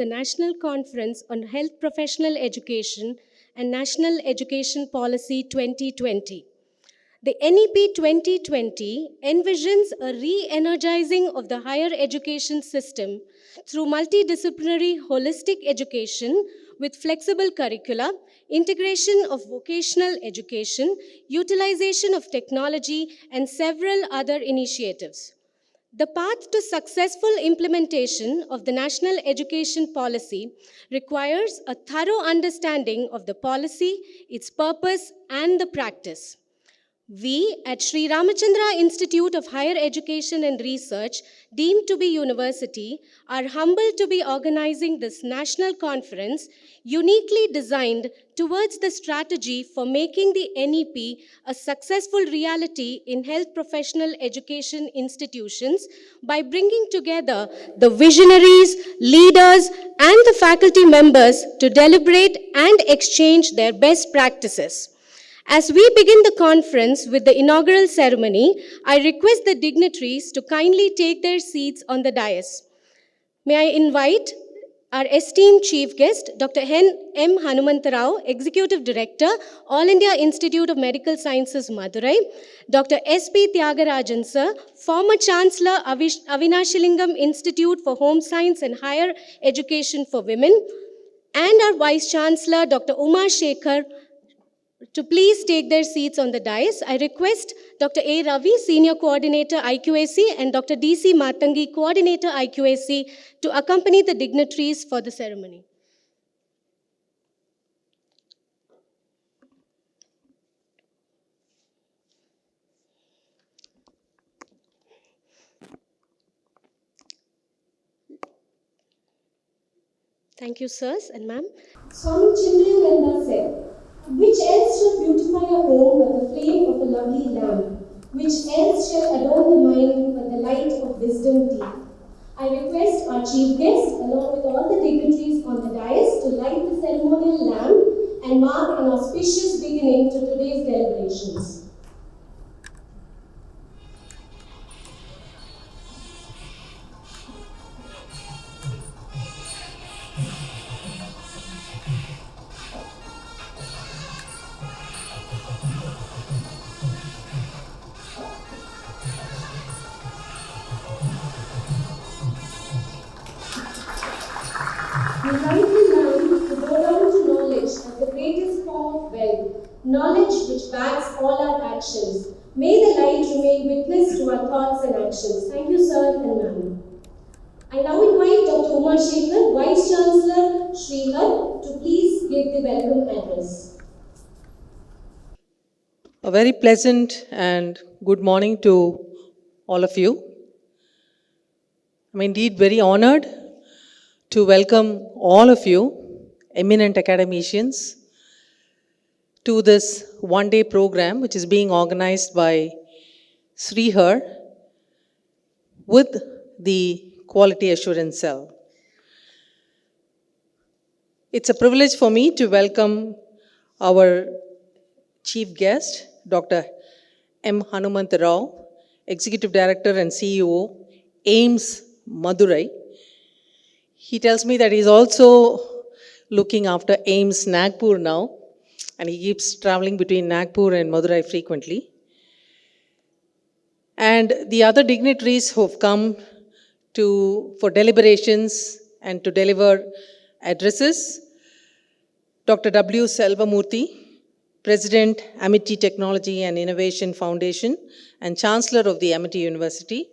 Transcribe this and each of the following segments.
the National Conference on Health Professional Education and National Education Policy 2020. The NEP 2020 envisions a re-energizing of the higher education system through multidisciplinary holistic education with flexible curricula, integration of vocational education, utilization of technology, and several other initiatives. The path to successful implementation of the national education policy requires a thorough understanding of the policy, its purpose, and the practice. We at Sri Ramachandra Institute of Higher Education and Research, deemed to be university, are humbled to be organizing this national conference uniquely designed towards the strategy for making the NEP a successful reality in health professional education institutions by bringing together the visionaries, leaders, and the faculty members to deliberate and exchange their best practices. As we begin the conference with the inaugural ceremony, I request the dignitaries to kindly take their seats on the dais. May I invite our esteemed chief guest, Dr. M. Hanumantarao, Executive Director, All India Institute of Medical Sciences, Madurai, Dr. S.P. Tyagarajan, sir, former Chancellor, Avinashilingam Institute for Home Science and Higher Education for Women, and our Vice Chancellor, Dr. Uma Shekhar, to please take their seats on the dais. I request Dr. A. Ravi, Senior Coordinator IQAC, and Dr. D.C. Matangi, Coordinator IQAC, to accompany the dignitaries for the ceremony. Thank you, sirs and ma'am. Swami Chimrananda said, "Which else shall beautify a home but the flame of a lovely lamp? Which else shall adorn the mind but the light of wisdom deep?" I request our chief guest, along with all the dignitaries on the dais, to light the ceremonial lamp and mark an auspicious beginning to today's deliberations. We light the lamp to go down to knowledge as the greatest form of wealth, knowledge which backs all our actions. May the light remain witness to our thoughts and actions. Thank you, sir and ma'am. I now invite Dr. Uma Shekhar, Vice Chancellor Srihar, to please give the welcome address. A very pleasant and good morning to all of you. I'm indeed very honored to welcome all of you, eminent academicians, to this one-day program which is being organized by Srihar with the Quality Assurance Cell. It's a privilege for me to welcome our chief guest, Dr. M. Hanumantarao, Executive Director and CEO, AIMS Madurai. He tells me that he's also looking after AIMS Nagpur now, and he keeps traveling between Nagpur and Madurai frequently. And the other dignitaries who have come for deliberations and to deliver addresses, Dr. W. Selvamurthy, President, Amity Technology and Innovation Foundation and Chancellor of the Amity University,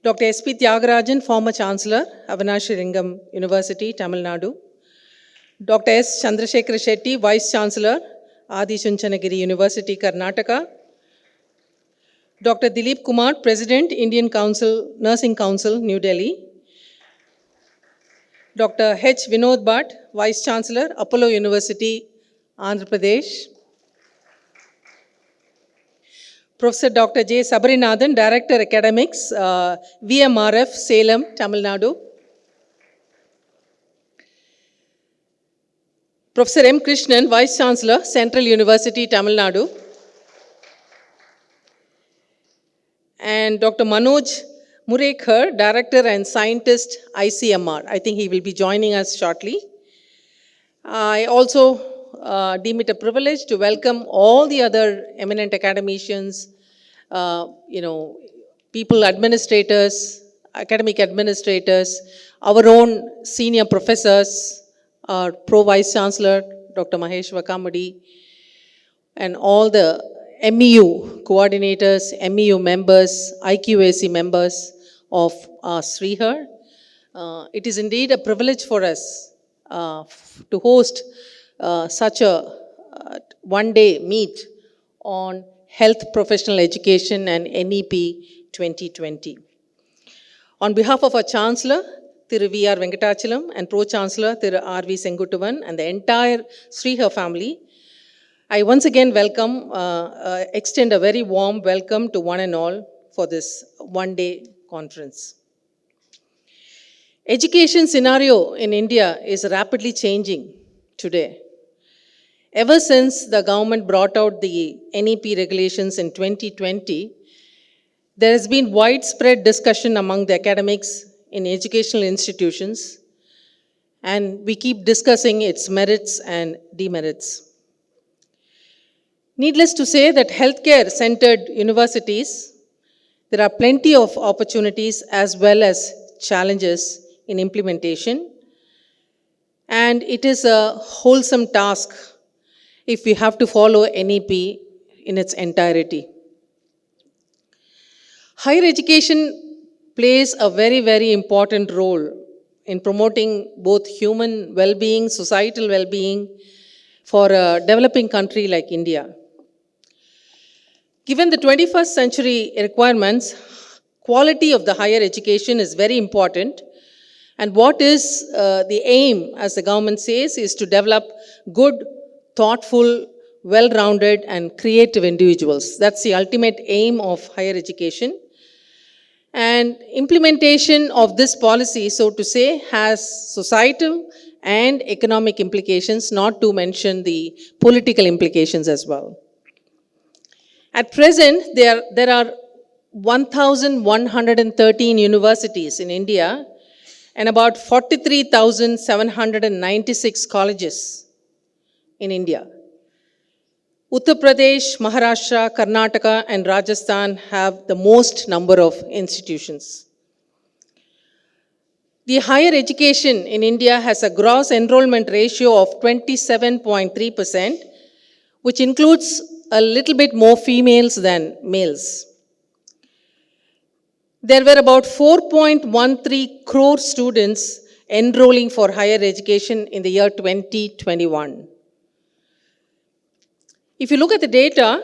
Dr. S.P. Tyagarajan, former Chancellor, Avinashilingam University, Tamil Nadu, Dr. S. Chandrasekhara Shetty, Vice Chancellor, Adi Chunchanagiri University, Karnataka, Dr. Dilip Kumar, President, Indian Nursing Council, New Delhi, Dr. H. Vinod Bhatt, Vice Chancellor, Apollo University, Andhra Pradesh, Professor Dr. J. Sabarinathan, Director Academics, VMRF, Salem, Tamil Nadu, Professor M. Krishnan, Vice Chancellor, Central University, Tamil Nadu, and Dr. Manoj Murekar, Director and Scientist, ICMR. I think he will be joining us shortly. I also deem it a privilege to welcome all the other eminent academicians, people, administrators, academic administrators, our own senior professors, our Pro-Vice Chancellor, Dr. Mahesh Vakamudi, and all the MEU coordinators, MEU members, IQAC members of Srihar. It is indeed a privilege for us to host such a one-day meet on health professional education and NEP 2020. On behalf of our Chancellor, Thiru V.R. Venkatachalam, and Pro-Chancellor, Thiru R.V. Sengutuvan, and the entire Srihar family, I once again extend a very warm welcome to one and all for this one-day conference. Education scenario in India is rapidly changing today. Ever since the government brought out the NEP regulations in 2020, there has been widespread discussion among the academics in educational institutions, and we keep discussing its merits and demerits. Needless to say that healthcare-centered universities, there are plenty of opportunities as well as challenges in implementation, and it is a wholesome task if we have to follow NEP in its entirety. Higher education plays a very, very important role in promoting both human well-being, societal well-being for a developing country like India. Given the 21st century requirements, quality of the higher education is very important. And what is the aim, as the government says, is to develop good, thoughtful, well-rounded and creative individuals. That's the ultimate aim of higher education. And implementation of this policy, so to say, has societal and economic implications, not to mention the political implications as well. At present, there are 1,113 universities in India and about 43,796 colleges in India. Uttar Pradesh, Maharashtra, Karnataka, and Rajasthan have the most number of institutions. The higher education in India has a gross enrollment ratio of 27.3%, which includes a little bit more females than males. There were about 4.13 crore students enrolling for higher education in the year 2021. If you look at the data,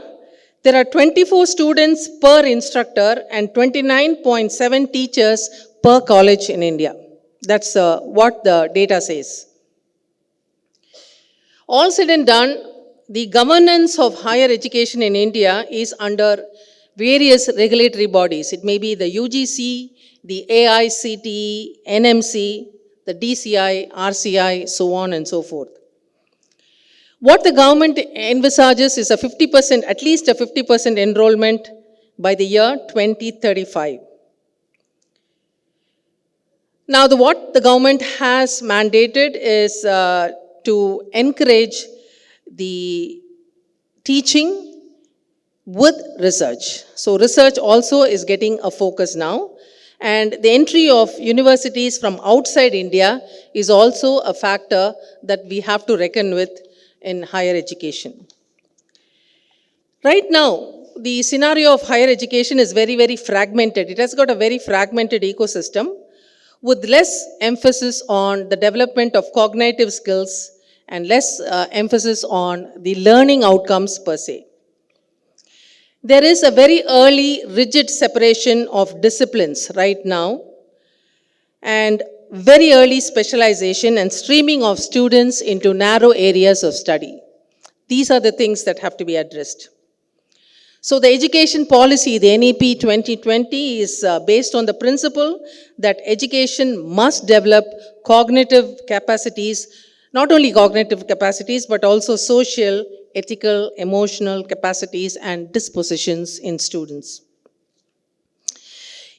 there are 24 students per instructor and 29.7 teachers per college in India. That's what the data says. All said and done, the governance of higher education in India is under various regulatory bodies. It may be the UGC, the AICTE, NMC, the DCI, RCI, so on and so forth. What the government envisages is at least a 50% enrollment by the year 2035. Now, what the government has mandated is to encourage the teaching with research. So research also is getting a focus now. And the entry of universities from outside India is also a factor that we have to reckon with in higher education. Right now, the scenario of higher education is very, very fragmented. It has got a very fragmented ecosystem with less emphasis on the development of cognitive skills and less emphasis on the learning outcomes per se. There is a very early rigid separation of disciplines right now and very early specialization and streaming of students into narrow areas of study. These are the things that have to be addressed. So the education policy, the NEP 2020, is based on the principle that education must develop cognitive capacities, not only cognitive capacities, but also social, ethical, emotional capacities and dispositions in students.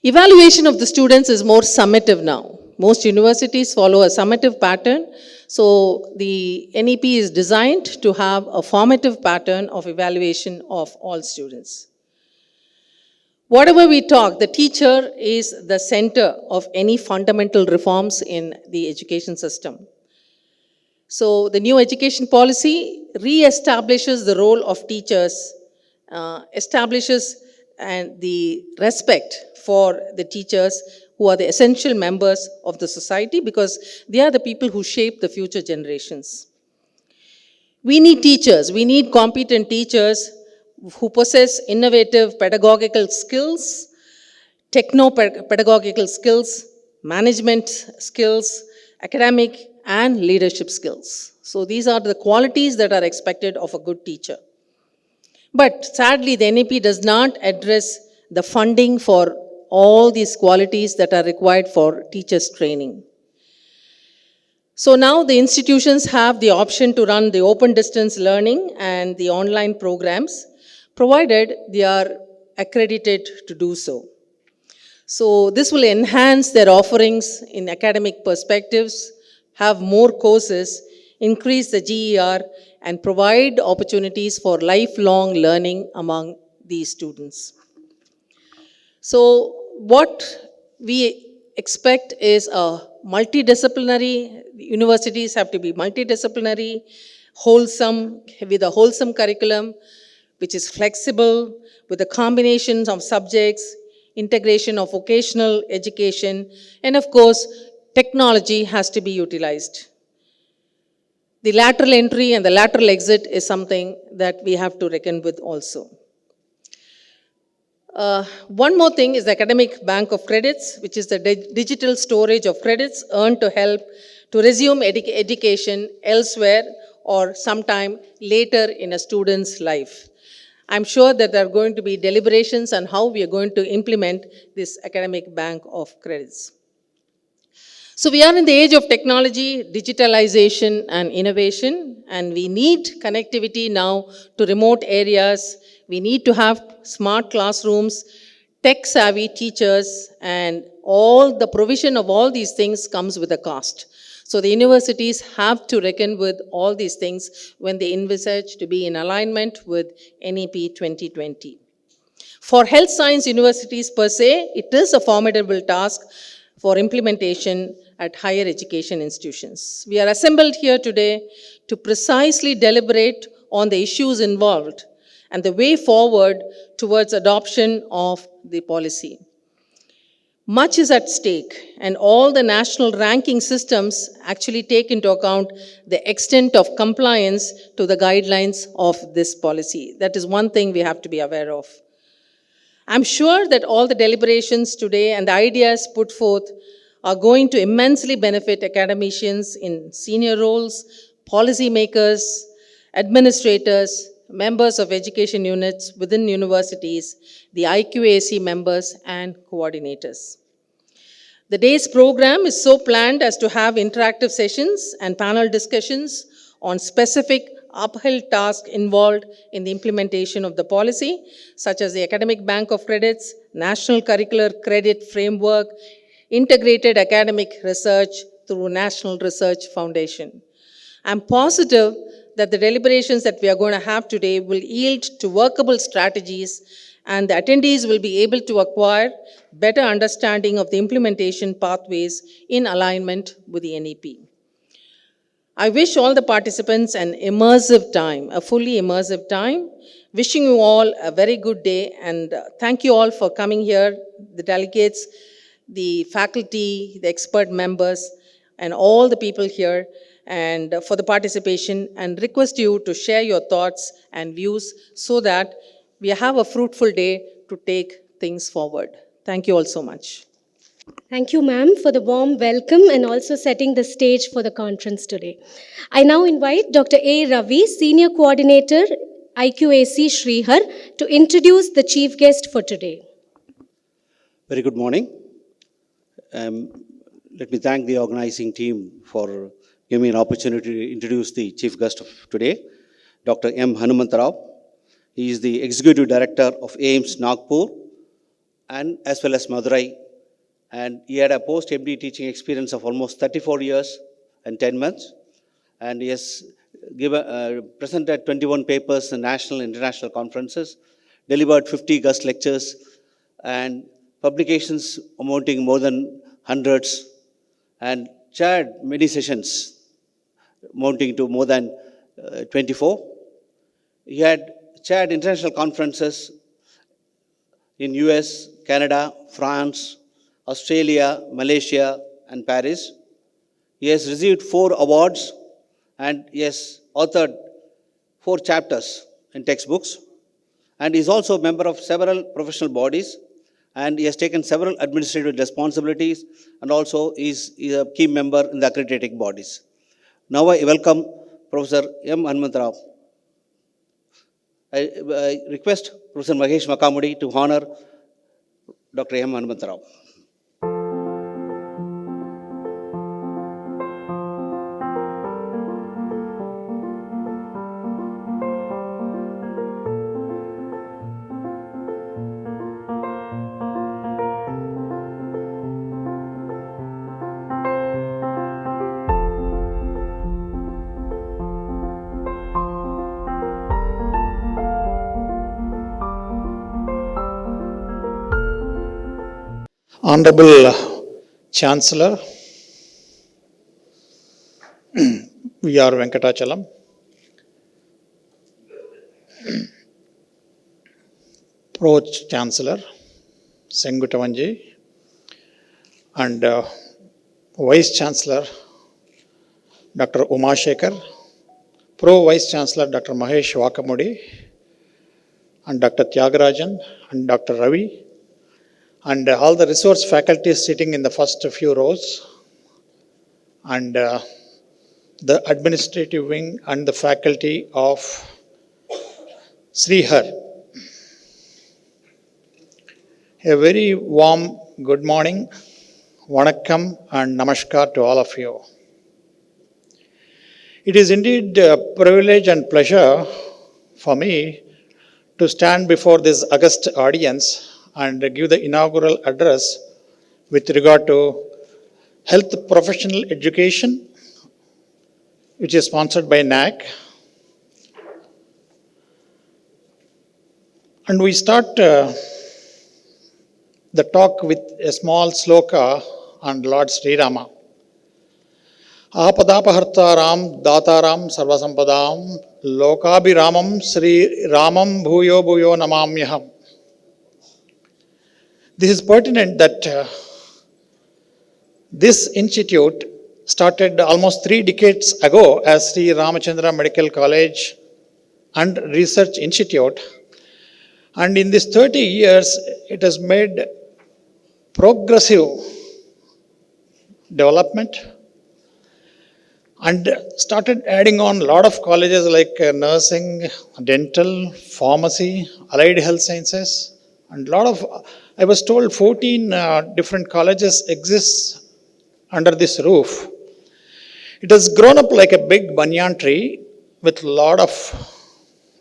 Evaluation of the students is more summative now. Most universities follow a summative pattern. So the NEP is designed to have a formative pattern of evaluation of all students. Whatever we talk, the teacher is the center of any fundamental reforms in the education system. So the new education policy re-establishes the role of teachers, establishes and the respect for the teachers who are the essential members of the society because they are the people who shape the future generations. We need teachers, we need competent teachers who possess innovative pedagogical skills, techno-pedagogical skills, management skills, academic and leadership skills. So these are the qualities that are expected of a good teacher. But sadly, the NEP does not address the funding for all these qualities that are required for teachers' training. So now the institutions have the option to run the open distance learning and the online programs, provided they are accredited to do so. So this will enhance their offerings in academic perspectives, have more courses, increase the GER, and provide opportunities for lifelong learning among these students. So what we expect is a multidisciplinary, universities have to be multidisciplinary, wholesome, with a wholesome curriculum, which is flexible, with a combination of subjects, integration of vocational education, and of course, technology has to be utilized. The lateral entry and the lateral exit is something that we have to reckon with also. One more thing is the academic bank of credits, which is the digital storage of credits earned to help to resume education elsewhere or sometime later in a student's life. I'm sure that there are going to be deliberations on how we are going to implement this academic bank of credits. So we are in the age of technology, digitalization and innovation, and we need connectivity now to remote areas. We need to have smart classrooms, tech-savvy teachers, and all the provision of all these things comes with a cost. So the universities have to reckon with all these things when they envisage to be in alignment with NEP 2020. For health science universities per se, it is a formidable task for implementation at higher education institutions. We are assembled here today to precisely deliberate on the issues involved and the way forward towards adoption of the policy. Much is at stake, and all the national ranking systems actually take into account the extent of compliance to the guidelines of this policy. That is one thing we have to be aware of. I'm sure that all the deliberations today and the ideas put forth are going to immensely benefit academicians in senior roles, policymakers, administrators, members of education units within universities, the IQAC members, and coordinators. The day's program is so planned as to have interactive sessions and panel discussions on specific uphill tasks involved in the implementation of the policy, such as the Academic Bank of Credits, National Curricular Credit Framework, integrated academic research through National Research Foundation. I'm positive that the deliberations that we are going to have today will yield to workable strategies, and the attendees will be able to acquire better understanding of the implementation pathways in alignment with the NEP. I wish all the participants an immersive time, a fully immersive time. Wishing you all a very good day, and thank you all for coming here, the delegates, the faculty, the expert members, and all the people here, and for the participation, and request you to share your thoughts and views so that we have a fruitful day to take things forward. Thank you all so much. Thank you, ma'am, for the warm welcome and also setting the stage for the conference today. I now invite Dr. A. Ravi, Senior Coordinator, IQAC Srihar, to introduce the chief guest for today. Very good morning. Let me thank the organizing team for giving me an opportunity to introduce the chief guest of today, Dr. M. Hanumantarao. He is the Executive Director of AIMS Nagpur and as well as Madurai. And he had a post-MD teaching experience of almost 34 years and 10 months. And he has presented 21 papers in national and international conferences, delivered 50 guest lectures, and publications amounting more than hundreds, and chaired many sessions amounting to more than 24. He had chaired international conferences in US, Canada, France, Australia, Malaysia, and Paris. He has received 4 awards, and he has authored 4 chapters in textbooks, and is also a member of several professional bodies, and he has taken several administrative responsibilities, and also is a key member in the accrediting bodies. Now I welcome Professor M. Hanumantarao. I request Professor Mahesh Makamudi to honor Dr. M. Hanumantarao. Honorable Chancellor, V.R. Venkatachalam, Pro Chancellor, Sengutavanji, and Vice Chancellor, Dr. Umashekar, Pro Vice Chancellor, Dr. Mahesh Vakamudi, and Dr. Tyagarajan, and Dr. Ravi, and all the resource faculties sitting in the first few rows, and the administrative wing and the faculty of Srihar. A very warm good morning, Vanakkam and Namaskar to all of you. It is indeed a privilege and pleasure for me to stand before this august audience and give the inaugural address with regard to health professional education, which is sponsored by NAAC. And we start the talk with a small sloka on Lord Sri Rama. Apadapahartaram dataram sarvasampadam lokabhiramam Sri Ramam bhuyo bhuyo namamyaham. This is pertinent that this institute started almost 3 decades ago as Sri Ramachandra Medical College and Research Institute. And in these 30 years, it has made progressive development and started adding on a lot of colleges like nursing, dental, pharmacy, allied health sciences, and a lot of, I was told 14 different colleges exist under this roof. It has grown up like a big banyan tree with a lot of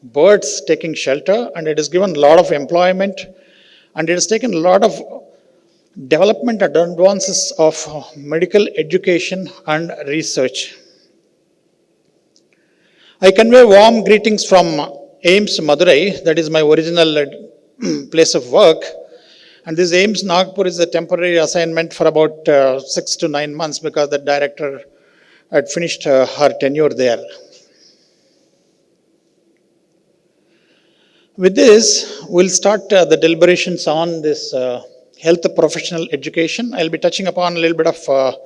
birds taking shelter, and it has given a lot of employment, and it has taken a lot of development and advances of medical education and research. I convey warm greetings from AIMS Madurai, that is my original place of work. And this AIMS Nagpur is a temporary assignment for about 6 to 9 months because the director had finished her tenure there. With this, we'll start the deliberations on this health professional education. I'll be touching upon a little bit of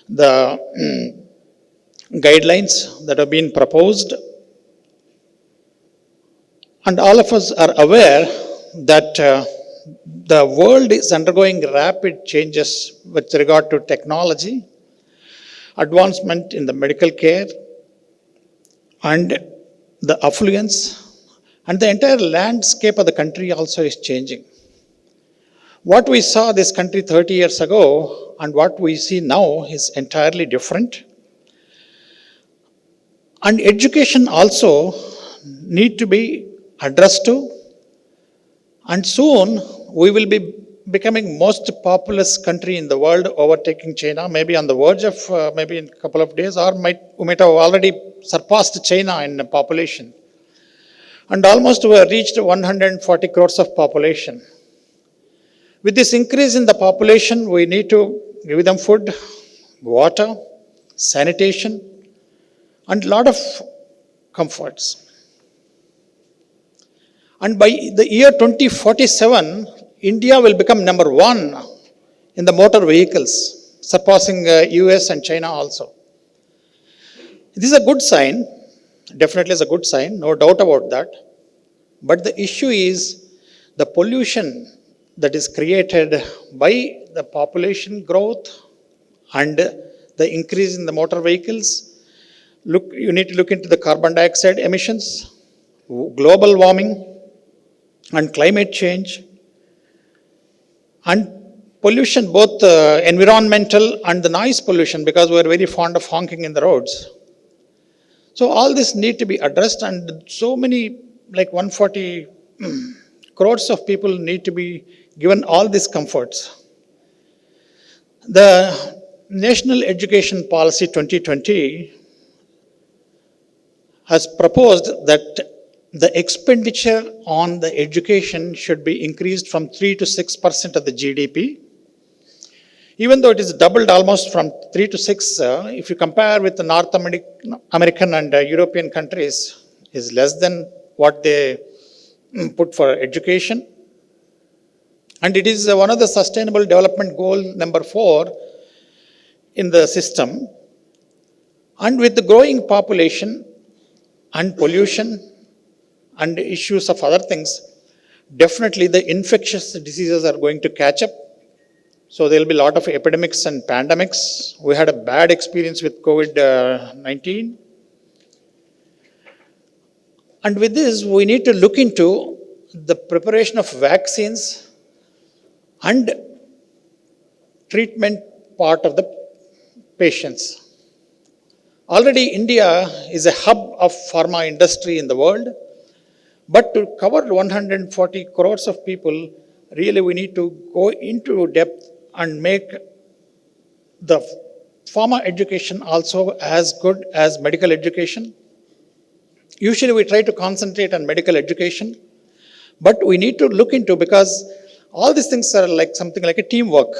the guidelines that have been proposed. And all of us are aware that the world is undergoing rapid changes with regard to technology, advancement in the medical care, and the affluence, and the entire landscape of the country also is changing. What we saw this country 30 years ago and what we see now is entirely different. And education also need to be addressed to. And soon we will be becoming most populous country in the world, overtaking China, maybe on the verge of maybe in a couple of days, or we might have already surpassed China in population. And almost we have reached 140 crores of population. With this increase in the population, we need to give them food, water, sanitation, and a lot of comforts. And by the year 2047, India will become number one in the motor vehicles, surpassing US and China also. This is a good sign, definitely is a good sign, no doubt about that. But the issue is the pollution that is created by the population growth and the increase in the motor vehicles. You need to look into the carbon dioxide emissions, global warming, and climate change, and pollution, both environmental and the noise pollution, because we are very fond of honking in the roads. So all this need to be addressed, and so many, like 140 crores of people need to be given all these comforts. The National Education Policy 2020 has proposed that the expenditure on the education should be increased from 3 to 6% of the GDP. Even though it is doubled almost from 3 to 6, if you compare with the North American and European countries, is less than what they put for education. And it is one of the Sustainable Development Goal number 4 in the system. And with the growing population and pollution and issues of other things, definitely the infectious diseases are going to catch up. So there will be a lot of epidemics and pandemics. We had a bad experience with COVID-19. And with this, we need to look into the preparation of vaccines and treatment part of the patients. Already India is a hub of pharma industry in the world. But to cover 140 crores of people, really we need to go into depth and make the pharma education also as good as medical education. Usually we try to concentrate on medical education, but we need to look into, because all these things are like something like a teamwork.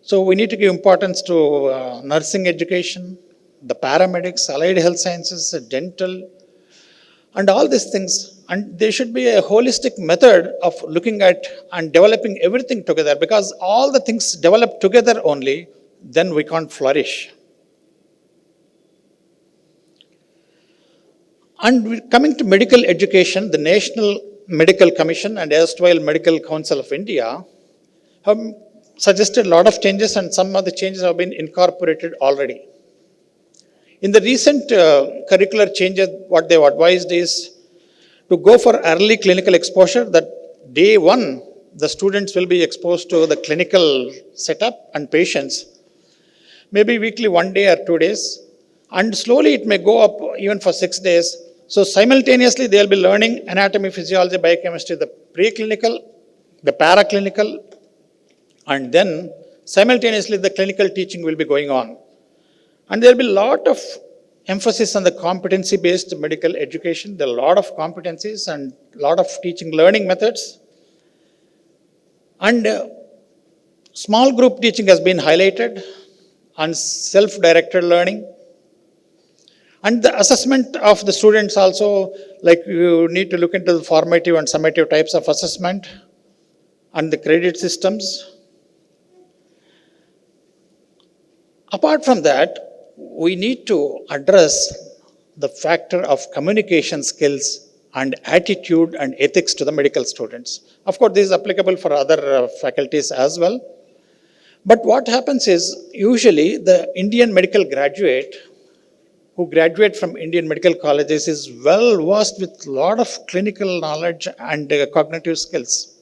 So we need to give importance to nursing education, the paramedics, allied health sciences, dental, and all these things. And there should be a holistic method of looking at and developing everything together, because all the things develop together only, then we can't flourish. And coming to medical education, the National Medical Commission and erstwhile Medical Council of India have suggested a lot of changes, and some of the changes have been incorporated already. In the recent curricular changes, what they've advised is to go for early clinical exposure, that day one, the students will be exposed to the clinical setup and patients, maybe weekly 1 day or 2 days, and slowly it may go up even for 6 days. So simultaneously, they'll be learning anatomy, physiology, biochemistry, the preclinical, the paraclinical, and then simultaneously the clinical teaching will be going on. And there'll be a lot of emphasis on the competency-based medical education. There are a lot of competencies and a lot of teaching learning methods. And small group teaching has been highlighted, and self-directed learning. And the assessment of the students also, like you need to look into the formative and summative types of assessment and the credit systems. Apart from that, we need to address the factor of communication skills and attitude and ethics to the medical students. Of course, this is applicable for other faculties as well. But what happens is, usually the Indian medical graduate who graduate from Indian medical colleges is well versed with a lot of clinical knowledge and cognitive skills.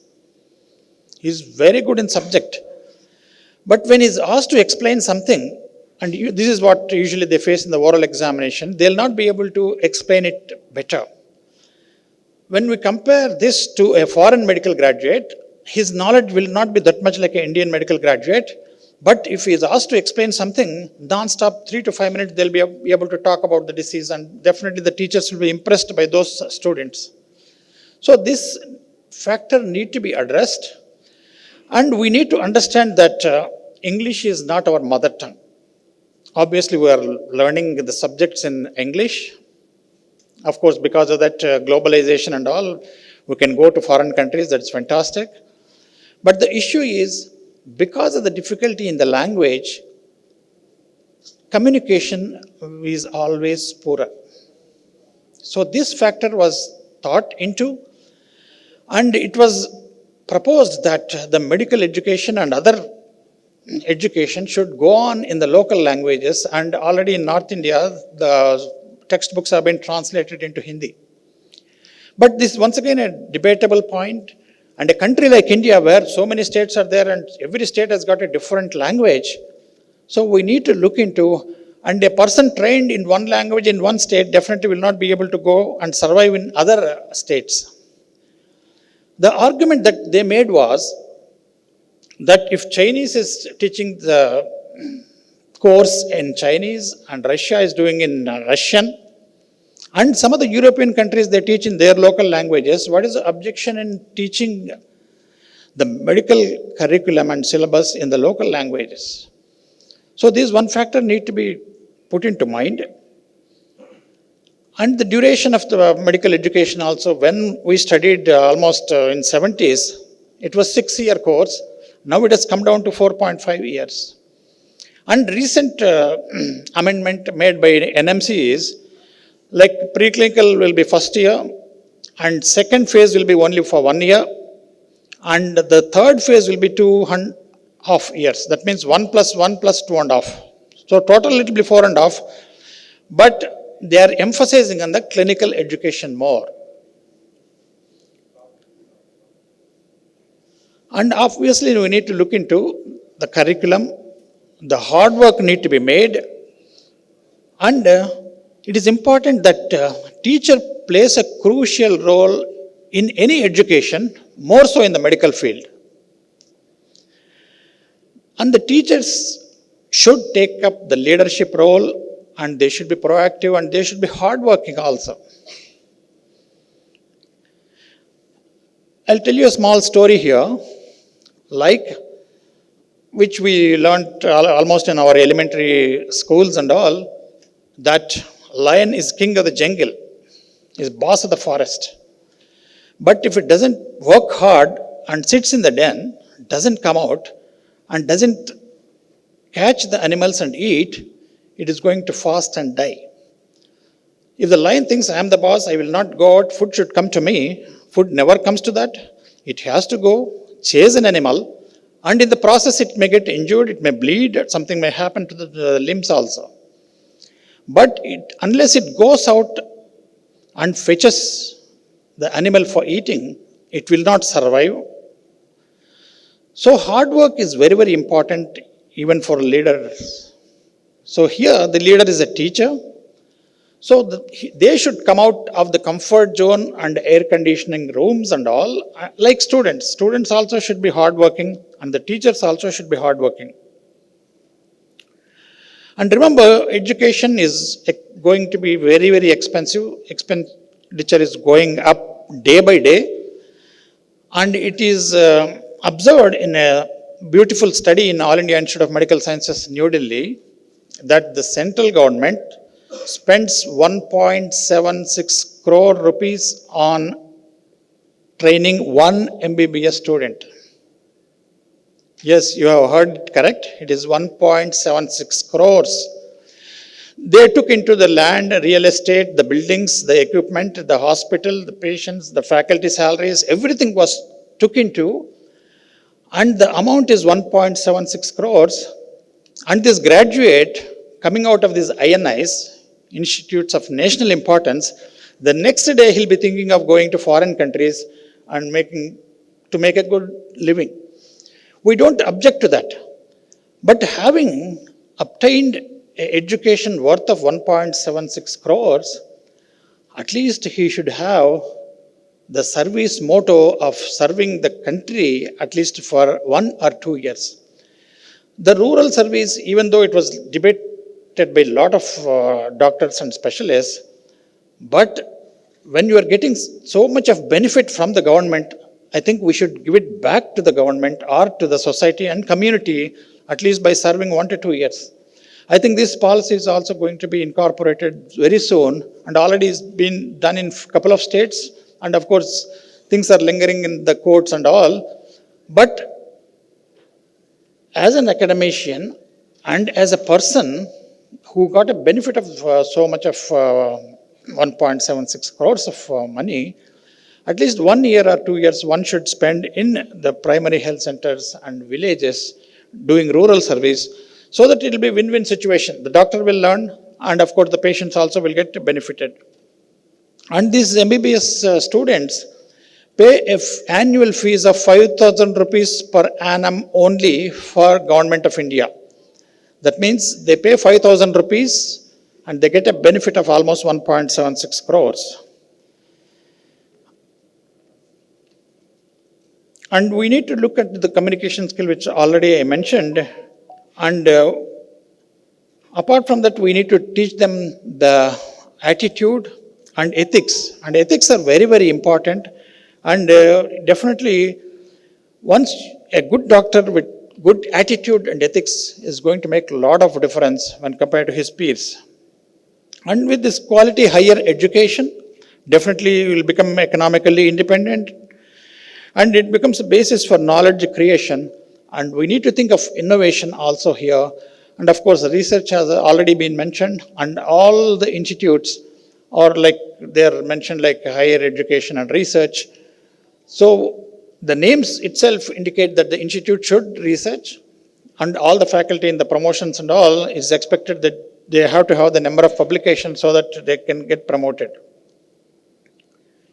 He's very good in subject. But when he's asked to explain something, and this is what usually they face in the oral examination, they'll not be able to explain it better. When we compare this to a foreign medical graduate, his knowledge will not be that much like an Indian medical graduate. But if he is asked to explain something, non-stop 3 to 5 minutes, they'll be able to talk about the disease, and definitely the teachers will be impressed by those students. So this factor need to be addressed, and we need to understand that English is not our mother tongue. Obviously, we are learning the subjects in English. Of course, because of that globalization and all, we can go to foreign countries, that's fantastic. But the issue is, because of the difficulty in the language, communication is always poorer. So this factor was thought into, and it was proposed that the medical education and other education should go on in the local languages, and already in North India, the textbooks have been translated into Hindi. But this, once again, a debatable point. And a country like India, where so many states are there and every state has got a different language, so we need to look into, and a person trained in one language in one state definitely will not be able to go and survive in other states. The argument that they made was that if Chinese is teaching the course in Chinese and Russia is doing in Russian, and some of the European countries, they teach in their local languages, what is the objection in teaching the medical curriculum and syllabus in the local languages? So this one factor need to be put into mind. And the duration of the medical education also, when we studied almost in 70s, it was 6-year course. Now it has come down to 4.5 years. And recent amendment made by NMC is, like preclinical will be first year, and second phase will be only for 1 year, and the third phase will be 2.5 years. That means 1 plus 1 plus 2.5. So total it will be 4.5, but they are emphasizing on the clinical education more. And obviously we need to look into the curriculum, the hard work need to be made, and it is important that teacher plays a crucial role in any education, more so in the medical field. And the teachers should take up the leadership role, and they should be proactive, and they should be hardworking also. I'll tell you a small story here, like which we learned almost in our elementary schools and all, that lion is king of the jungle, is boss of the forest. But if it doesn't work hard and sits in the den, doesn't come out, and doesn't catch the animals and eat, it is going to fast and die. If the lion thinks I am the boss, I will not go out, food should come to me, food never comes to that. It has to go, chase an animal, and in the process it may get injured, it may bleed, something may happen to the limbs also. But unless it goes out and fetches the animal for eating, it will not survive. So hard work is very, very important even for leaders. So here the leader is a teacher. So they should come out of the comfort zone and air conditioning rooms and all, like students. Students also should be hardworking, and the teachers also should be hardworking. And remember, education is going to be very, very expensive. Expenditure is going up day by day. And it is observed in a beautiful study in All India Institute of Medical Sciences, New Delhi, that the central government spends 1.76 crore rupees on training one MBBS student. Yes, you have heard it correct. It is 1.76 crores. They took into the land, real estate, the buildings, the equipment, the hospital, the patients, the faculty salaries, everything was took into, and the amount is 1.76 crores. And this graduate coming out of these INIs, institutes of national importance, the next day he'll be thinking of going to foreign countries and make a good living. We don't object to that. But having obtained an education worth of 1.76 crores, at least he should have the service motto of serving the country at least for 1 or 2 years. The rural service, even though it was debated by a lot of doctors and specialists, but when you are getting so much of benefit from the government, I think we should give it back to the government or to the society and community, at least by serving 1 to 2 years. I think this policy is also going to be incorporated very soon and already is been done in a couple of states. And of course, things are lingering in the courts and all. But as an academician and as a person who got a benefit of so much of 1.76 crores of money, at least 1 year or 2 years one should spend in the primary health centers and villages doing rural service so that it will be win-win situation. The doctor will learn and of course the patients also will get benefited. And these MBBS students pay annual fees of 5,000 rupees per annum only for Government of India. That means they pay 5,000 rupees and they get a benefit of almost 1.76 crores. And we need to look at the communication skill, which already I mentioned. And apart from that, we need to teach them the attitude and ethics. And ethics are very, very important. And definitely, once a good doctor with good attitude and ethics is going to make a lot of difference when compared to his peers. And with this quality higher education, definitely you will become economically independent. And it becomes a basis for knowledge creation. And we need to think of innovation also here. And of course, research has already been mentioned. And all the institutes are like, they're mentioned like higher education and research. So the names itself indicate that the institute should research. And all the faculty in the promotions and all is expected that they have to have the number of publications so that they can get promoted.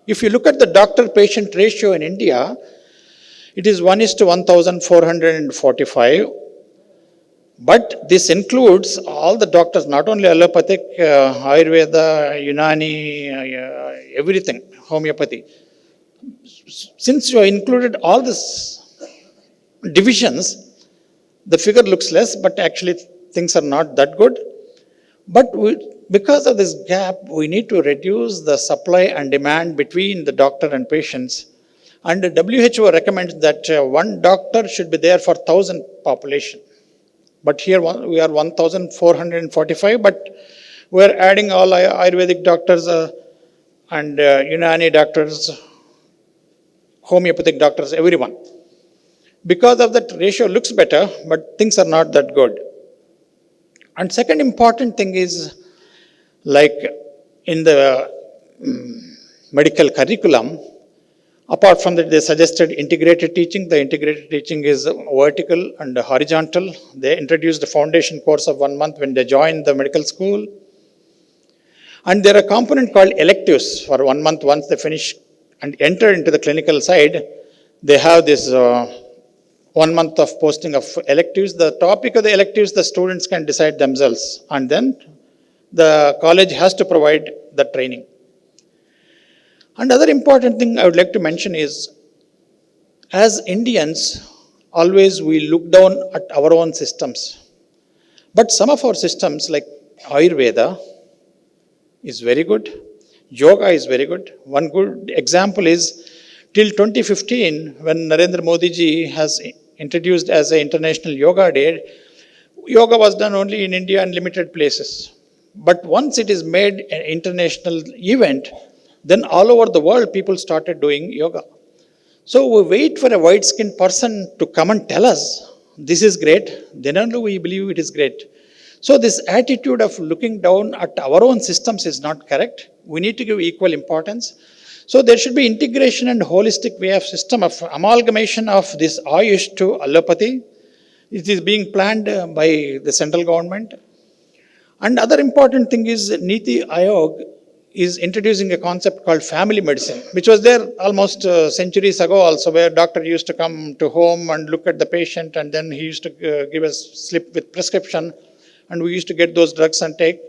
If you look at the doctor-patient ratio in India, it is 1:1,445. But this includes all the doctors, not only allopathic, Ayurveda, Unani, everything, homeopathy. Since you have included all these divisions, the figure looks less, but actually things are not that good. But because of this gap, we need to reduce the supply and demand between the doctor and patients. And the WHO recommends that one doctor should be there for 1,000 population. But here we are 1,445, but we are adding all Ayurvedic doctors and Unani doctors, homeopathic doctors, everyone. Because of that, ratio looks better, but things are not that good. And second important thing is, like in the medical curriculum, apart from that, they suggested integrated teaching. The integrated teaching is vertical and horizontal. They introduced the foundation course of 1 month when they joined the medical school. And there are a component called electives for 1 month. Once they finish and enter into the clinical side, they have this 1 month of posting of electives. The topic of the electives, the students can decide themselves. And then the college has to provide the training. And other important thing I would like to mention is, as Indians, always we look down at our own systems. But some of our systems like Ayurveda is very good. Yoga is very good. One good example is till 2015, when Narendra Modi ji has introduced as an International Yoga Day, yoga was done only in India and limited places. But once it is made an international event, then all over the world people started doing yoga. So we wait for a white-skinned person to come and tell us, this is great, then only we believe it is great. So this attitude of looking down at our own systems is not correct. We need to give equal importance. So there should be integration and holistic way of system of amalgamation of this Ayush to allopathy. It is being planned by the central government. And other important thing is Niti Aayog is introducing a concept called family medicine, which was there almost centuries ago also, where doctor used to come to home and look at the patient, and then he used to give a slip with prescription, and we used to get those drugs and take.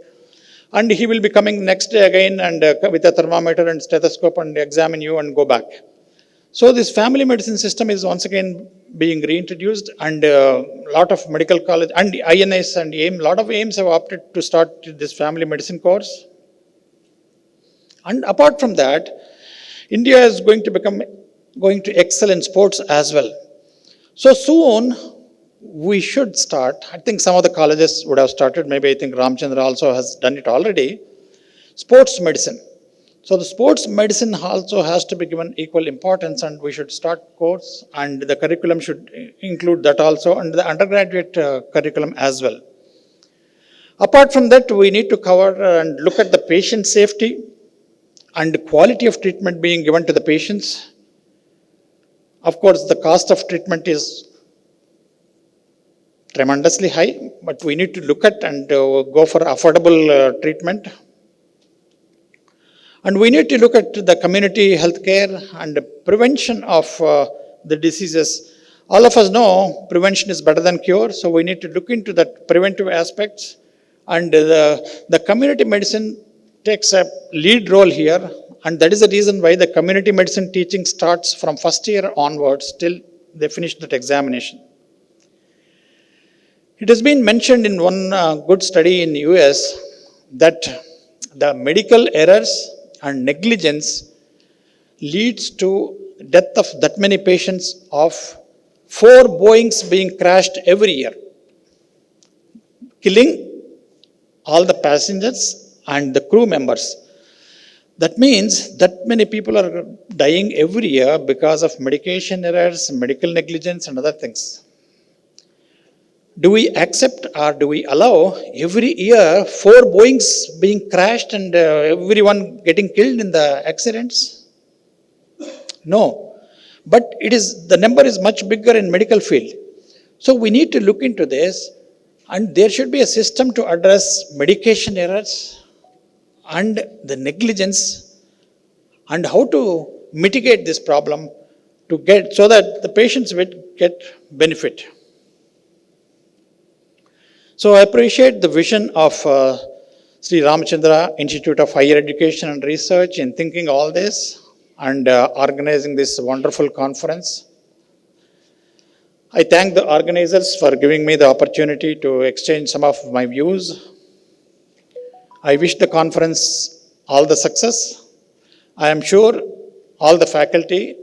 And he will be coming next day again and with a thermometer and stethoscope and examine you and go back. So this family medicine system is once again being reintroduced, and a lot of medical college and INS and AIM, lot of AIMs have opted to start this family medicine course. And apart from that, India is going to excel in sports as well. So soon we should start. I think some of the colleges would have started. Maybe I think Ramachandra also has done it already. Sports medicine. So the sports medicine also has to be given equal importance, and we should start course, and the curriculum should include that also, and the undergraduate curriculum as well. Apart from that, we need to cover and look at the patient safety and quality of treatment being given to the patients. Of course, the cost of treatment is tremendously high, but we need to look at and go for affordable treatment. And we need to look at the community health care and prevention of the diseases. All of us know prevention is better than cure, so we need to look into that preventive aspects. And the community medicine takes a lead role here, and that is the reason why the community medicine teaching starts from first year onwards till they finish that examination. It has been mentioned in one good study in US that the medical errors and negligence leads to death of that many patients of 4 Boeings being crashed every year, killing all the passengers and the crew members. That means that many people are dying every year because of medication errors, medical negligence and other things. Do we accept or do we allow every year 4 Boeings being crashed and everyone getting killed in the accidents? No. But the number is much bigger in medical field. So we need to look into this, and there should be a system to address medication errors and the negligence and how to mitigate this problem so that the patients will get benefit. So I appreciate the vision of Sri Ramachandra Institute of Higher Education and Research in thinking all this and organizing this wonderful conference. I thank the organizers for giving me the opportunity to exchange some of my views. I wish the conference all the success. I am sure all the faculty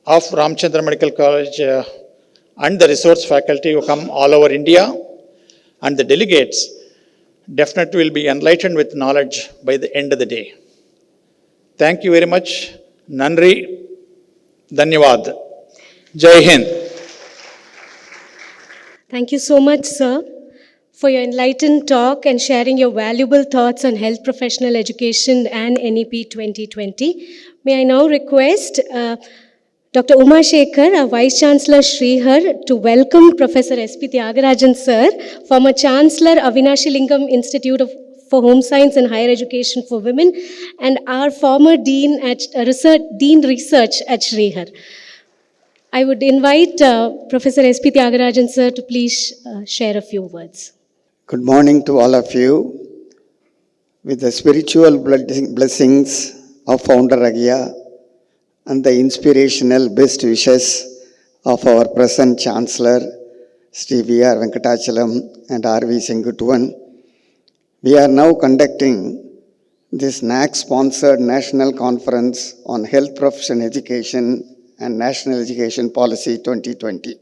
of Ramachandra Medical College and the resource faculty who come all over India and the delegates definitely will be enlightened with knowledge by the end of the day. Thank you very much. Nandri, Dhanyavad. Jai Hind. Thank you so much, sir, for your enlightened talk and sharing your valuable thoughts on health professional education and NEP 2020. May I now request Dr. Uma Shekhar, our Vice Chancellor Srihar, to welcome Professor S.P. Tyagarajan, sir, former Chancellor, Avinashi Lingam Institute for Home Science and Higher Education for Women, and our former Dean Research at Srihar. I would invite Professor S.P. Tyagarajan, sir, to please share a few words. Good morning to all of you. With the spiritual blessings of Founder Agya and the inspirational best wishes of our present Chancellor, Sri V.R. Venkatachalam and R.V. Sengutuvan, we are now conducting this NAAC-sponsored National Conference on Health Profession Education and National Education Policy 2020.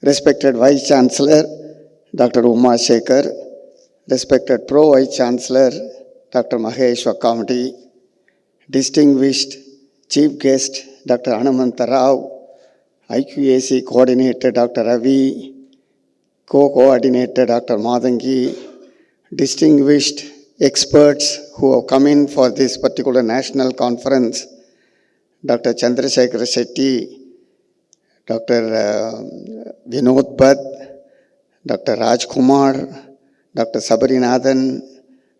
Respected Vice Chancellor, Dr. Uma Shekhar, respected Pro-Vice Chancellor, Dr. Mahesh Vakkamati, distinguished Chief Guest, Dr. Hanumanta Rao, IQAC Coordinator, Dr. Ravi, Co-Coordinator, Dr. Madangi, distinguished experts who have come in for this particular national conference, Dr. Chandrasekhar Shetty, Dr. Vinod Bhatt, Dr. Rajkumar, Dr. Sabarinathan,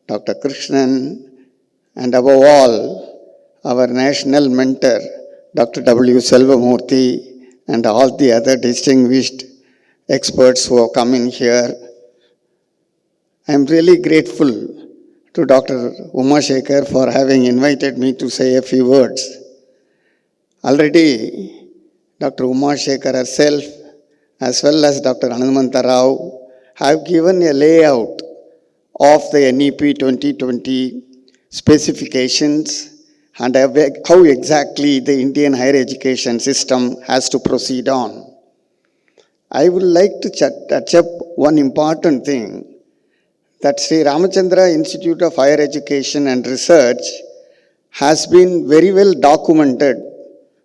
Dr. Krishnan, and above all, our national mentor, Dr. W. Selvamurthy, and all the other distinguished experts who have come in here. I am really grateful to Dr. Uma Shekhar for having invited me to say a few words. Already, Dr. Uma Shekhar herself, as well as Dr. Hanumanta Rao, have given a layout of the NEP 2020 specifications and how exactly the Indian higher education system has to proceed on. I would like to touch up one important thing, that Sri Ramachandra Institute of Higher Education and Research has been very well documented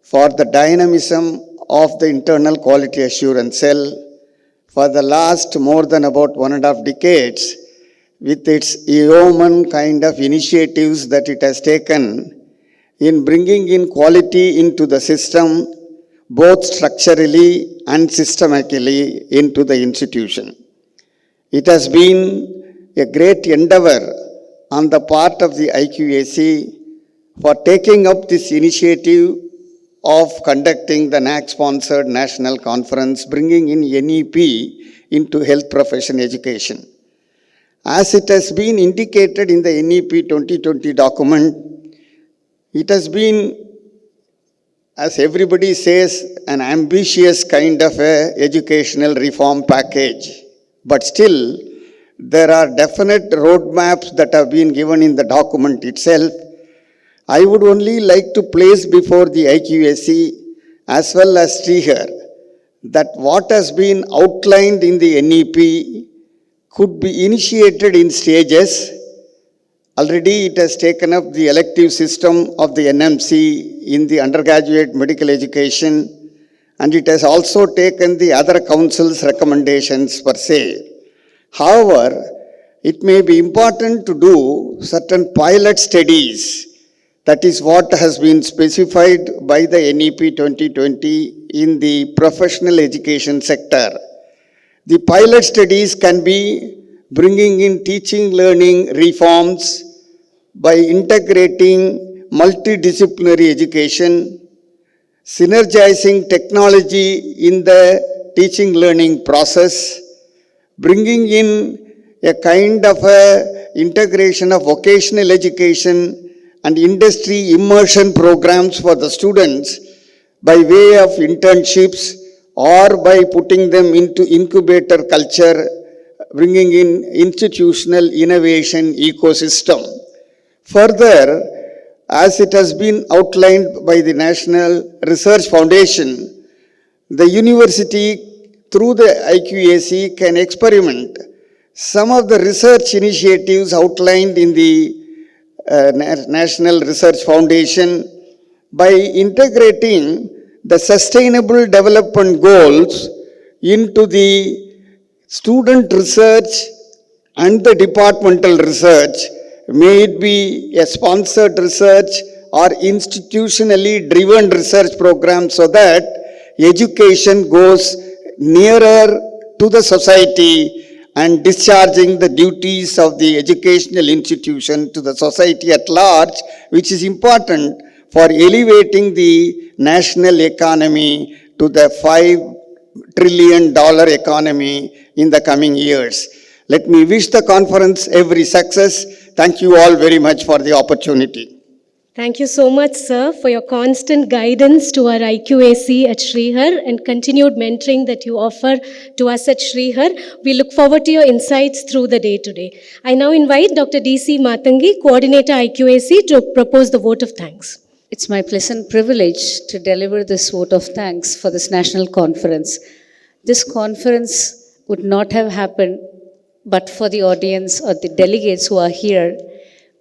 for the dynamism of the internal quality assurance cell for the last more than about 1.5 decades, with its yeoman kind of initiatives that it has taken in bringing in quality into the system, both structurally and systematically into the institution. It has been a great endeavor on the part of the IQAC for taking up this initiative of conducting the NAAC-sponsored national conference, bringing in NEP into health profession education. As it has been indicated in the NEP 2020 document, it has been, as everybody says, an ambitious kind of a educational reform package. But still, there are definite roadmaps that have been given in the document itself. I would only like to place before the IQAC as well as Srihar that what has been outlined in the NEP could be initiated in stages. Already it has taken up the elective system of the NMC in the undergraduate medical education, and it has also taken the other council's recommendations per se. However, it may be important to do certain pilot studies. That is what has been specified by the NEP 2020 in the professional education sector. The pilot studies can be bringing in teaching learning reforms by integrating multidisciplinary education, synergizing technology in the teaching learning process, bringing in a kind of a integration of vocational education and industry immersion programs for the students by way of internships or by putting them into incubator culture, bringing in institutional innovation ecosystem. Further, as it has been outlined by the National Research Foundation, the university through the IQAC can experiment some of the research initiatives outlined in the National Research Foundation by integrating the sustainable development goals into the student research and the departmental research, may it be a sponsored research or institutionally driven research program, so that education goes nearer to the society and discharging the duties of the educational institution to the society at large, which is important for elevating the national economy to the $5 trillion economy in the coming years. Let me wish the conference every success. Thank you all very much for the opportunity. Thank you so much, sir, for your constant guidance to our IQAC at Srihar and continued mentoring that you offer to us at Srihar. We look forward to your insights through the day today. I now invite Dr. D.C. Matangi, Coordinator IQAC, to propose the vote of thanks. It's my pleasant privilege to deliver this vote of thanks for this national conference. This conference would not have happened but for the audience or the delegates who are here.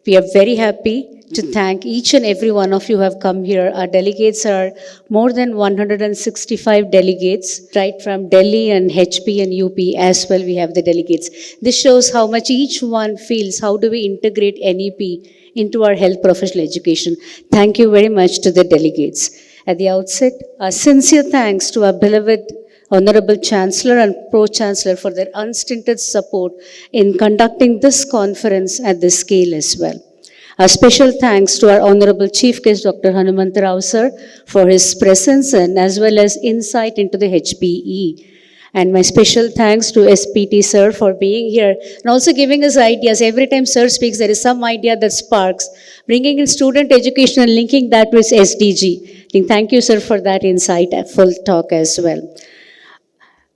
We are very happy to thank each and every one of you who have come here. Our delegates are more than 165 delegates, right from Delhi and HP and UP as well we have the delegates. This shows how much each one feels, how do we integrate NEP into our health professional education. Thank you very much to the delegates. At the outset, our sincere thanks to our beloved Honorable Chancellor and Pro-Chancellor for their unstinted support in conducting this conference at this scale as well. A special thanks to our Honorable Chief Guest, Dr. Hanumanta Rao sir, for his presence and as well as insight into the HPE. And my special thanks to SPT sir for being here and also giving us ideas. Every time sir speaks, there is some idea that sparks, bringing in student education and linking that with SDG. I think thank you, sir, for that insightful talk as well.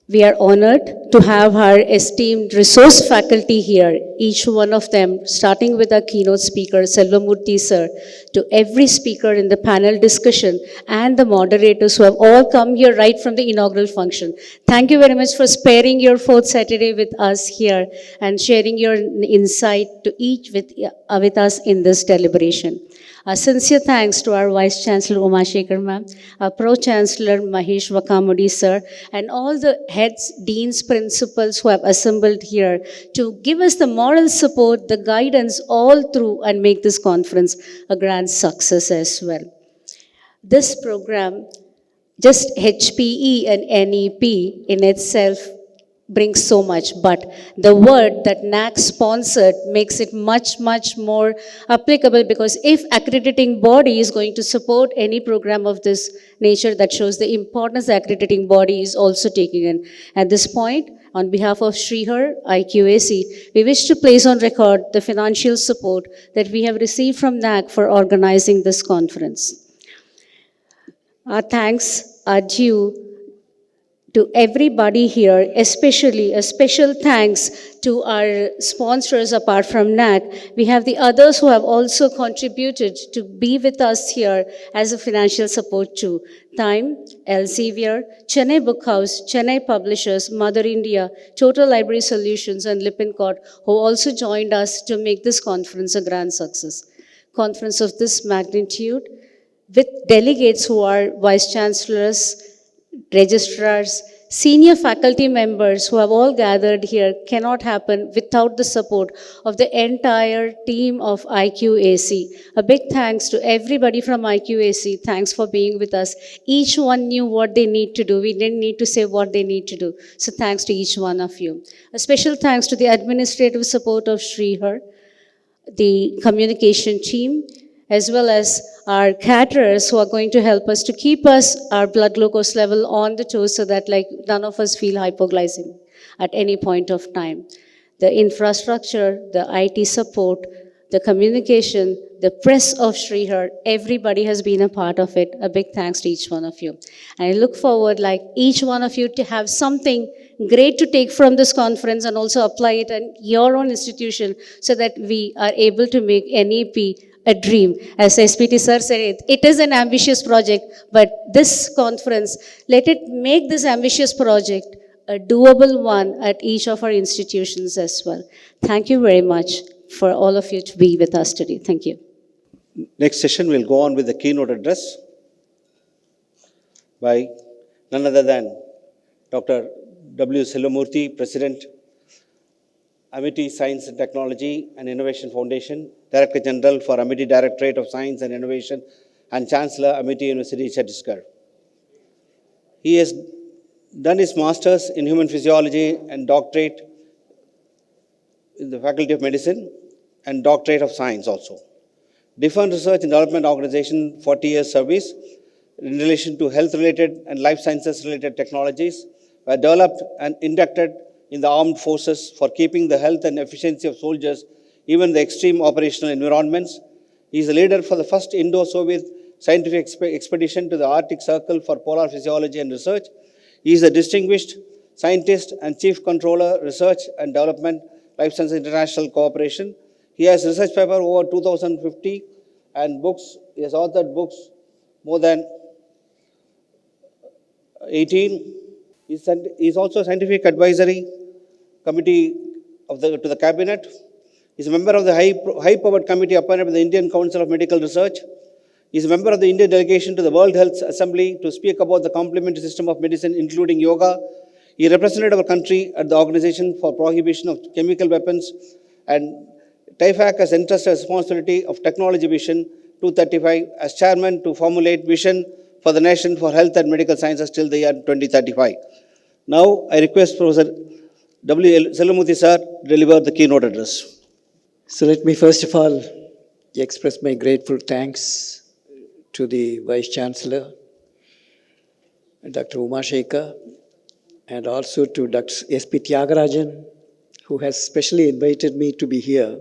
We are honored to have our esteemed resource faculty here, each one of them, starting with our keynote speaker, Selvamurthy sir, to every speaker in the panel discussion and the moderators who have all come here right from the inaugural function. Thank you very much for sparing your fourth Saturday with us here and sharing your insight to each with us in this deliberation. A sincere thanks to our Vice Chancellor Uma Shekhar ma'am, our Pro Chancellor Mahesh Vakamudi sir, and all the heads, deans, principals who have assembled here to give us the moral support, the guidance all through and make this conference a grand success as well. This program, just HPE and NEP in itself brings so much, but the word that NAAC sponsored makes it much, much more applicable, because if accrediting body is going to support any program of this nature, that shows the importance the accrediting body is also taking in. At this point, on behalf of Srihar, IQAC, we wish to place on record the financial support that we have received from NAAC for organizing this conference. Our thanks are due to everybody here, especially a special thanks to our sponsors apart from NAAC. We have the others who have also contributed to be with us here as a financial support too. Time, Elsevier, Chennai Book House, Chennai Publishers, Mother India, Total Library Solutions, and Lippincott, who also joined us to make this conference a grand success. Conference of this magnitude, with delegates who are vice chancellors, registrars, senior faculty members who have all gathered here, cannot happen without the support of the entire team of IQAC. A big thanks to everybody from IQAC. Thanks for being with us. Each one knew what they need to do. We didn't need to say what they need to do. So thanks to each one of you. A special thanks to the administrative support of Srihar, the communication team, as well as our caterers who are going to help us to keep our blood glucose level on the toes so that none of us feel hypoglycemic at any point of time. The infrastructure, the IT support, the communication, the press of Srihar, everybody has been a part of it. A big thanks to each one of you. And I look forward, each one of you, to have something great to take from this conference and also apply it in your own institution so that we are able to make NEP a dream. As SPT sir said, it is an ambitious project, but this conference, let it make this ambitious project a doable one at each of our institutions as well. Thank you very much for all of you to be with us today. Thank you. Next session, we'll go on with the keynote address by none other than Dr. W. Selvamurthy, President, Amity Science and Technology and Innovation Foundation, Director General for Amity Directorate of Science and Innovation, and Chancellor, Amity University, Chhattisgarh. He has done his Master's in Human Physiology and Doctorate in the Faculty of Medicine and Doctorate of Science also. Defense Research and Development Organization, 40 years service in relation to health-related and life sciences-related technologies were developed and inducted in the armed forces for keeping the health and efficiency of soldiers, even in the extreme operational environments. He is a leader for the first Indo-Soviet scientific expedition to the Arctic Circle for polar physiology and research. He is a distinguished scientist and chief controller, research and development, Life Sciences International Cooperation. He has research paper over 2,050 and books. He has authored books more than 18. He is also scientific advisory committee to the cabinet. He is a member of the high-powered committee appointed by the Indian Council of Medical Research. He is a member of the Indian delegation to the World Health Assembly to speak about the complementary system of medicine, including yoga. He represented our country at the Organization for Prohibition of Chemical Weapons, and TIFAC has entrusted responsibility of Technology Vision 235 as chairman to formulate vision for the nation for health and medical sciences till the year 2035. Now, I request Professor W. Selvamurthy sir to deliver the keynote address. So let me first of all express my grateful thanks to the Vice Chancellor, Dr. Uma Shekhar, and also to Dr. S.P. Tyagarajan, who has specially invited me to be here,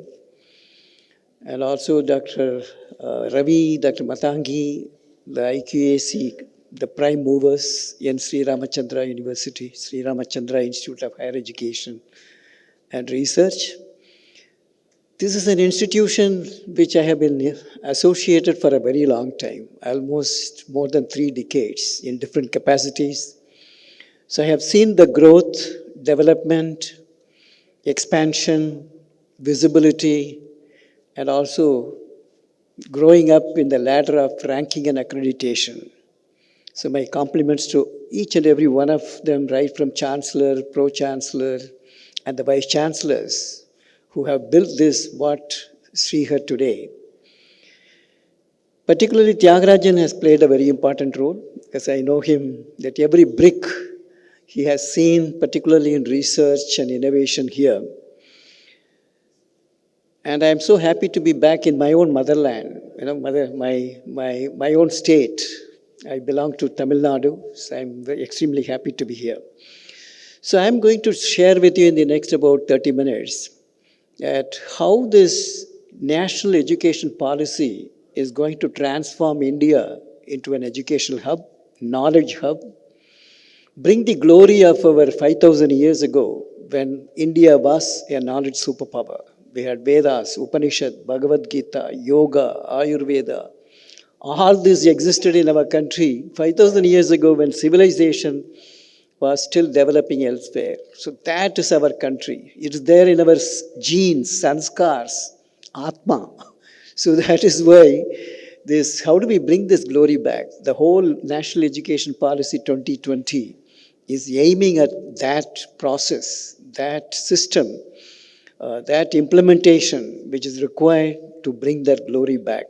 and also Dr. Ravi, Dr. Matangi, the IQAC, the prime movers in Sri Ramachandra University, Sri Ramachandra Institute of Higher Education and Research. This is an institution which I have been associated for a very long time, almost more than 3 decades in different capacities. So I have seen the growth, development, expansion, visibility, and also growing up in the ladder of ranking and accreditation. So my compliments to each and every one of them, right from Chancellor, Pro-Chancellor, and the Vice Chancellors, who have built this, what Srihar today. Particularly Tyagarajan has played a very important role, because I know him, that every brick he has seen, particularly in research and innovation here. And I'm so happy to be back in my own motherland, my own state. I belong to Tamil Nadu, so I'm extremely happy to be here. So I'm going to share with you in the next about 30 minutes at how this national education policy is going to transform India into an educational hub, knowledge hub, bring the glory of our 5,000 years ago when India was a knowledge superpower. We had Vedas, Upanishad, Bhagavad Gita, Yoga, Ayurveda. All this existed in our country 5,000 years ago when civilization was still developing elsewhere. So that is our country. It is there in our genes, sanskars, atma. So that is why this, how do we bring this glory back? The whole National Education Policy 2020 is aiming at that process, that system, that implementation which is required to bring that glory back.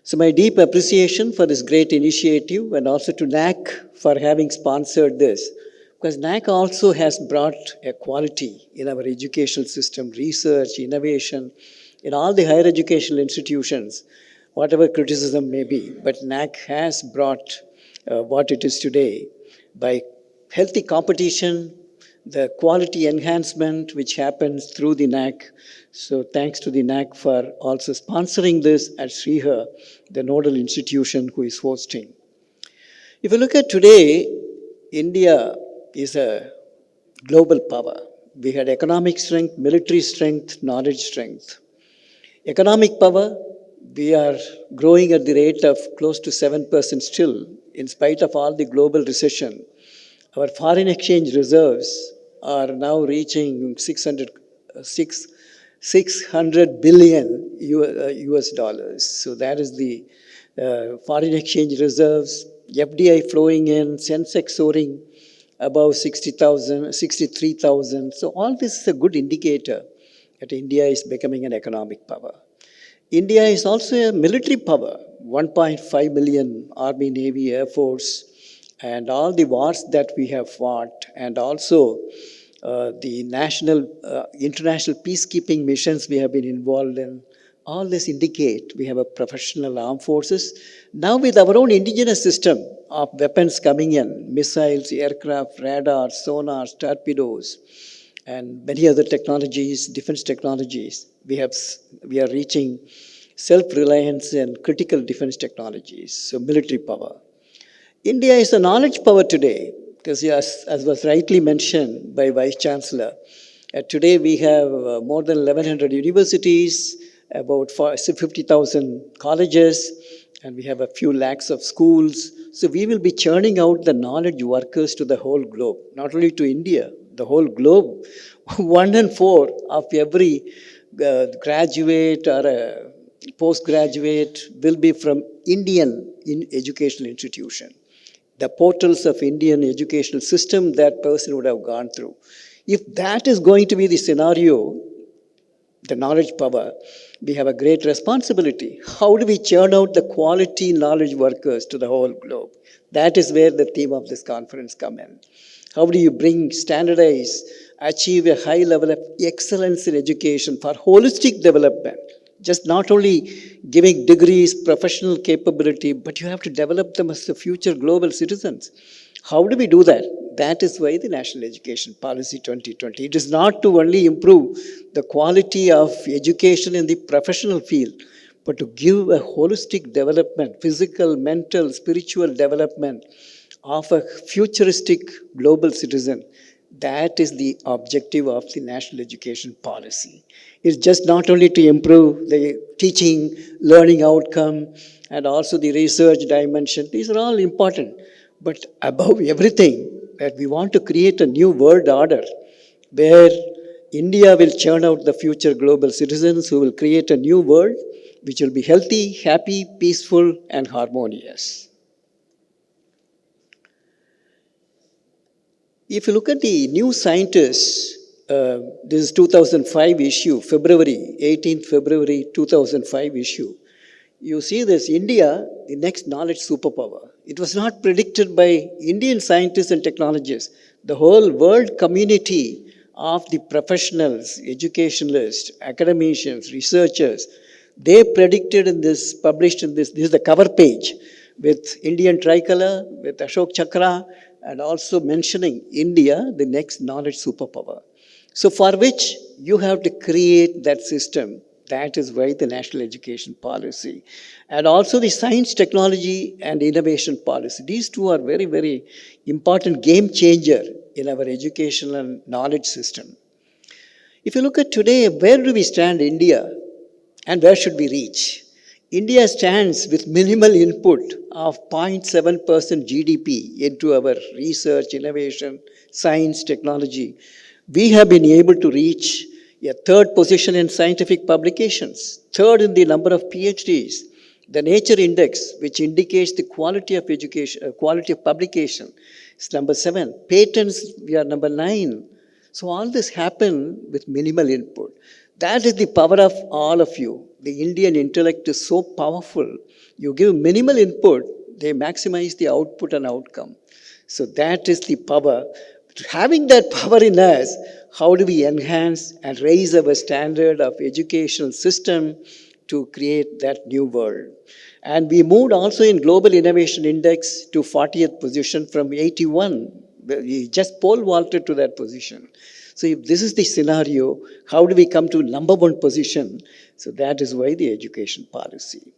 So my deep appreciation for this great initiative and also to NAAC for having sponsored this, because NAAC also has brought a quality in our educational system, research, innovation, in all the higher educational institutions, whatever criticism may be, but NAAC has brought what it is today by healthy competition, the quality enhancement which happens through the NAAC. So thanks to the NAAC for also sponsoring this at Srihar, the nodal institution who is hosting. If you look at today, India is a global power. We had economic strength, military strength, knowledge strength. Economic power, we are growing at the rate of close to 7% still, in spite of all the global recession. Our foreign exchange reserves are now reaching 600 billion US dollars. So that is the foreign exchange reserves, FDI flowing in, Sensex soaring above 60,000, 63,000. So all this is a good indicator that India is becoming an economic power. India is also a military power, 1.5 million Army, Navy, Air Force, and all the wars that we have fought, and also the international peacekeeping missions we have been involved in. All this indicate we have a professional armed forces. Now with our own indigenous system of weapons coming in, missiles, aircraft, radars, sonars, torpedoes, and many other technologies, defense technologies, we are reaching self-reliance and critical defense technologies, so military power. India is a knowledge power today, because as was rightly mentioned by Vice Chancellor, today we have more than 1,100 universities, about 50,000 colleges, and we have a few lakhs of schools. So we will be churning out the knowledge workers to the whole globe, not only to India, the whole globe. 1 in 4 of every graduate or postgraduate will be from Indian educational institution. The portals of Indian educational system that person would have gone through. If that is going to be the scenario, the knowledge power, we have a great responsibility. How do we churn out the quality knowledge workers to the whole globe? That is where the theme of this conference comes in. How do you bring, standardize, achieve a high level of excellence in education for holistic development? Just not only giving degrees, professional capability, but you have to develop them as the future global citizens. How do we do that? That is why the National Education Policy 2020. It is not to only improve the quality of education in the professional field, but to give a holistic development, physical, mental, spiritual development of a futuristic global citizen. That is the objective of the National Education Policy. It's just not only to improve the teaching, learning outcome, and also the research dimension. These are all important. But above everything, that we want to create a new world order where India will churn out the future global citizens who will create a new world which will be healthy, happy, peaceful, and harmonious. If you look at the New Scientist, this is 2005 issue, February, 18th February 2005 issue. You see this, India, the next knowledge superpower. It was not predicted by Indian scientists and technologists. The whole world community of the professionals, educationalists, academicians, researchers, they predicted in this, published in this is the cover page with Indian tricolor, with Ashok Chakra, and also mentioning India, the next knowledge superpower. So for which you have to create that system. That is why the National Education Policy. And also the Science, Technology and Innovation Policy. These two are very, very important game changer in our educational and knowledge system. If you look at today, where do we stand, India, and where should we reach? India stands with minimal input of 0.7% GDP into our research, innovation, science, technology. We have been able to reach a third position in scientific publications, third in the number of PhDs. The Nature Index, which indicates the quality of education, quality of publication, is number 7. Patents, we are number 9. So all this happened with minimal input. That is the power of all of you. The Indian intellect is so powerful. You give minimal input, they maximize the output and outcome. So that is the power. Having that power in us, how do we enhance and raise our standard of educational system to create that new world? And we moved also in Global Innovation Index to 40th position from 81. We just pole vaulted to that position. So if this is the scenario, how do we come to number 1 position? So that is why the education policy.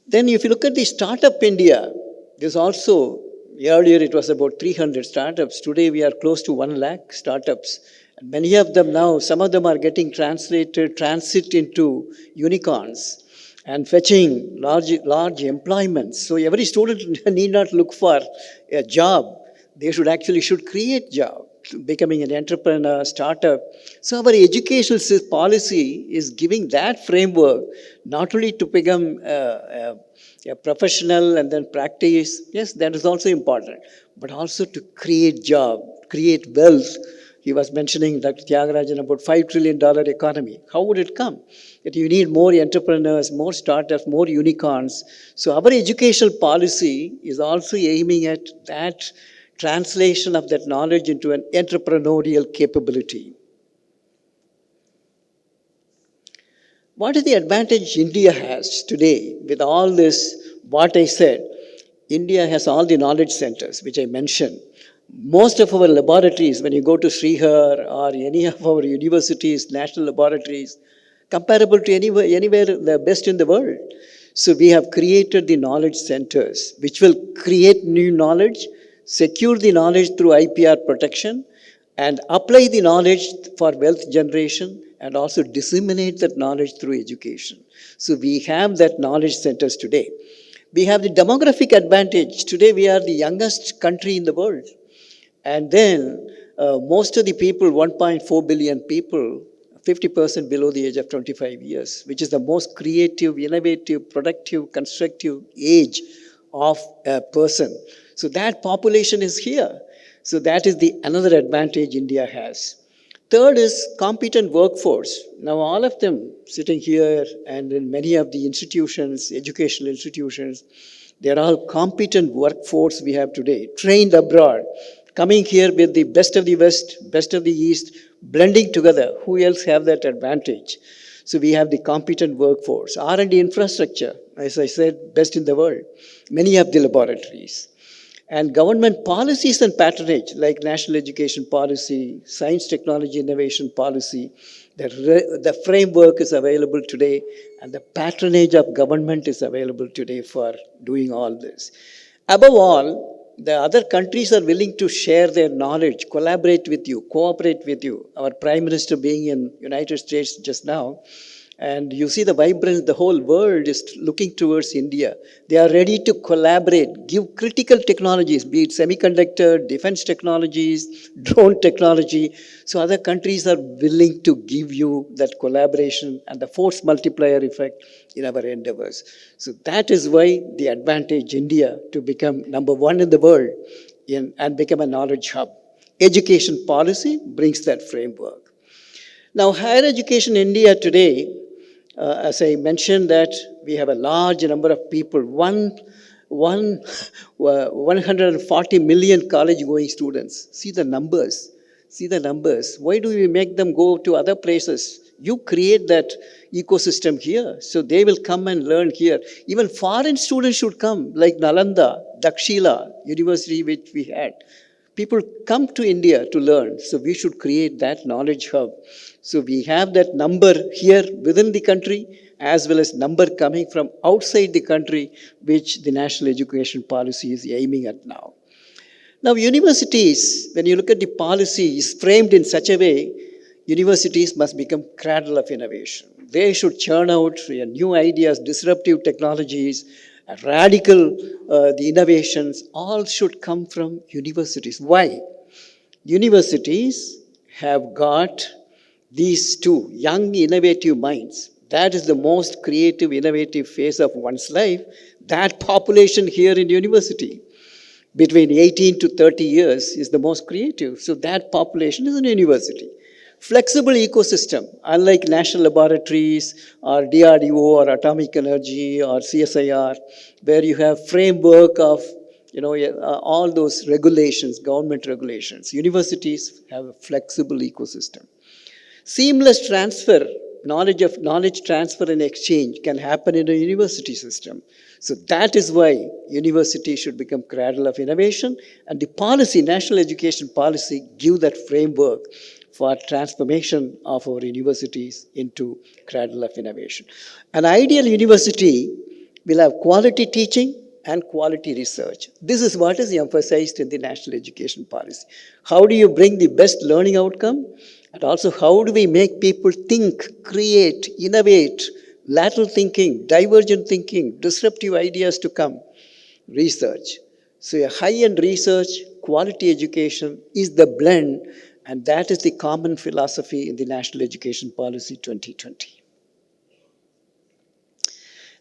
Then if you look at the Startup India, there's also, earlier it was about 300 startups. Today we are close to 1 lakh startups. And many of them now, some of them are getting transit into unicorns and fetching large employments. So every student need not look for a job. They should create job, becoming an entrepreneur, startup. So our educational policy is giving that framework, not only to become a professional and then practice, yes, that is also important, but also to create job, create wealth. He was mentioning, Dr. Tyagarajan, about $5 trillion economy. How would it come? That you need more entrepreneurs, more startups, more unicorns. So our educational policy is also aiming at that translation of that knowledge into an entrepreneurial capability. What is the advantage India has today with all this, what I said? India has all the knowledge centers, which I mentioned. Most of our laboratories, when you go to Srihar or any of our universities, national laboratories, comparable to anywhere the best in the world. So we have created the knowledge centers, which will create new knowledge, secure the knowledge through IPR protection, and apply the knowledge for wealth generation, and also disseminate that knowledge through education. So we have that knowledge centers today. We have the demographic advantage. Today we are the youngest country in the world. And then most of the people, 1.4 billion people, 50% below the age of 25 years, which is the most creative, innovative, productive, constructive age of a person. So that population is here. So that is the another advantage India has. Third is competent workforce. Now all of them sitting here and in many of the institutions, educational institutions, they're all competent workforce we have today, trained abroad, coming here with the best of the West, best of the East, blending together. Who else have that advantage? So we have the competent workforce. R&D infrastructure, as I said, best in the world. Many of the laboratories. And government policies and patronage, like national education policy, science, technology, innovation policy, the framework is available today, and the patronage of government is available today for doing all this. Above all, the other countries are willing to share their knowledge, collaborate with you, cooperate with you. Our Prime Minister being in United States just now, and you see the vibrance, the whole world is looking towards India. They are ready to collaborate, give critical technologies, be it semiconductor, defense technologies, drone technology. So other countries are willing to give you that collaboration and the force multiplier effect in our endeavors. So that is why the advantage India to become number one in the world and become a knowledge hub. Education policy brings that framework. Now, higher education in India today, as I mentioned, that we have a large number of people, 140 million college-going students. See the numbers. See the numbers. Why do we make them go to other places? You create that ecosystem here, so they will come and learn here. Even foreign students should come, like Nalanda, Dakshila University, which we had. People come to India to learn, so we should create that knowledge hub. So we have that number here within the country, as well as number coming from outside the country, which the national education policy is aiming at now. Now, universities, when you look at the policy, is framed in such a way, universities must become cradle of innovation. They should churn out new ideas, disruptive technologies, radical the innovations, all should come from universities. Why? Universities have got these two young, innovative minds. That is the most creative, innovative phase of one's life. That population here in university, between 18 to 30 years, is the most creative. So that population is in university. Flexible ecosystem, unlike national laboratories or DRDO or atomic energy or CSIR, where you have framework of all those regulations, government regulations. Universities have a flexible ecosystem. Seamless transfer, knowledge transfer and exchange can happen in a university system. So that is why university should become cradle of innovation, and the policy, national education policy, give that framework for transformation of our universities into cradle of innovation. An ideal university will have quality teaching and quality research. This is what is emphasized in the national education policy. How do you bring the best learning outcome? And also, how do we make people think, create, innovate, lateral thinking, divergent thinking, disruptive ideas to come? Research. So a high-end research, quality education is the blend, and that is the common philosophy in the National Education Policy 2020.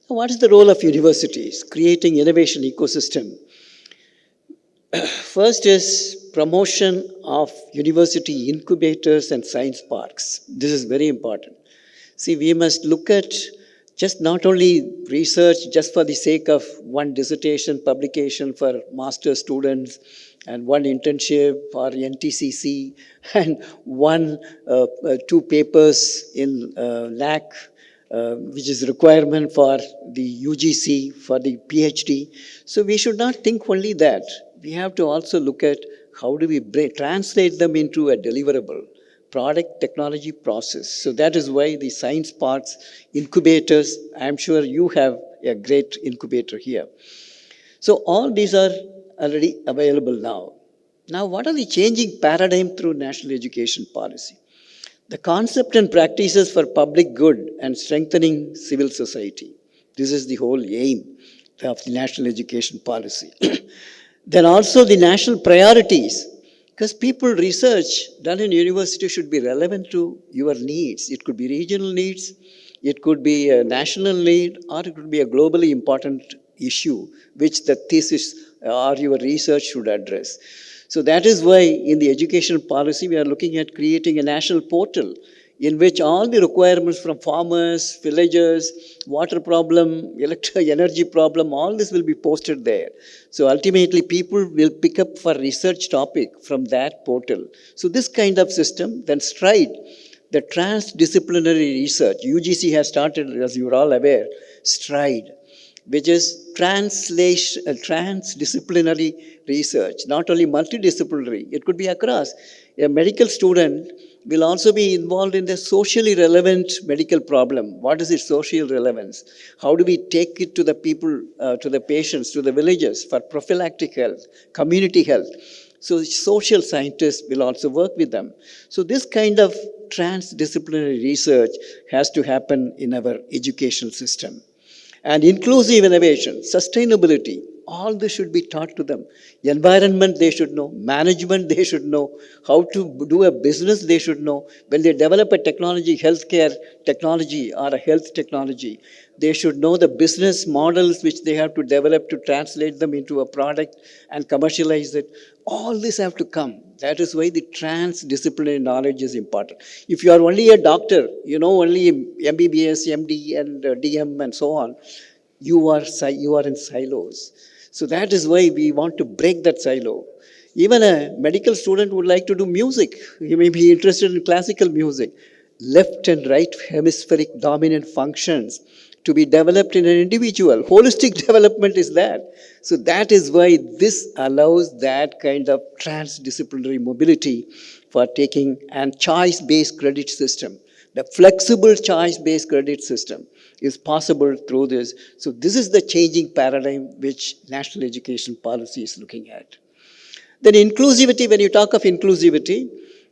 Now, what is the role of universities? Creating innovation ecosystem. First is promotion of university incubators and science parks. This is very important. See, we must look at just not only research just for the sake of one dissertation publication for master's students and one internship for NTCC and two papers in NAAC, which is requirement for the UGC, for the PhD. So we should not think only that. We have to also look at how do we translate them into a deliverable product, technology, process. So that is why the science parks, incubators, I'm sure you have a great incubator here. So all these are already available now. Now, what are the changing paradigm through national education policy? The concept and practices for public good and strengthening civil society. This is the whole aim of the national education policy. Then also the national priorities, because people research done in university should be relevant to your needs. It could be regional needs, it could be a national need, or it could be a globally important issue which the thesis or your research should address. So that is why in the education policy we are looking at creating a national portal in which all the requirements from farmers, villagers, water problem, energy problem, all this will be posted there. So ultimately people will pick up for research topic from that portal. So this kind of system, then STRIDE, The transdisciplinary research, UGC has started, as you're all aware, STRIDE, which is transdisciplinary research, not only multidisciplinary, it could be across. A medical student will also be involved in the socially relevant medical problem. What is its social relevance? How do we take it to the people, to the patients, to the villages for prophylactic health, community health? So social scientists will also work with them. So this kind of transdisciplinary research has to happen in our educational system. And inclusive innovation, sustainability, all this should be taught to them. Environment they should know, management they should know, how to do a business they should know. When they develop a technology, healthcare technology or a health technology, they should know the business models which they have to develop to translate them into a product and commercialize it. All this have to come. That is why the transdisciplinary knowledge is important. If you are only a doctor, you know only MBBS, MD, and DM, and so on, you are in silos. So that is why we want to break that silo. Even a medical student would like to do music. He may be interested in classical music. Left and right hemispheric dominant functions to be developed in an individual. Holistic development is that. So that is why this allows that kind of transdisciplinary mobility for taking and choice-based credit system. The flexible choice-based credit system is possible through this. So this is the changing paradigm which national education policy is looking at. Then inclusivity, when you talk of inclusivity,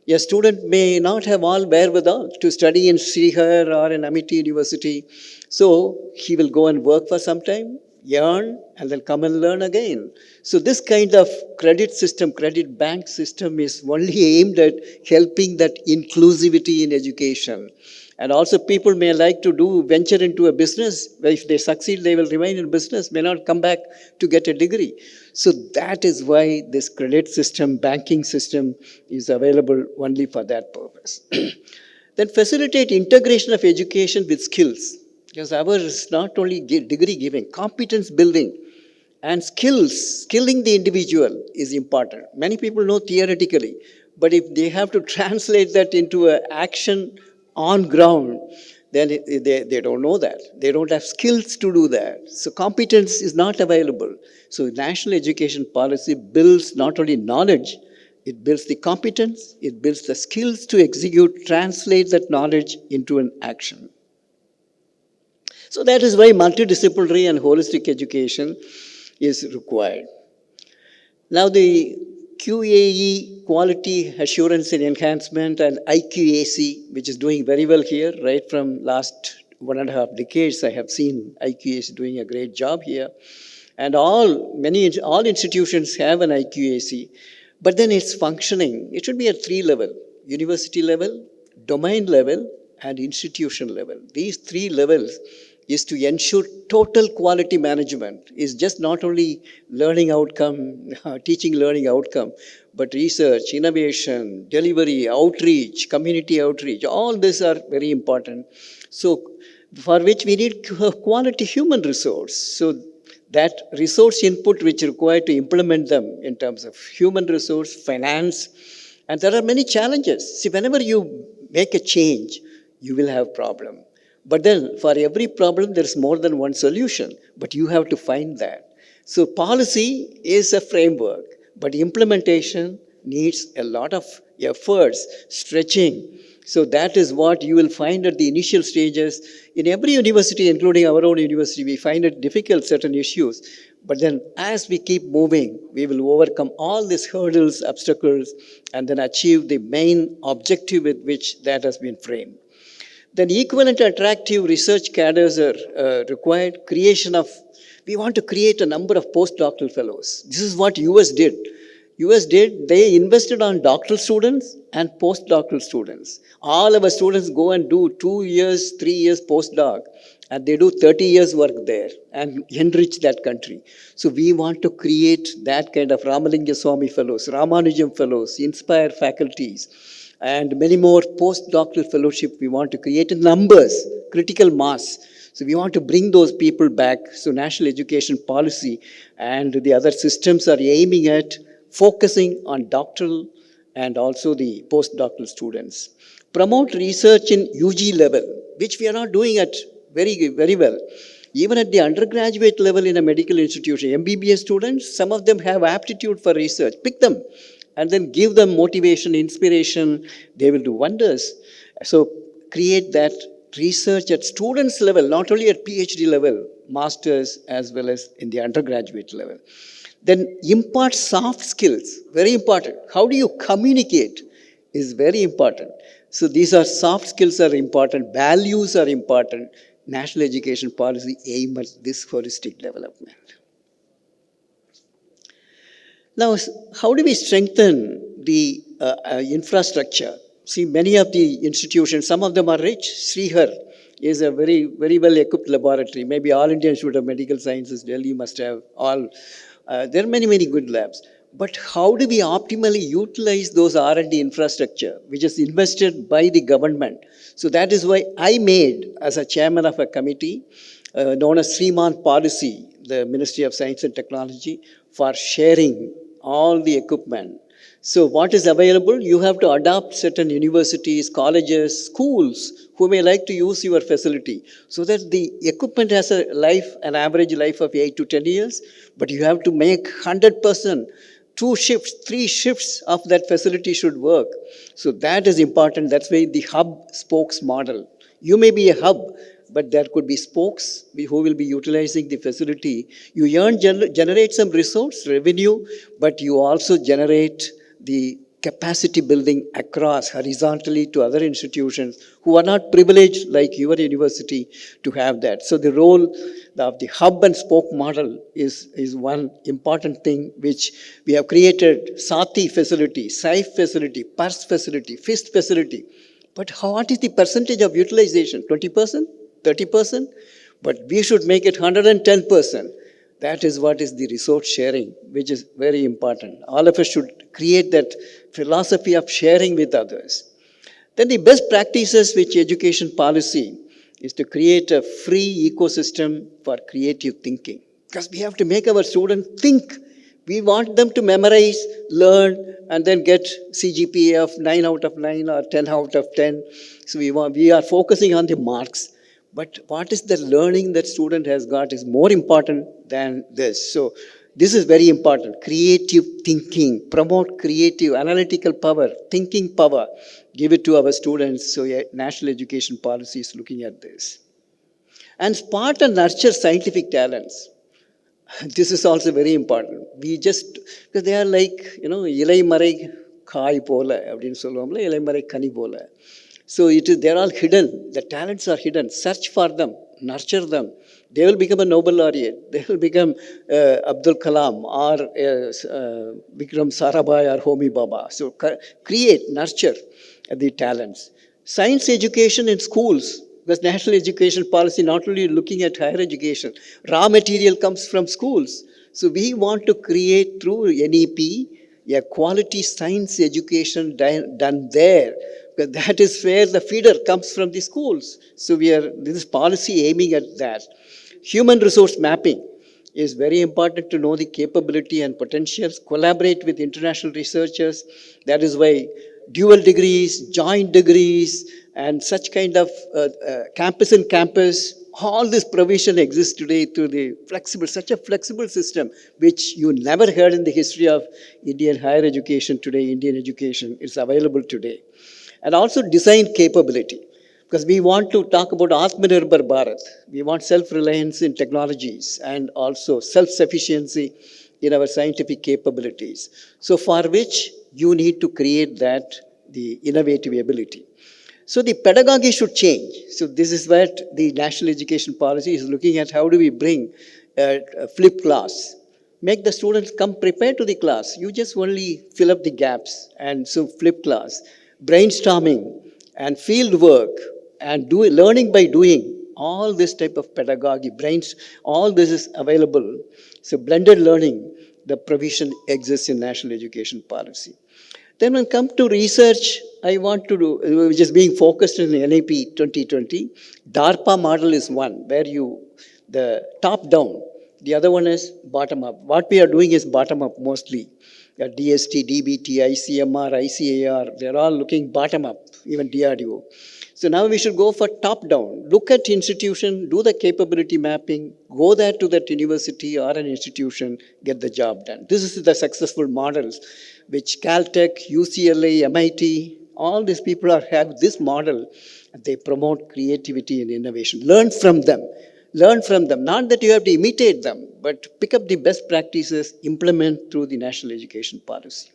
a student may not have all wherewithal to study in Srihar or in Amity University. So he will go and work for some time, earn, and then come and learn again. So this kind of credit system, credit bank system is only aimed at helping that inclusivity in education. And also people may like to venture into a business. If they succeed, they will remain in business, may not come back to get a degree. So that is why this credit system, banking system is available only for that purpose. Then facilitate integration of education with skills. Because ours is not only degree giving, competence building and skilling the individual is important. Many people know theoretically, but if they have to translate that into action on ground, then they don't know that. They don't have skills to do that. So competence is not available. So national education policy builds not only knowledge, it builds the competence, it builds the skills to execute, translate that knowledge into an action. So that is why multidisciplinary and holistic education is required. Now the QAE, Quality Assurance and Enhancement, and IQAC, which is doing very well here, right from last 1.5 decades, I have seen IQAC doing a great job here. And all institutions have an IQAC, but then it's functioning. It should be at 3 levels: university level, domain level, and institution level. These 3 levels is to ensure total quality management. Is just not only learning outcome, teaching learning outcome, but research, innovation, delivery, outreach, community outreach, all these are very important. So for which we need quality human resource. So that resource input which is required to implement them in terms of human resource, finance, and there are many challenges. See, whenever you make a change, you will have problem. But then for every problem, there's more than one solution, but you have to find that. So policy is a framework, but implementation needs a lot of efforts, stretching. So that is what you will find at the initial stages. In every university, including our own university, we find it difficult, certain issues. But then as we keep moving, we will overcome all these hurdles, obstacles, and then achieve the main objective with which that has been framed. Then equivalent attractive research cadres are required. We want to create a number of postdoctoral fellows. This is what US did. They invested on doctoral students and postdoctoral students. All our students go and do 2 years, 3 years postdoc, and they do 30 years work there and enrich that country. So we want to create that kind of Ramalinga Swami fellows, Ramanujam fellows, inspire faculties, and many more postdoctoral fellowship we want to create in numbers, critical mass. So we want to bring those people back. So national education policy and the other systems are aiming at focusing on doctoral and also the postdoctoral students. Promote research in UG level, which we are not doing at very well. Even at the undergraduate level in a medical institution, MBBS students, some of them have aptitude for research. Pick them and then give them motivation, inspiration. They will do wonders. So create that research at students level, not only at PhD level, masters as well as in the undergraduate level. Then impart soft skills, very important. How do you communicate is very important. So these are soft skills are important, values are important. National education policy aim at this holistic development. Now, how do we strengthen the infrastructure? See, many of the institutions, some of them are rich. Srihar is a very well equipped laboratory. Maybe All India Institute of Medical Sciences, Delhi must have all. There are many good labs. But how do we optimally utilize those R&D infrastructure, which is invested by the government? So that is why I made, as a chairman of a committee, known as Sriman Policy, the Ministry of Science and Technology, for sharing all the equipment. So what is available? You have to adopt certain universities, colleges, schools who may like to use your facility so that the equipment has an average life of 8 to 10 years, but you have to make 100%. 2 shifts, 3 shifts of that facility should work. So that is important. That's why the hub spokes model. You may be a hub, but there could be spokes who will be utilizing the facility. You generate some resource, revenue, but you also generate the capacity building across horizontally to other institutions who are not privileged like your university to have that. So the role of the hub and spoke model is one important thing which we have created. Sati facility, SAIF facility, PARS facility, FIST facility. But what is the percentage of utilization? 20%? 30%? But we should make it 110%. That is what is the resource sharing, which is very important. All of us should create that philosophy of sharing with others. Then the best practices which education policy is to create a free ecosystem for creative thinking. Because we have to make our students think. We want them to memorize, learn, and then get CGPA of 9 out of 9 or 10 out of 10. So we are focusing on the marks. But what is the learning that student has got is more important than this. So this is very important. Creative thinking, promote creative, analytical power, thinking power. Give it to our students. So national education policy is looking at this. And spot and nurture scientific talents. This is also very important. Because they are like, ilai marai khai pola, abdin solluvaamla, ilai marai kani pola. So they're all hidden. The talents are hidden. Search for them, nurture them. They will become a Nobel laureate. They will become Abdul Kalam or Vikram Sarabhai or Homi Baba. So create, nurture the talents. Science education in schools. Because national education policy not only looking at higher education, raw material comes from schools. So we want to create through NEP a quality science education done there. Because that is where the feeder comes from the schools. So this is policy aiming at that. Human resource mapping is very important to know the capability and potentials, collaborate with international researchers. That is why dual degrees, joint degrees, and such kind of campus in campus, all this provision exists today through such a flexible system, which you never heard in the history of Indian higher education today, Indian education. It's available today. And also design capability. Because we want to talk about Atmanirbhar Bharat. We want self-reliance in technologies and also self-sufficiency in our scientific capabilities. So for which you need to create the innovative ability. So the pedagogy should change. So this is what the national education policy is looking at. How do we bring a flipped class? Make the students come prepared to the class. You just only fill up the gaps. And so flipped class. Brainstorming and field work and learning by doing, all this type of pedagogy, all this is available. So blended learning, the provision exists in national education policy. Then when it comes to research, I want to do, which is being focused in the NEP 2020, DARPA model is one, where the top down, The other one is bottom up. What we are doing is bottom up mostly. DST, DBT, ICMR, ICAR, they're all looking bottom up, even DRDO. So now we should go for top down. Look at institution, do the capability mapping, go there to that university or an institution, get the job done. This is the successful models which Caltech, UCLA, MIT, all these people have this model. They promote creativity and innovation. Learn from them. Learn from them. Not that you have to imitate them, but pick up the best practices, implement through the national education policy.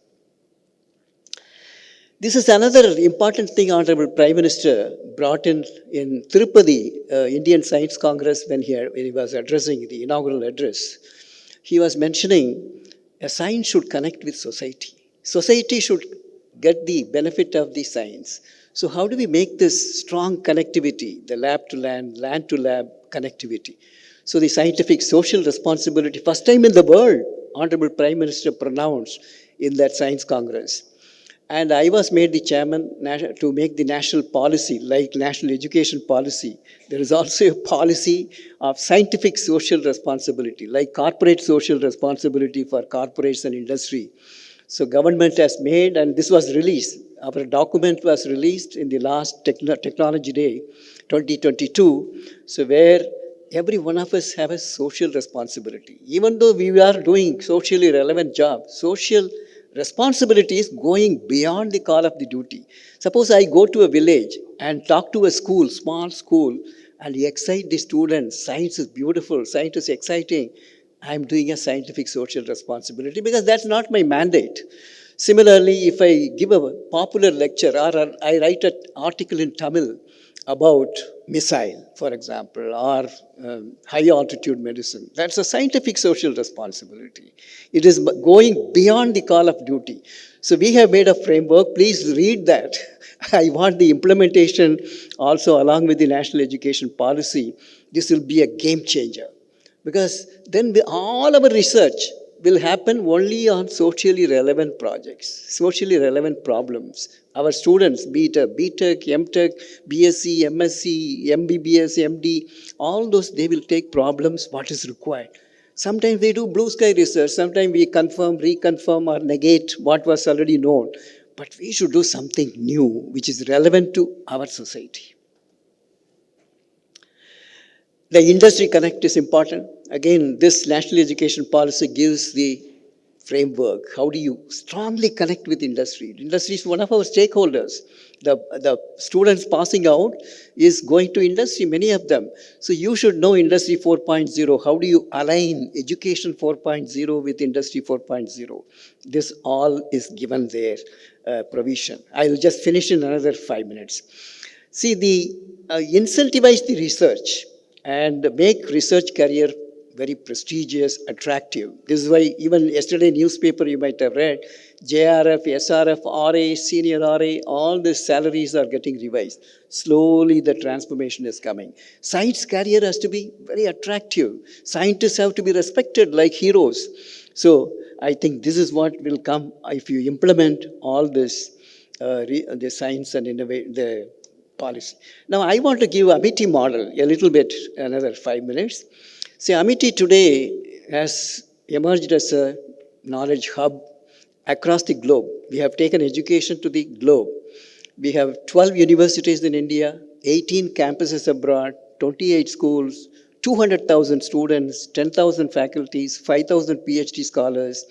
This is another important thing Honorable Prime Minister brought in Tirupati, Indian Science Congress, when he was addressing the inaugural address. He was mentioning a science should connect with society. Society should get the benefit of the science. So how do we make this strong connectivity, the lab to land, land to lab connectivity? So the scientific social responsibility, first time in the world, Honorable Prime Minister pronounced in that Science Congress. And I was made the chairman to make the national policy, like national education policy. There is also a policy of scientific social responsibility, like corporate social responsibility for corporates and industry. So government has made, and this was released, our document was released in the last Technology Day, 2022, so where every one of us have a social responsibility. Even though we are doing socially relevant job, social responsibility is going beyond the call of the duty. Suppose I go to a village and talk to a school, small school, and excite the students, science is beautiful, science is exciting, I'm doing a scientific social responsibility because that's not my mandate. Similarly, if I give a popular lecture or I write an article in Tamil about missile, for example, or high altitude medicine, that's a scientific social responsibility. It is going beyond the call of duty. So we have made a framework. Please read that. I want the implementation also along with the national education policy. This will be a game changer. Because then all our research will happen only on socially relevant projects, socially relevant problems. Our students, be it a BTech, MTech, BSc, MSc, MBBS, MD, all those, they will take problems, what is required. Sometimes they do blue sky research, sometimes we confirm, reconfirm or negate what was already known. But we should do something new, which is relevant to our society. The industry connect is important. Again, this national education policy gives the framework. How do you strongly connect with industry? Industry is one of our stakeholders. The students passing out is going to industry, many of them. So you should know Industry 4.0. How do you align Education 4.0 with Industry 4.0? This all is given their provision. I'll just finish in another 5 minutes. See, incentivize the research and make research career very prestigious, attractive. This is why even yesterday newspaper you might have read, JRF, SRF, RA, senior RA, all the salaries are getting revised. Slowly the transformation is coming. Science career has to be very attractive. Scientists have to be respected like heroes. So I think this is what will come if you implement all this, the science and innovate the policy. Now I want to give Amity model a little bit, another 5 minutes. See, Amity today has emerged as a knowledge hub across the globe. We have taken education to the globe. We have 12 universities in India, 18 campuses abroad, 28 schools, 200,000 students, 10,000 faculties, 5,000 PhD scholars,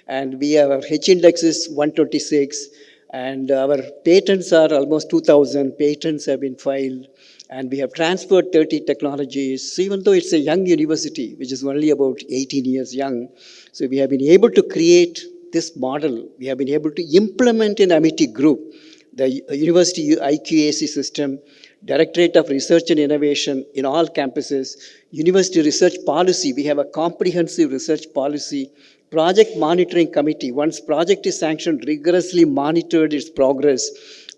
and we have our H index is 126, and our patents are almost 2,000 patents have been filed. And we have transferred 30 technologies. So even though it's a young university, which is only about 18 years young, so we have been able to create this model. We have been able to implement in Amity Group, the university IQAC system, Directorate of Research and Innovation in all campuses, university research policy. We have a comprehensive research policy, project monitoring committee. Once project is sanctioned, rigorously monitored its progress,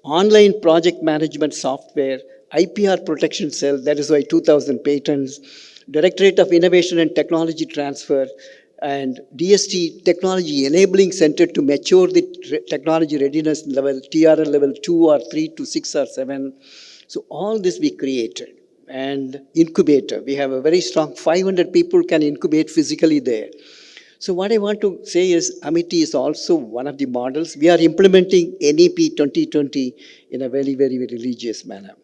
online project management software, IPR protection cell, that is why 2,000 patents, Directorate of Innovation and Technology Transfer, and DST Technology Enabling Center to mature the technology readiness level, TRL level 2 or 3 to 6 or 7. So all this we created. and incubator. We have a very strong 500 people can incubate physically there. So what I want to say is Amity is also one of the models. We are implementing NEP 2020 in a very, very, very religious manner.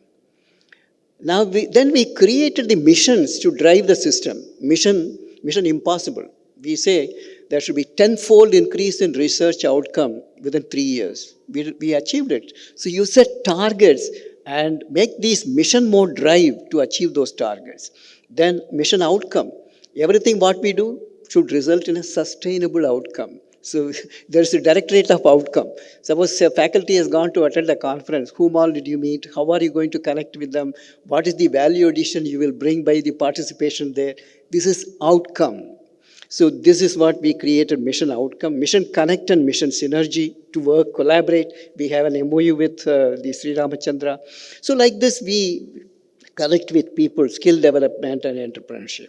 Now, then we created the missions to drive the system. Mission impossible. We say there should be tenfold increase in research outcome within 3 years. We achieved it. So you set targets and make these mission mode drive to achieve those targets. Then mission outcome. Everything what we do should result in a sustainable outcome. So there's a directorate of outcome. Suppose a faculty has gone to attend a conference, whom all did you meet? How are you going to connect with them? What is the value addition you will bring by the participation there? This is outcome. So this is what we created, mission outcome, mission connect and mission synergy to work, collaborate. We have an MOU with the Sri Ramachandra. So like this, we connect with people, skill development and entrepreneurship.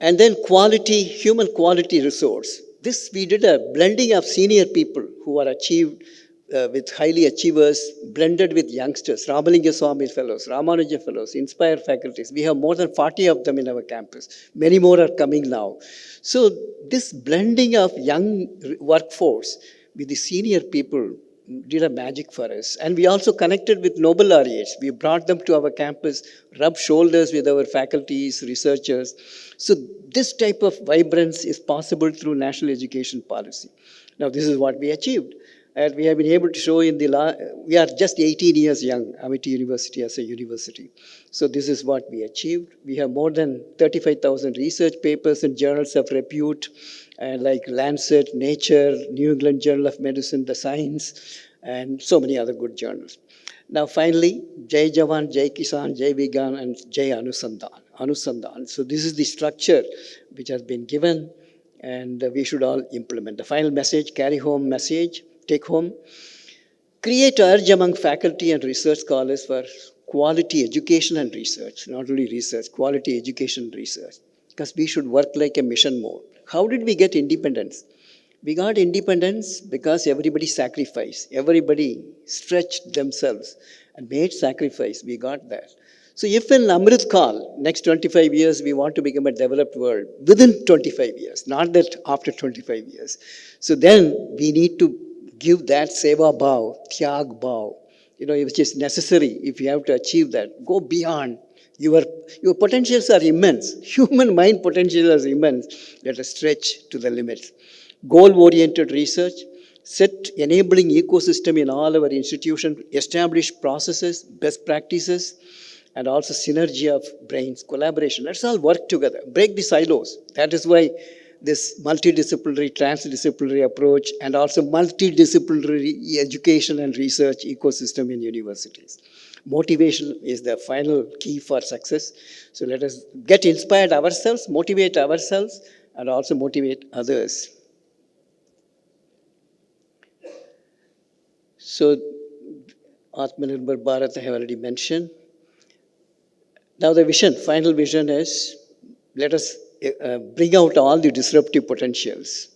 And then quality, human quality resource. This we did a blending of senior people who are achieved with highly achievers, blended with youngsters, Ramalinga Swami fellows, Ramanuja fellows, inspired faculties. We have more than 40 of them in our campus. Many more are coming now. So this blending of young workforce with the senior people did a magic for us. And we also connected with Nobel laureates. We brought them to our campus, rubbed shoulders with our faculties, researchers. So this type of vibrance is possible through national education policy. Now this is what we achieved. And we have been able to show we are just 18 years young, Amity University as a university. So this is what we achieved. We have more than 35,000 research papers in journals of repute, like Lancet, Nature, New England Journal of Medicine, The Science, and so many other good journals. Now finally, Jai Jawan, Jai Kisan, Jai Vigyan, and Jai Anusandhan. So this is the structure which has been given, and we should all implement. The final message, carry home message, take home. Create urge among faculty and research scholars for quality education and research, not only research, quality education and research, because we should work like a mission mode. How did we get independence? We got independence because everybody sacrificed. Everybody stretched themselves and made sacrifice. We got that. So if in Amrit Kal, next 25 years, we want to become a developed world, within 25 years, not that after 25 years. So then we need to give that seva bhav, tyag bhav, which is necessary if you have to achieve that. Go beyond. Your potentials are immense. Human mind potential is immense. Let us stretch to the limits. Goal-oriented research, set enabling ecosystem in all our institutions, establish processes, best practices, and also synergy of brains, collaboration. Let's all work together. Break the silos. That is why this multidisciplinary, transdisciplinary approach, and also multidisciplinary education and research ecosystem in universities. Motivation is the final key for success. So let us get inspired ourselves, motivate ourselves, and also motivate others. So Atmanirbhar Bharat I have already mentioned. Now the vision, final vision is, let us bring out all the disruptive potentials.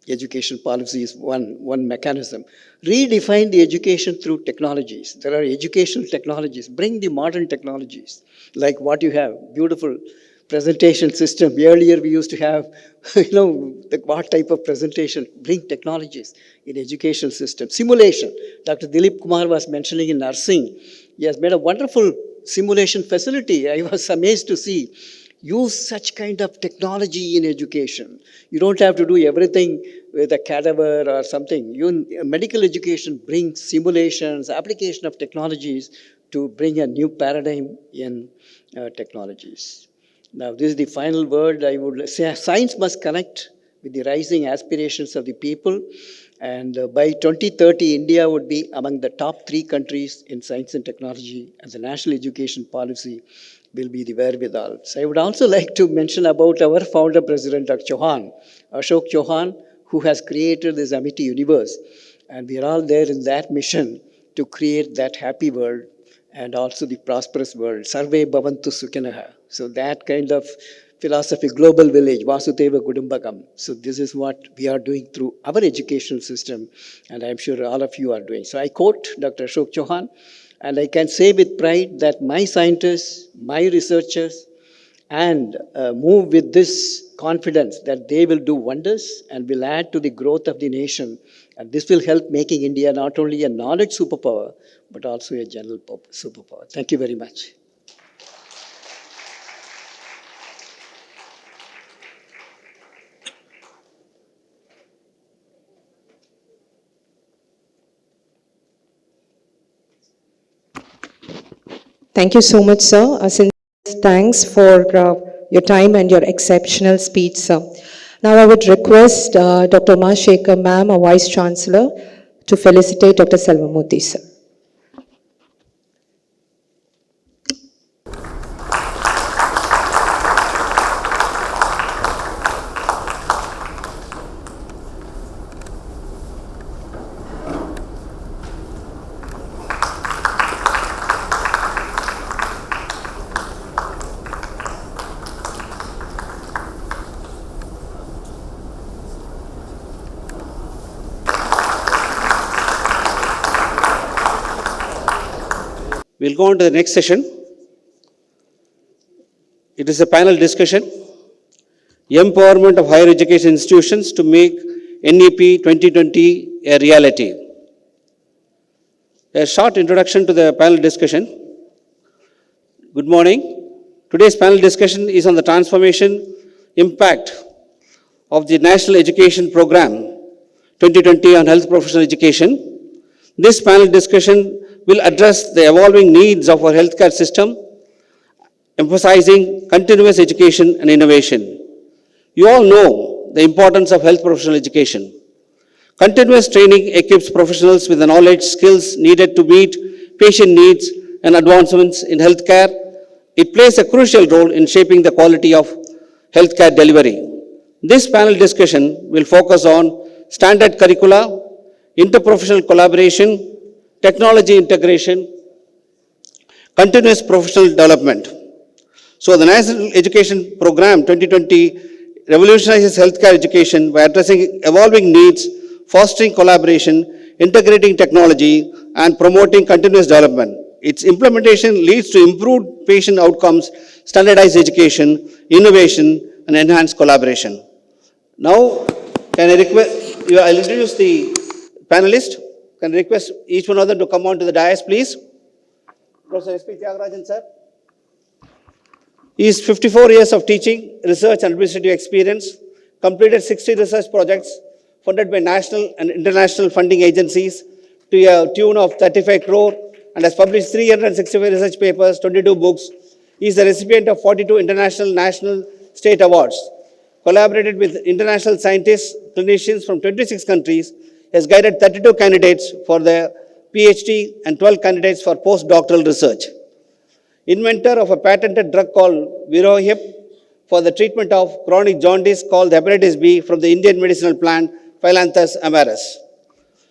Education policy is one mechanism. Redefine the education through technologies. There are educational technologies. Bring the modern technologies, like what you have, beautiful presentation system. Earlier we used to have, what type of presentation. Bring technologies in education system. Simulation. Dr. Dilip Kumar was mentioning in nursing. He has made a wonderful simulation facility. I was amazed to see. Use such kind of technology in education. You don't have to do everything with a cadaver or something. Medical education brings simulations, application of technologies to bring a new paradigm in technologies. Now, this is the final word. I would say science must connect with the rising aspirations of the people. And by 2030, India would be among the top 3 countries in science and technology, and the national education policy will be the wherewithal. So I would also like to mention about our founder president, Dr. Chauhan, Ashok Chauhan, who has created this Amity universe. And we are all there in that mission to create that happy world and also the prosperous world. Sarve bhavantu sukhinaha. So that kind of philosophy, global village, Vasudeva Kudumbakam. So this is what we are doing through our educational system, and I'm sure all of you are doing. So I quote Dr. Ashok Chauhan, And I can say with pride that my scientists, my researchers, and move with this confidence that they will do wonders and will add to the growth of the nation. And this will help making India not only a knowledge superpower, but also a general superpower. Thank you very much. Thank you so much, sir. Sincere thanks for your time and your exceptional speech, sir. Now I would request Dr. Umashekar ma'am, our Vice Chancellor, to felicitate Dr. Selvamurthy, sir. We'll go on to the next session. It is a panel discussion, Empowerment of Higher Education Institutions to make NEP 2020 a reality. A short introduction to the panel discussion. Good morning. Today's panel discussion is on the transformation impact of the National Education Program 2020 on health professional education. This panel discussion will address the evolving needs of our healthcare system, emphasizing continuous education and innovation. You all know the importance of health professional education. Continuous training equips professionals with the knowledge, skills needed to meet patient needs and advancements in healthcare. It plays a crucial role in shaping the quality of healthcare delivery. This panel discussion will focus on standard curricula, interprofessional collaboration, technology integration, continuous professional development. So the National Education Program 2020 revolutionizes healthcare education by addressing evolving needs, fostering collaboration, integrating technology, and promoting continuous development. Its implementation leads to improved patient outcomes, standardized education, innovation, and enhanced collaboration. Now, can I request, I'll introduce the panelists. Can I request each one of them to come on to the dais, please? Professor S.P. Tyagarajan, sir. He is 54 years of teaching, research, and administrative experience, completed 60 research projects funded by national and international funding agencies to a tune of 35 crore and has published 365 research papers, 22 books. He is the recipient of 42 international, national, state awards. Collaborated with international scientists, clinicians from 26 countries, has guided 32 candidates for their PhD and 12 candidates for postdoctoral research. Inventor of a patented drug called Virohip for the treatment of chronic jaundice called hepatitis B from the Indian medicinal plant Phyllanthus amaris.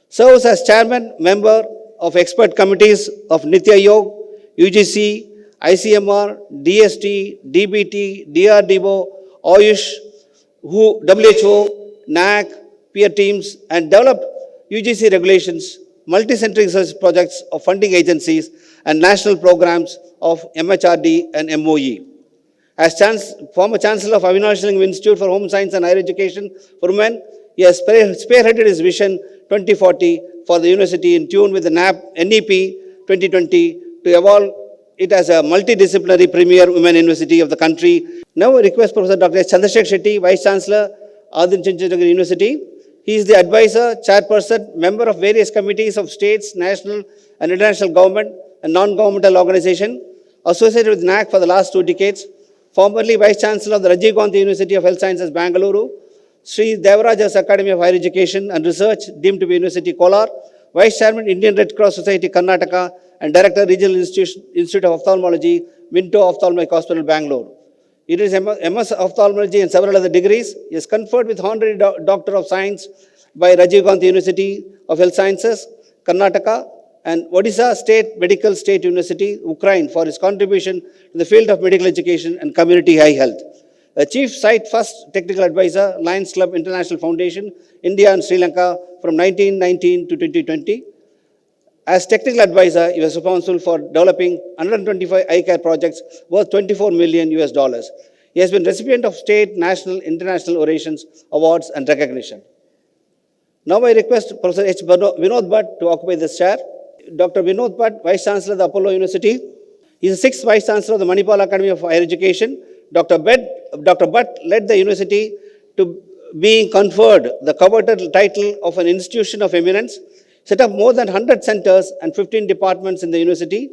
Serves as chairman, member of expert committees of Niti Aayog, UGC, ICMR, DST, DBT, DRDO, Ayush, WHO, NAAC, peer teams, and developed UGC regulations, multi-centric research projects of funding agencies, and national programs of MHRD and MOE. As former Chancellor of Avinash Institute for Home Science and Higher Education for Women, he has spearheaded his vision 2040 for the university in tune with the NEP 2020 to evolve it as a multidisciplinary premier women university of the country. Now I request Professor Dr. Chandrasekhar Shetty, Vice Chancellor, Adin Chinchanagar University. He is the advisor, chairperson, member of various committees of states, national and international government and non-governmental organization, associated with NAAC for the last 2 decades, formerly Vice Chancellor of the Rajiv Gandhi University of Health Sciences, Bangalore, Sri Devarajas Academy of Higher Education and Research, deemed to be University Kolar, Vice Chairman, Indian Red Cross Society, Karnataka, and Director, Regional Institute of Ophthalmology, Minto Ophthalmic Hospital, Bangalore. It is MS Ophthalmology and several other degrees. He is conferred with Honorary Doctor of Science by Rajiv Gandhi University of Health Sciences, Karnataka, and Odisha State University, Ukraine, for his contribution to the field of medical education and community high health. A Chief Site First Technical Advisor, Lions Club International Foundation, India and Sri Lanka from 1919 to 2020. As technical advisor, he was responsible for developing 125 eye care projects worth 24 million US dollars. He has been recipient of state, national, international orations, awards, and recognition. Now I request Professor H. Vinod Bhatt to occupy this chair. Dr. Vinod Bhatt, Vice Chancellor of the Apollo University. He is the sixth Vice Chancellor of the Manipal Academy of Higher Education. Dr. Bhatt led the university to being conferred the coveted title of an institution of eminence, set up more than 100 centers and 15 departments in the university,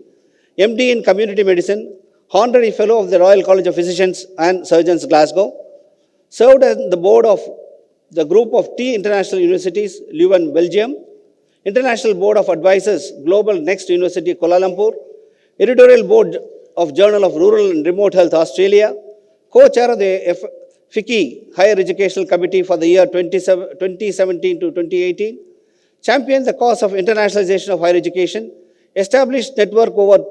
MD in Community Medicine, Honorary Fellow of the Royal College of Physicians and Surgeons, Glasgow, served as the board of the Group of T International Universities, Leuven, Belgium, International Board of Advisors, Global Next University, Kuala Lumpur, Editorial Board of Journal of Rural and Remote Health, Australia, co-chair of the FICCI Higher Educational Committee for the year 2017 to 2018, championed the cause of internationalization of higher education, established network over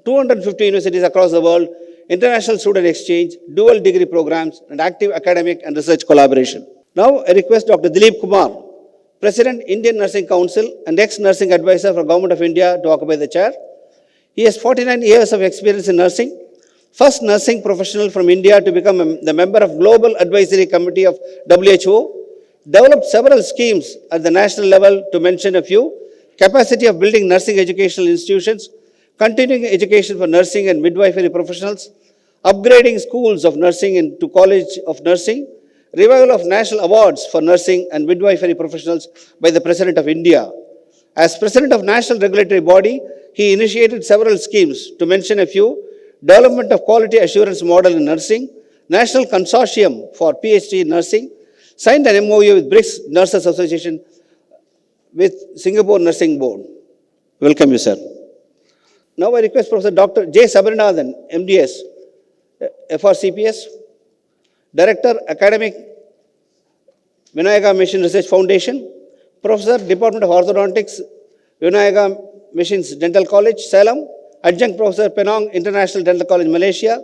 250 universities across the world, international student exchange, dual degree programs, and active academic and research collaboration. Now I request Dr. Dilip Kumar, President, Indian Nursing Council and ex-nursing advisor for Government of India, to occupy the chair. He has 49 years of experience in nursing, first nursing professional from India to become the member of Global Advisory Committee of WHO, developed several schemes at the national level, to mention a few: capacity of building nursing educational institutions, continuing education for nursing and midwifery professionals, upgrading schools of nursing into College of Nursing, revival of national awards for nursing and midwifery professionals by the President of India. As President of National Regulatory Body, he initiated several schemes, to mention a few: development of quality assurance model in nursing, National Consortium for PhD in Nursing, signed an MOU with BRICS Nurses Association with Singapore Nursing Board. Welcome you, sir. Now I request Professor Dr. J. Sabarinathan, MDS, FRCPS, Director, Academic, Vinayaga Mission Research Foundation, Professor, Department of Orthodontics, Vinayaga Missions Dental College, Salem, Adjunct Professor, Penang International Dental College, Malaysia.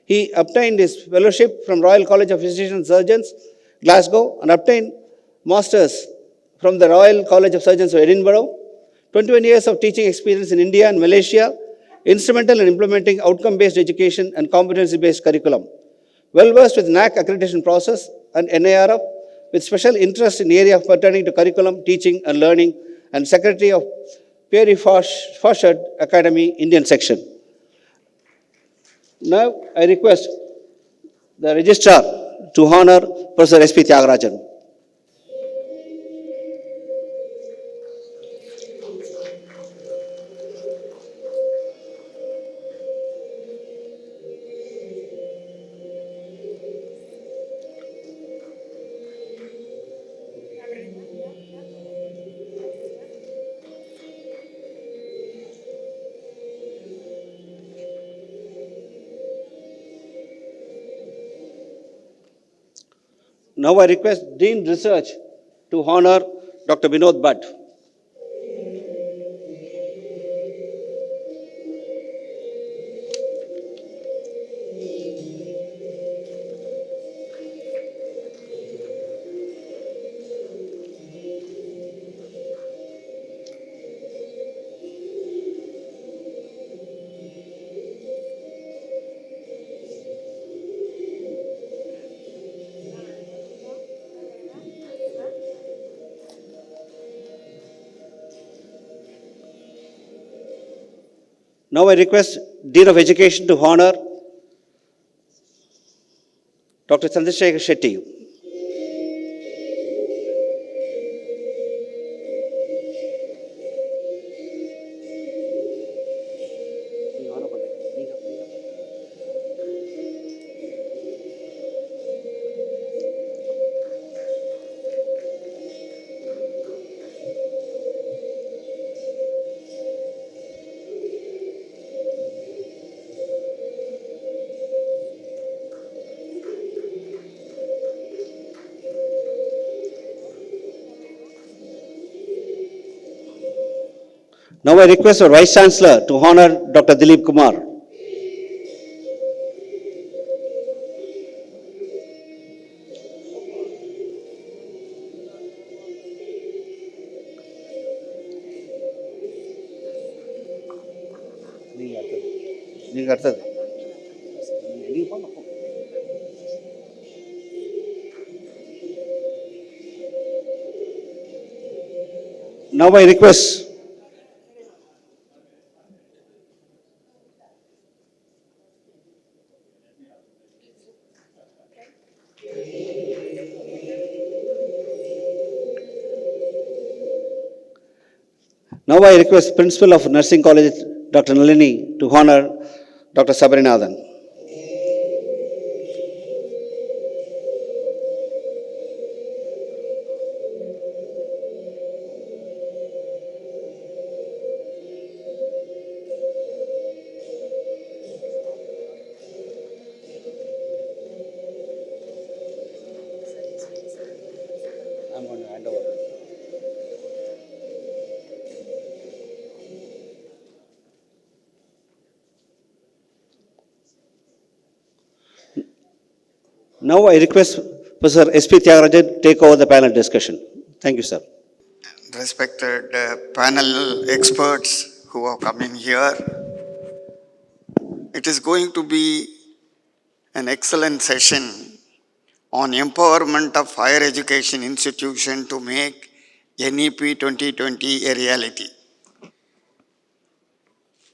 He obtained his fellowship from Royal College of Physicians and Surgeons, Glasgow, and obtained Masters from the Royal College of Surgeons of Edinburgh. 21 years of teaching experience in India and Malaysia, instrumental in implementing outcome-based education and competency-based curriculum. Well-versed with NAAC accreditation process and NARF, with special interest in the area pertaining to curriculum, teaching and learning, and Secretary of Pierre Fauchard Academy, Indian section. Now I request the Registrar to honor Professor S.P. Tyagarajan. Now I request Dean Research to honor Dr. Vinod Bhatt. Now I request Dean of Education to honor Dr. Chandrasekhar Shetty. Now I request our Vice Chancellor to honor Dr. Dilip Kumar. நீங்க அடுத்தது. Now I request Principal of Nursing College, Dr. Nalini, to honor Dr. Sabarinathan. I'm going to hand over. Now I request Professor S.P. Tyagarajan to take over the panel discussion. Thank you, sir. Respected panel experts who are coming here, it is going to be an excellent session on empowerment of higher education institution to make NEP 2020 a reality.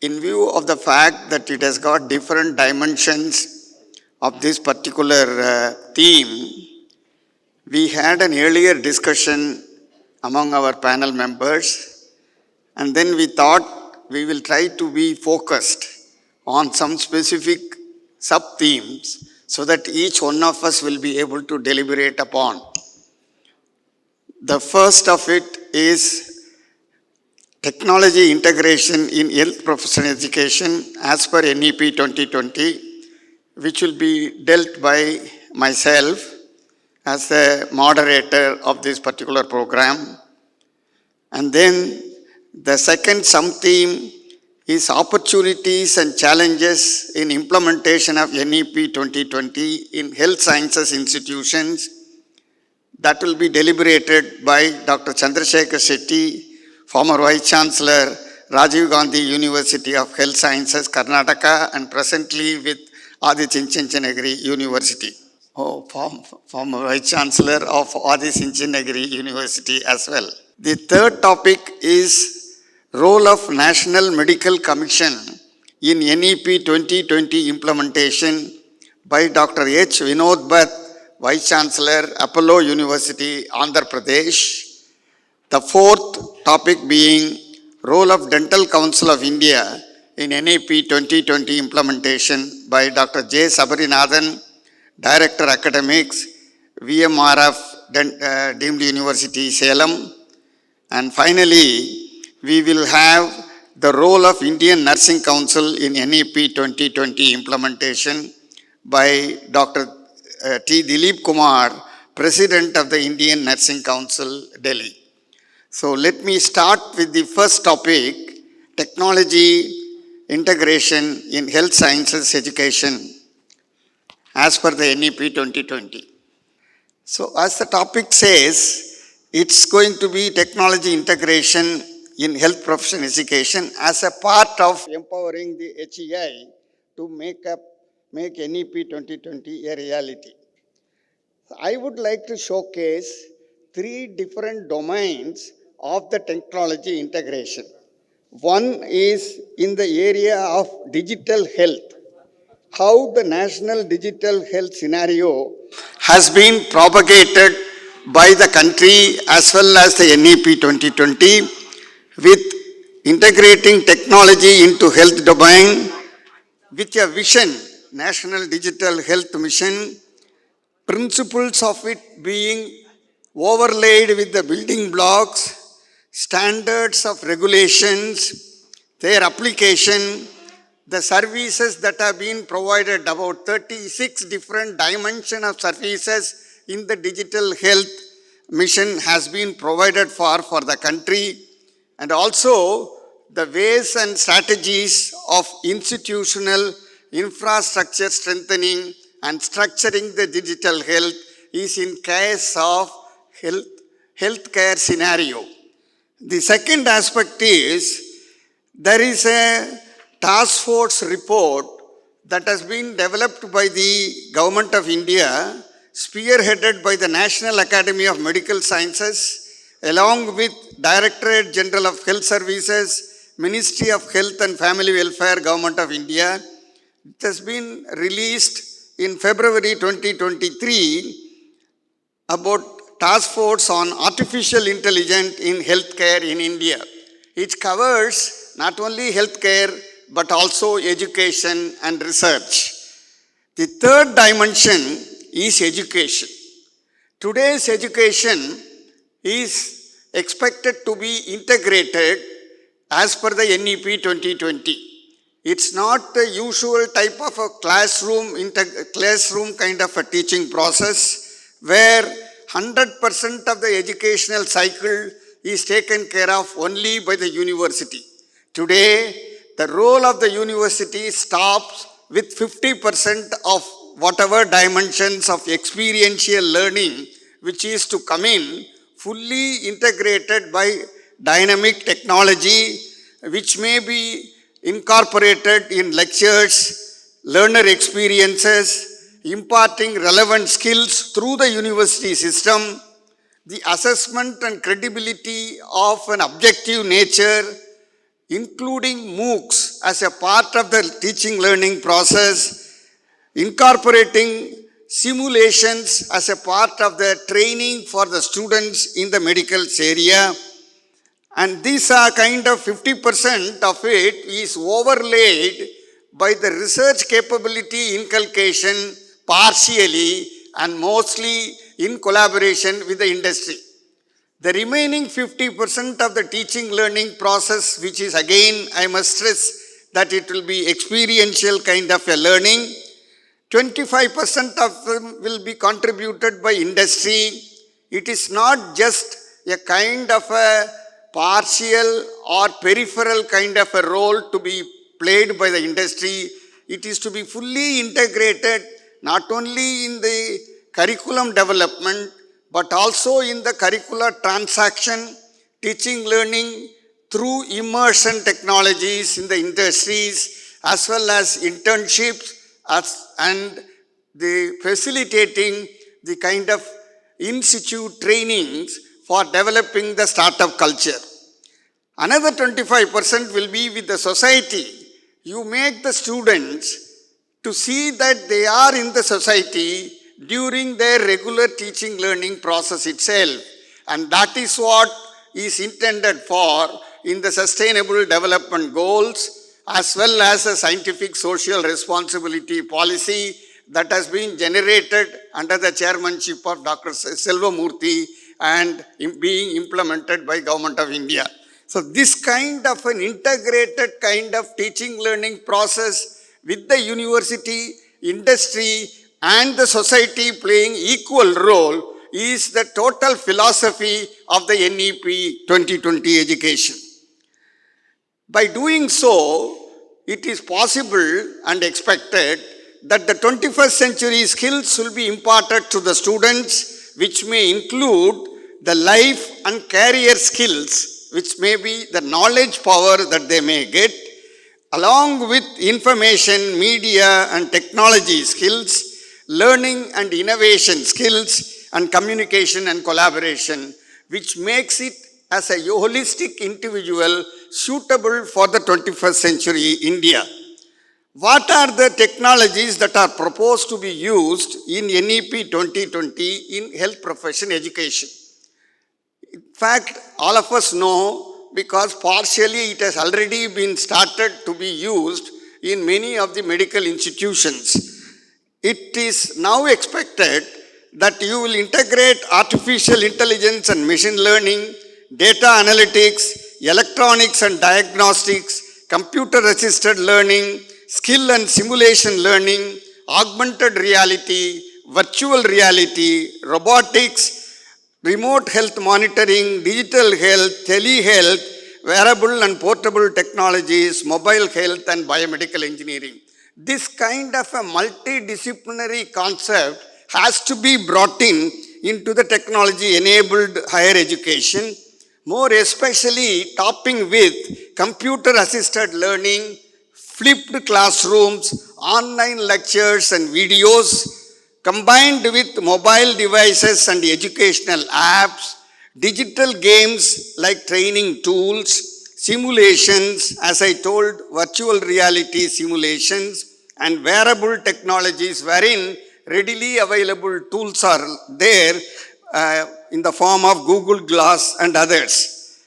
In view of the fact that it has got different dimensions of this particular theme, we had an earlier discussion among our panel members, and then we thought we will try to be focused on some specific sub-themes so that each one of us will be able to deliberate upon. The first of it is technology integration in health professional education as per NEP 2020, which will be dealt by myself as the moderator of this particular program. And then the second sub-theme is opportunities and challenges in implementation of NEP 2020 in health sciences institutions. That will be deliberated by Dr. Chandrasekhar Shetty, former Vice Chancellor, Rajiv Gandhi University of Health Sciences, Karnataka, and presently with Adi Chunchanagiri University. Former Vice Chancellor of Adi Chunchanagiri University as well. The third topic is role of National Medical Commission in NEP 2020 implementation by Dr. H. Vinod Bhatt, Vice Chancellor, Apollo University, Andhra Pradesh. The fourth topic being role of Dental Council of India in NEP 2020 implementation by Dr. J. Sabarinathan, Director Academics, VMRF Deemed University, Salem. And finally, we will have the role of Indian Nursing Council in NEP 2020 implementation by Dr. T. Dilip Kumar, President of the Indian Nursing Council, Delhi. So let me start with the first topic, technology integration in health sciences education as per the NEP 2020. So as the topic says, it's going to be technology integration in health profession education as a part of empowering the HEI to make NEP 2020 a reality. I would like to showcase 3 different domains of the technology integration. One is in the area of digital health, how the national digital health scenario has been propagated by the country as well as the NEP 2020 with integrating technology into health domain with a vision, National Digital Health Mission, principles of it being overlaid with the building blocks, standards of regulations, their application, the services that have been provided, about 36 different dimensions of services in the digital health mission has been provided for the country, and also the ways and strategies of institutional infrastructure strengthening and structuring the digital health is in case of healthcare scenario. The second aspect is there is a task force report that has been developed by the Government of India, spearheaded by the National Academy of Medical Sciences, along with Directorate General of Health Services, Ministry of Health and Family Welfare, Government of India. It has been released in February 2023 about task force on artificial intelligence in healthcare in India. It covers not only healthcare but also education and research. The third dimension is education. Today's education is expected to be integrated as per the NEP 2020. It's not the usual type of a classroom kind of a teaching process where 100% of the educational cycle is taken care of only by the university. Today, the role of the university stops with 50% of whatever dimensions of experiential learning which is to come in, fully integrated by dynamic technology, which may be incorporated in lectures, learner experiences, imparting relevant skills through the university system, the assessment and credibility of an objective nature, including MOOCs as a part of the teaching learning process, incorporating simulations as a part of the training for the students in the medical area. And these are kind of 50% of it is overlaid by the research capability inculcation partially and mostly in collaboration with the industry. The remaining 50% of the teaching learning process, which is again, I must stress that it will be experiential kind of a learning, 25% of them will be contributed by industry. It is not just a kind of a partial or peripheral kind of a role to be played by the industry. It is to be fully integrated not only in the curriculum development but also in the curricular transaction, teaching learning through immersion technologies in the industries as well as internships and the facilitating the kind of in-situ trainings for developing the startup culture. Another 25% will be with the society. You make the students to see that they are in the society during their regular teaching learning process itself. And that is what is intended for in the Sustainable Development Goals as well as a scientific social responsibility policy that has been generated under the chairmanship of Dr. Selvamurthy and being implemented by Government of India. So this kind of an integrated kind of teaching learning process with the university, industry and the society playing equal role is the total philosophy of the NEP 2020 education. By doing so, it is possible and expected that the 21st century skills will be imparted to the students, which may include the life and career skills, which may be the knowledge power that they may get, along with information, media and technology skills, learning and innovation skills, and communication and collaboration, which makes it as a holistic individual suitable for the 21st century India. What are the technologies that are proposed to be used in NEP 2020 in health profession education? In fact, all of us know because partially it has already been started to be used in many of the medical institutions. It is now expected that you will integrate artificial intelligence and machine learning, data analytics, electronics and diagnostics, computer-assisted learning, skill and simulation learning, augmented reality, virtual reality, robotics, remote health monitoring, digital health, telehealth, wearable and portable technologies, mobile health and biomedical engineering. This kind of a multidisciplinary concept has to be brought into the technology-enabled higher education, more especially topping with computer-assisted learning, flipped classrooms, online lectures and videos, combined with mobile devices and educational apps, digital games like training tools, simulations, as I told, virtual reality simulations, and wearable technologies wherein readily available tools are there in the form of Google Glass and others.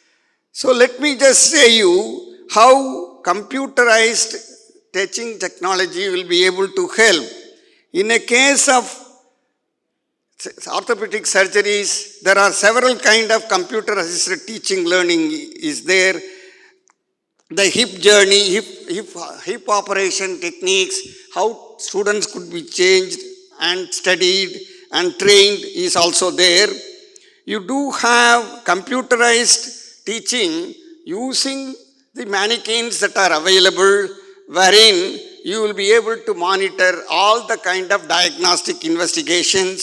So let me just say you how computerized teaching technology will be able to help. In a case of orthopedic surgeries, there are several kind of computer assisted teaching learning is there. The hip journey, hip operation techniques, how students could be changed and studied and trained is also there. You do have computerized teaching using the mannequins that are available, wherein you will be able to monitor all the kind of diagnostic investigations.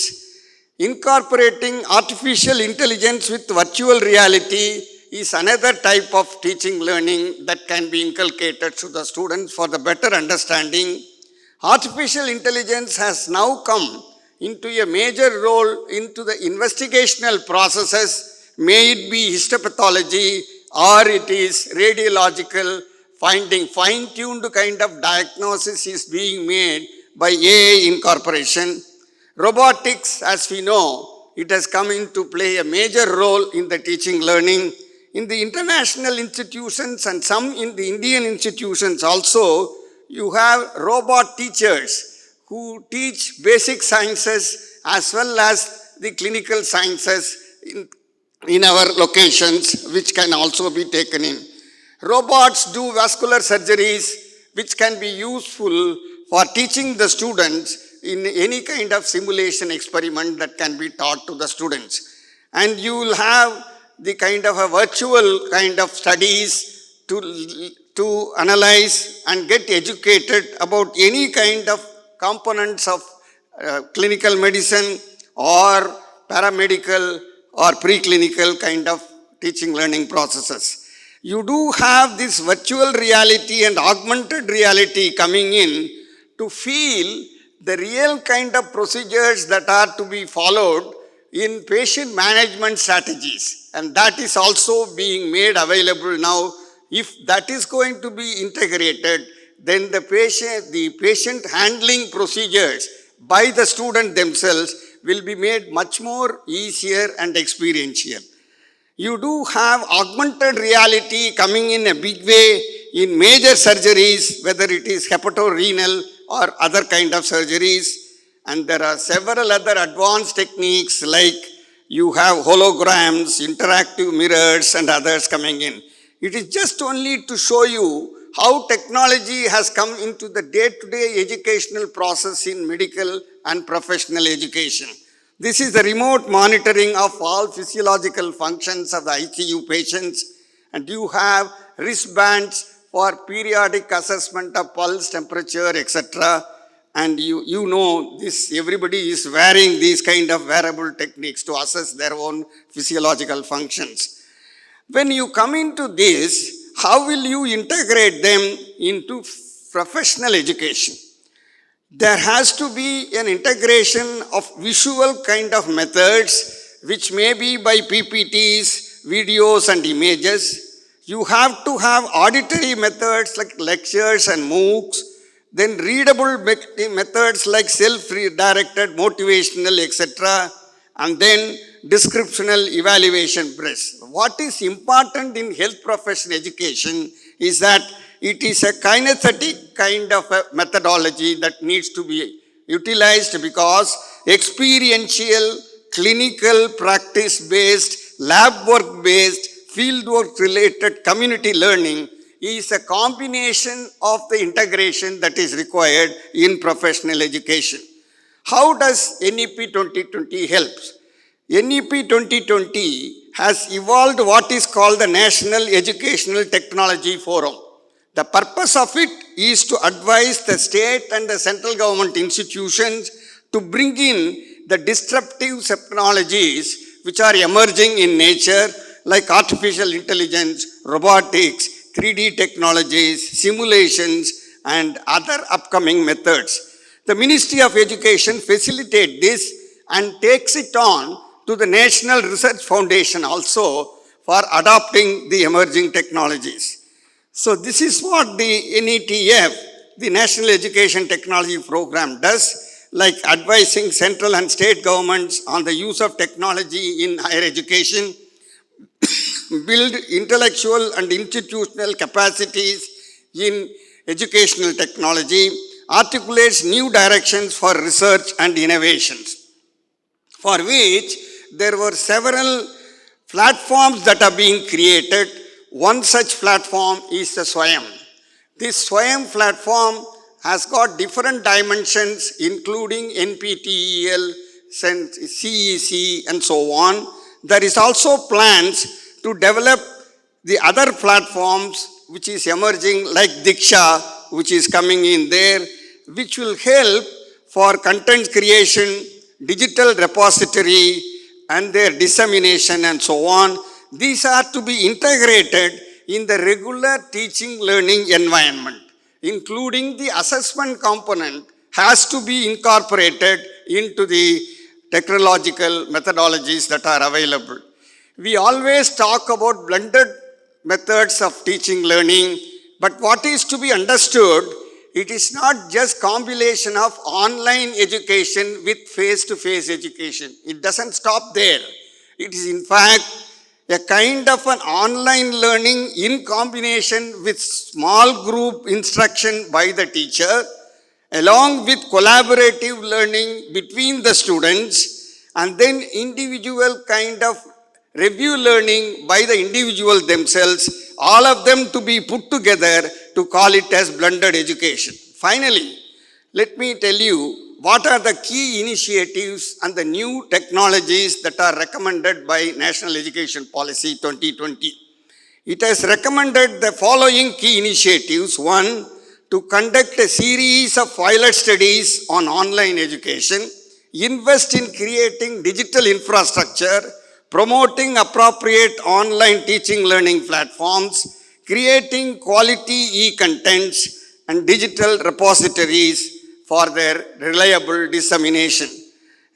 Incorporating artificial intelligence with virtual reality is another type of teaching learning that can be inculcated to the students for the better understanding. Artificial intelligence has now come into a major role into the investigational processes, may it be histopathology or it is radiological finding, fine-tuned kind of diagnosis is being made by AI incorporation. Robotics, as we know, it has come into play a major role in the teaching learning. In the international institutions and some in the Indian institutions also, you have robot teachers who teach basic sciences as well as the clinical sciences in our locations, which can also be taken in. Robots do vascular surgeries, which can be useful for teaching the students in any kind of simulation experiment that can be taught to the students. And you will have the kind of a virtual kind of studies to analyze and get educated about any kind of components of clinical medicine or paramedical or preclinical kind of teaching learning processes. You do have this virtual reality and augmented reality coming in to feel the real kind of procedures that are to be followed in patient management strategies. And that is also being made available now. If that is going to be integrated, then the patient handling procedures by the student themselves will be made much more easier and experiential. You do have augmented reality coming in a big way in major surgeries, whether it is hepatorenal or other kind of surgeries. And there are several other advanced techniques like you have holograms, interactive mirrors and others coming in. It is just only to show you how technology has come into the day-to-day educational process in medical and professional education. This is the remote monitoring of all physiological functions of the ICU patients, and you have wristbands for periodic assessment of pulse, temperature, etc. And you know this, everybody is wearing these kind of wearable techniques to assess their own physiological functions. When you come into this, how will you integrate them into professional education? There has to be an integration of visual kind of methods, which may be by PPTs, videos and images. You have to have auditory methods like lectures and MOOCs, then readable methods like self-directed, motivational, etc. And then descriptional evaluation press. What is important in health profession education is that it is a kinesthetic kind of a methodology that needs to be utilized because experiential, clinical, practice-based, lab work-based, field work-related community learning is a combination of the integration that is required in professional education. How does NEP 2020 help? NEP 2020 has evolved what is called the National Educational Technology Forum. The purpose of it is to advise the state and the central government institutions to bring in the disruptive technologies which are emerging in nature like artificial intelligence, robotics, 3D technologies, simulations and other upcoming methods. The Ministry of Education facilitates this and takes it on to the National Research Foundation also for adopting the emerging technologies. So this is what the NETF, the National Education Technology Program, does, like advising central and state governments on the use of technology in higher education, build intellectual and institutional capacities in educational technology, articulates new directions for research and innovations, for which there were several platforms that are being created. One such platform is the SWAYAM. This SWAYAM platform has got different dimensions, including NPTEL, CEC, and so on. There is also plans to develop the other platforms which is emerging, like Diksha, which is coming in there, which will help for content creation, digital repository, and their dissemination and so on. These are to be integrated in the regular teaching learning environment, including the assessment component has to be incorporated into the technological methodologies that are available. We always talk about blended methods of teaching learning, but what is to be understood, it is not just combination of online education with face-to-face education. It doesn't stop there. It is in fact a kind of an online learning in combination with small group instruction by the teacher, along with collaborative learning between the students, and then individual kind of review learning by the individual themselves, all of them to be put together to call it as blended education. Finally, let me tell you what are the key initiatives and the new technologies that are recommended by National Education Policy 2020. It has recommended the following key initiatives. One, to conduct a series of pilot studies on online education, invest in creating digital infrastructure, promoting appropriate online teaching learning platforms, creating quality e-contents and digital repositories for their reliable dissemination.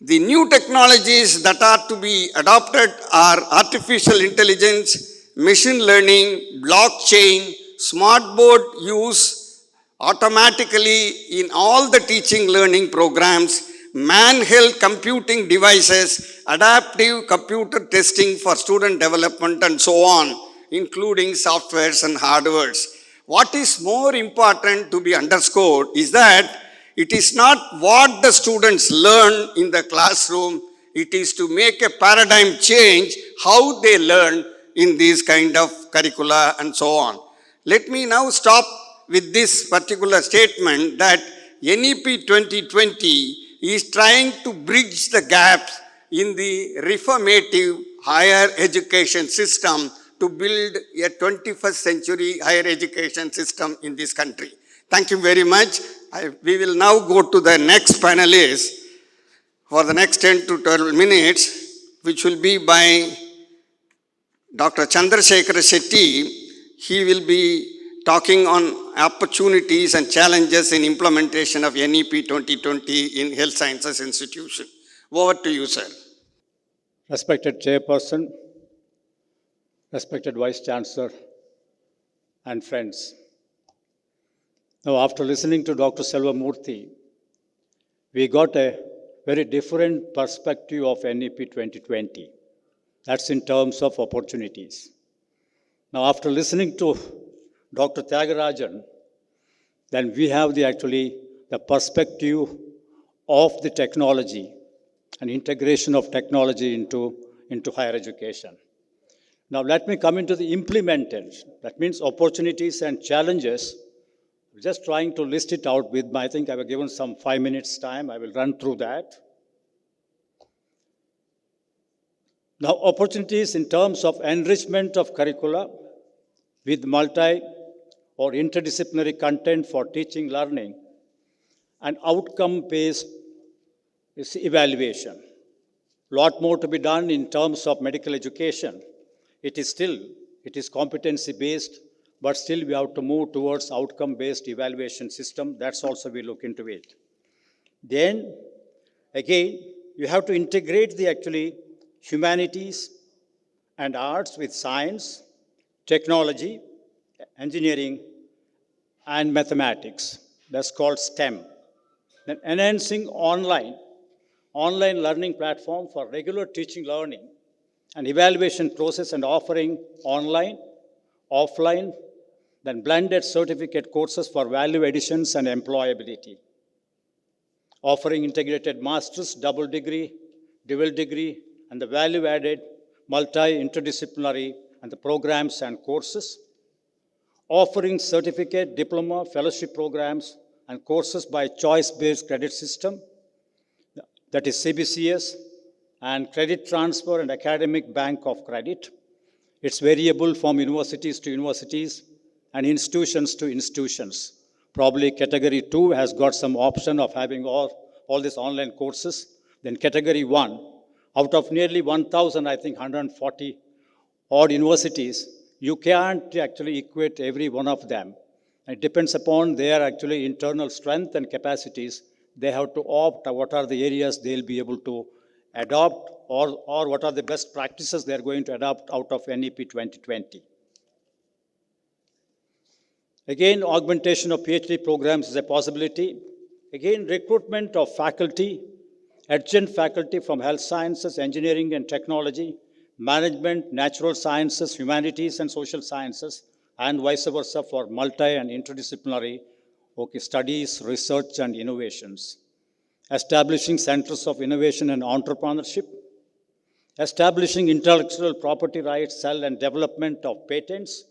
The new technologies that are to be adopted are artificial intelligence, machine learning, blockchain, smart board use automatically in all the teaching learning programs, man-held computing devices, adaptive computer testing for student development, and so on, including softwares and hardwares. What is more important to be underscored is that it is not what the students learn in the classroom, it is to make a paradigm change how they learn in these kind of curricula and so on. Let me now stop with this particular statement that NEP 2020 is trying to bridge the gaps in the reformative higher education system to build a 21st century higher education system in this country. Thank you very much. We will now go to the next panelist for the next 10 to 12 minutes, which will be by Dr. Chandrasekhara Shetty. He will be talking on opportunities and challenges in implementation of NEP 2020 in Health Sciences Institution. Over to you, sir. Respected Chairperson, respected Vice Chancellor, and friends. Now, after listening to Dr. Selvamurthy, we got a very different perspective of NEP 2020. That's in terms of opportunities. Now, after listening to Dr. Tyagarajan, then we have the perspective of the technology and integration of technology into higher education. Now let me come into the implementation. That means opportunities and challenges. Just trying to list it out with I think I was given some 5 minutes time. I will run through that. Now opportunities in terms of enrichment of curricula with multi or interdisciplinary content for teaching, learning, and outcome-based evaluation. Lot more to be done in terms of medical education. It is competency-based, but still we have to move towards outcome-based evaluation system. That's also we look into it. Then, again, you have to integrate the actually humanities and arts with science, technology, engineering, and mathematics. That's called STEM. Then enhancing online learning platform for regular teaching learning and evaluation process and offering online, offline, then blended certificate courses for value additions and employability. Offering integrated master's, double degree, dual degree, and the value-added multi-interdisciplinary and the programs and courses. Offering certificate, diploma, fellowship programs, and courses by choice-based credit system, that is CBCS, and credit transfer and academic bank of credit. It's variable from universities to universities and institutions to institutions. Probably category 2 has got some option of having all these online courses. Then category 1, out of nearly 1,000, I think 140 odd universities, you can't actually equate every one of them. It depends upon their actually internal strength and capacities. They have to opt what are the areas they'll be able to adopt or what are the best practices they're going to adopt out of NEP 2020. Again, augmentation of PhD programs is a possibility. Again, recruitment of faculty, adjunct faculty from health sciences, engineering and technology, management, natural sciences, humanities and social sciences, and vice versa for multi and interdisciplinary studies, research and innovations. Establishing centers of innovation and entrepreneurship, establishing intellectual property rights, cell and development of patents,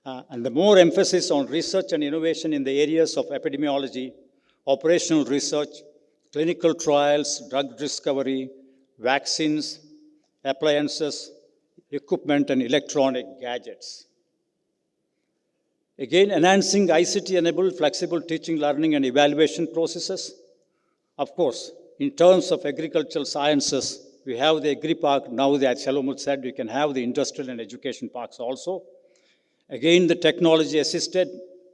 and the more emphasis on research and innovation in the areas of epidemiology, operational research, clinical trials, drug discovery, vaccines, appliances, equipment, and electronic gadgets. Again, enhancing ICT-enabled flexible teaching, learning, and evaluation processes. Of course, in terms of agricultural sciences, we have the Agri Park. Now, as Shalomut said, we can have the industrial and education parks also. Again, the technology-assisted,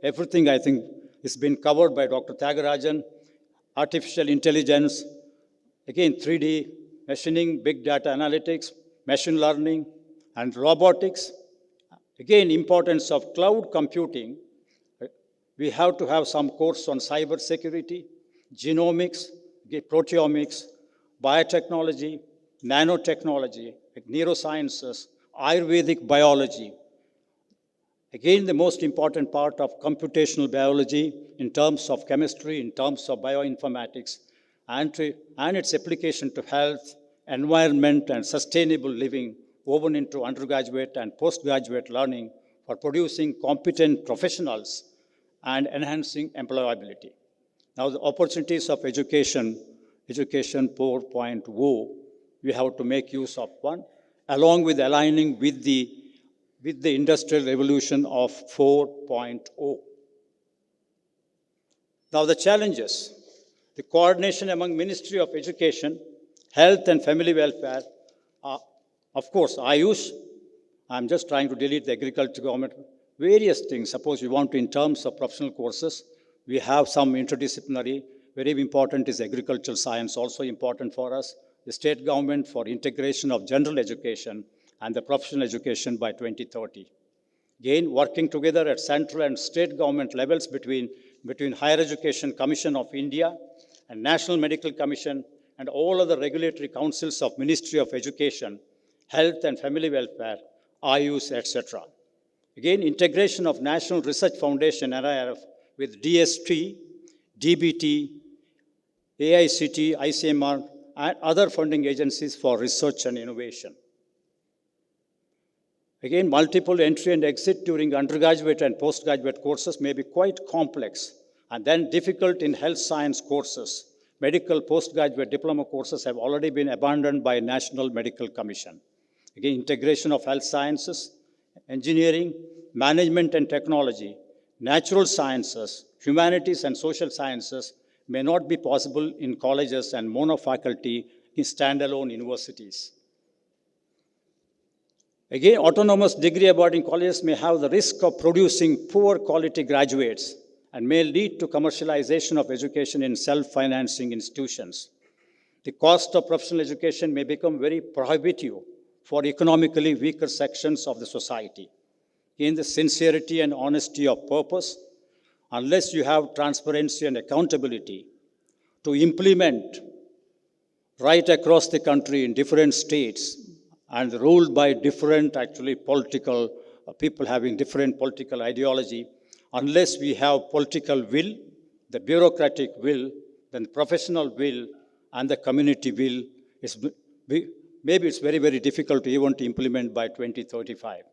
everything I think has been covered by Dr. Tyagarajan. Artificial intelligence, again, 3D machining, big data analytics, machine learning, and robotics. Again, importance of cloud computing. We have to have some course on cyber security, genomics, proteomics, biotechnology, nanotechnology, neurosciences, Ayurvedic biology. Again, the most important part of computational biology in terms of chemistry, in terms of bioinformatics, and its application to health, environment, and sustainable living woven into undergraduate and postgraduate learning for producing competent professionals and enhancing employability. Now, the opportunities of education 4.0, we have to make use of one, along with aligning with the industrial revolution of 4.0. Now, the challenges, the coordination among Ministry of Education, Health and Family Welfare, of course, Ayush, I'm just trying to delete the agriculture government, various things. Suppose we want to, in terms of professional courses, we have some interdisciplinary, very important is agricultural science, also important for us. The state government for integration of general education and the professional education by 2030. Again, working together at central and state government levels between Higher Education Commission of India and National Medical Commission and all other regulatory councils of Ministry of Education, Health and Family Welfare, Ayush, etc. Again, integration of National Research Foundation, NIRF, with DST, DBT, AICT, ICMR, and other funding agencies for research and innovation. Again, multiple entry and exit during undergraduate and postgraduate courses may be quite complex and then difficult in health science courses. Medical postgraduate diploma courses have already been abandoned by National Medical Commission. Again, integration of health sciences, engineering, management and technology, natural sciences, humanities and social sciences may not be possible in colleges and monofaculty in standalone universities. Again, autonomous degree awarding colleges may have the risk of producing poor quality graduates and may lead to commercialization of education in self-financing institutions. The cost of professional education may become very prohibitive for economically weaker sections of the society. In the sincerity and honesty of purpose, unless you have transparency and accountability to implement right across the country in different states and ruled by different political people having different political ideology, unless we have political will, the bureaucratic will, then the professional will, and the community will, maybe it's very, very difficult to even to implement by 2035.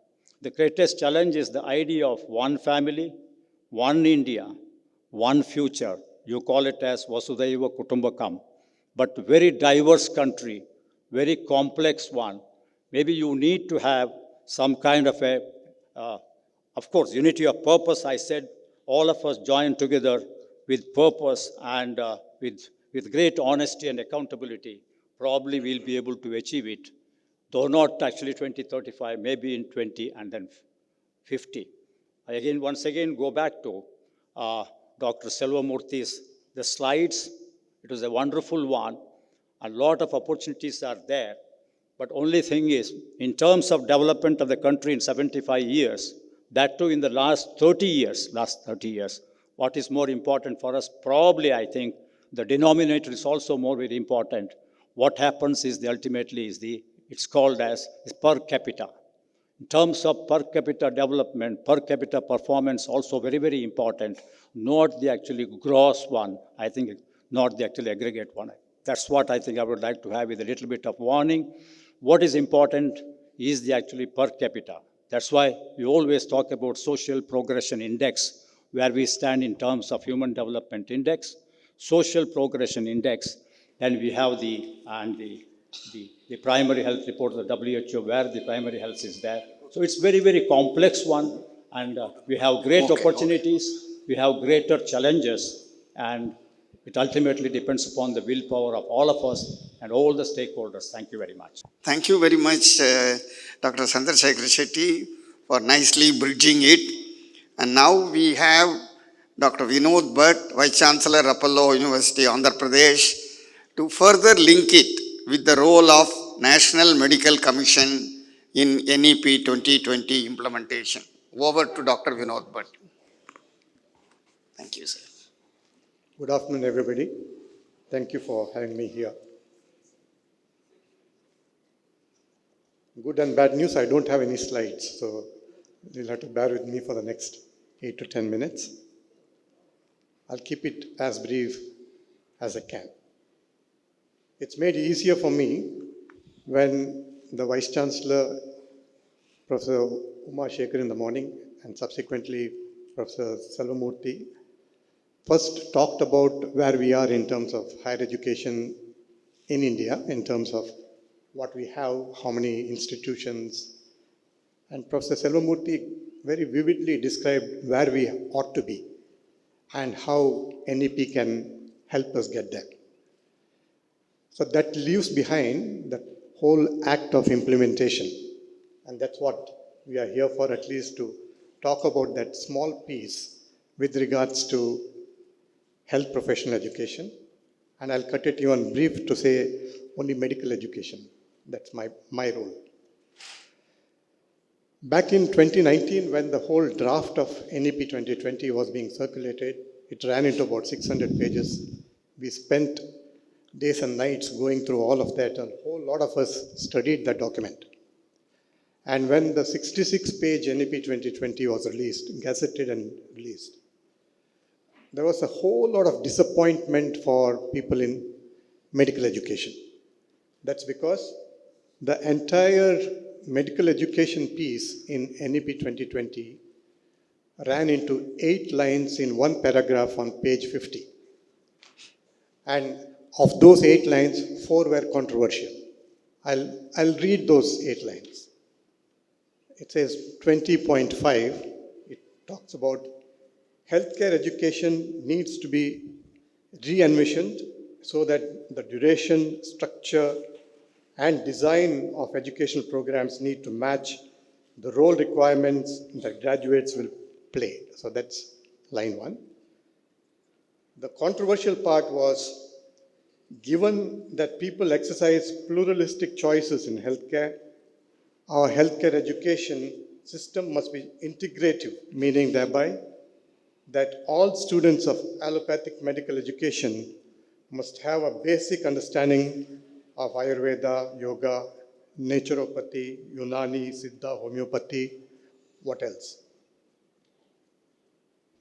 The greatest challenge is the idea of one family, one India, one future. You call it as Vasudhaiva Kutumbakam, but very diverse country, very complex one. Maybe you need to have some kind of a, of course, unity of purpose. I said all of us join together with purpose and with great honesty and accountability. Probably we'll be able to achieve it, though not actually 2035, maybe in 20 and then 50. I once again go back to Dr. Selvamurthy's the slides. It was a wonderful one. A lot of opportunities are there. But only thing is, in terms of development of the country in 75 years, that too in the last 30 years, what is more important for us? Probably, I think, the denominator is also more very important. What happens is it's called as per capita. In terms of per capita development, per capita performance also very, very important, not the actually gross one, I think, not the actually aggregate one. That's what I think I would like to have with a little bit of warning. What is important is the actually per capita. That's why we always talk about social progression index, where we stand in terms of human development index, social progression index, and we have the primary health report of the WHO, where the primary health is there. So it's very, very complex one, and we have great opportunities, we have greater challenges, and it ultimately depends upon the willpower of all of us and all the stakeholders. Thank you very much. Thank you very much, Dr. Chandrasekhar Shetty, for nicely bridging it. And now we have Dr. Vinod Bhatt, Vice Chancellor, Apollo University, Andhra Pradesh, to further link it with the role of National Medical Commission in NEP 2020 implementation. Over to Dr. Vinod Bhatt. Thank you, sir. Good afternoon, everybody. Thank you for having me here. Good and bad news, I don't have any slides, so you'll have to bear with me for the next 8 to 10 minutes. I'll keep it as brief as I can. It's made easier for me when the Vice Chancellor, Professor Uma Shekhar in the morning, and subsequently Professor Selvamurthy, first talked about where we are in terms of higher education in India, in terms of what we have, how many institutions. And Professor Selvamurthy very vividly described where we ought to be and how NEP can help us get there. So that leaves behind the whole act of implementation. And that's what we are here for, at least to talk about that small piece with regards to health professional education. And I'll cut it even brief to say only medical education. That's my role. Back in 2019, when the whole draft of NEP 2020 was being circulated, it ran into about 600 pages. We spent days and nights going through all of that, and a whole lot of us studied that document. And when the 66-page NEP 2020 was released, gazetted and released, there was a whole lot of disappointment for people in medical education. That's because the entire medical education piece in NEP 2020 ran into 8 lines in one paragraph on page 50. And of those 8 lines, 4 were controversial. I'll read those 8 lines. It says 20.5, it talks about healthcare education needs to be re-envisioned so that the duration, structure, and design of educational programs need to match the role requirements that graduates will play. So that's line one. The controversial part was, given that people exercise pluralistic choices in healthcare, our healthcare education system must be integrative, meaning thereby that all students of allopathic medical education must have a basic understanding of Ayurveda, yoga, naturopathy, Unani, Siddha, homeopathy, what else?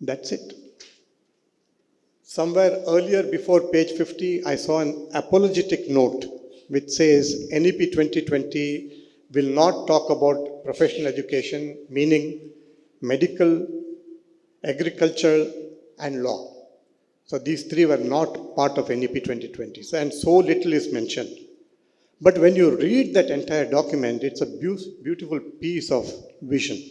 That's it. Somewhere earlier before page 50, I saw an apologetic note which says NEP 2020 will not talk about professional education, meaning medical, agricultural, and law. So these three were not part of NEP 2020, and so little is mentioned. But when you read that entire document, it's a beautiful piece of vision.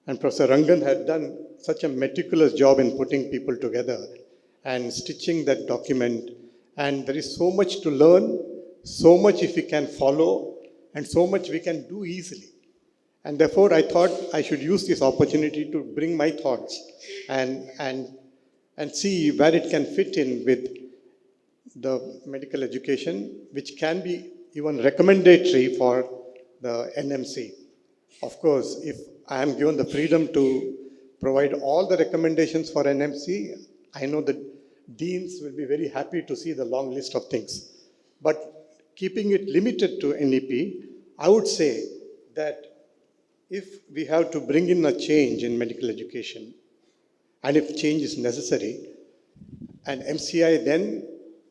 And Professor Rangan had done such a meticulous job in putting people together and stitching that document. And there is so much to learn, so much if we can follow, and so much we can do easily. And therefore, I thought I should use this opportunity to bring my thoughts and see where it can fit in with the medical education, which can be even recommendatory for the NMC. Of course, if I am given the freedom to provide all the recommendations for NMC, I know that deans will be very happy to see the long list of things. But keeping it limited to NEP, I would say that if we have to bring in a change in medical education, and if change is necessary, and MCI then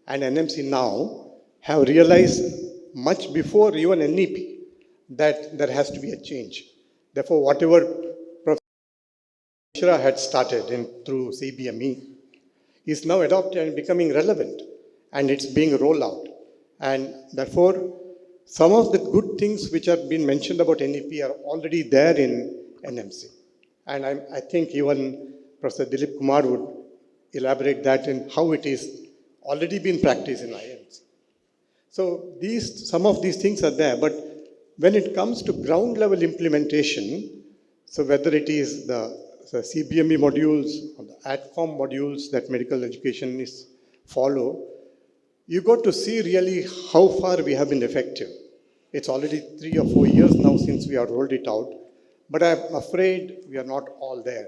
and NMC now have realized much before even NEP that there has to be a change. Therefore, whatever Professor Mishra had started through CBME is now adopted and becoming relevant, and it's being rolled out. And therefore, some of the good things which have been mentioned about NEP are already there in NMC. And I think even Professor Dilip Kumar would elaborate that in how it is already been practiced in IMC. So some of these things are there, but when it comes to ground level implementation, so whether it is the CBME modules or the ADCOM modules that medical education is follow, you got to see really how far we have been effective. It's already 3 or 4 years now since we have rolled it out, but I'm afraid we are not all there.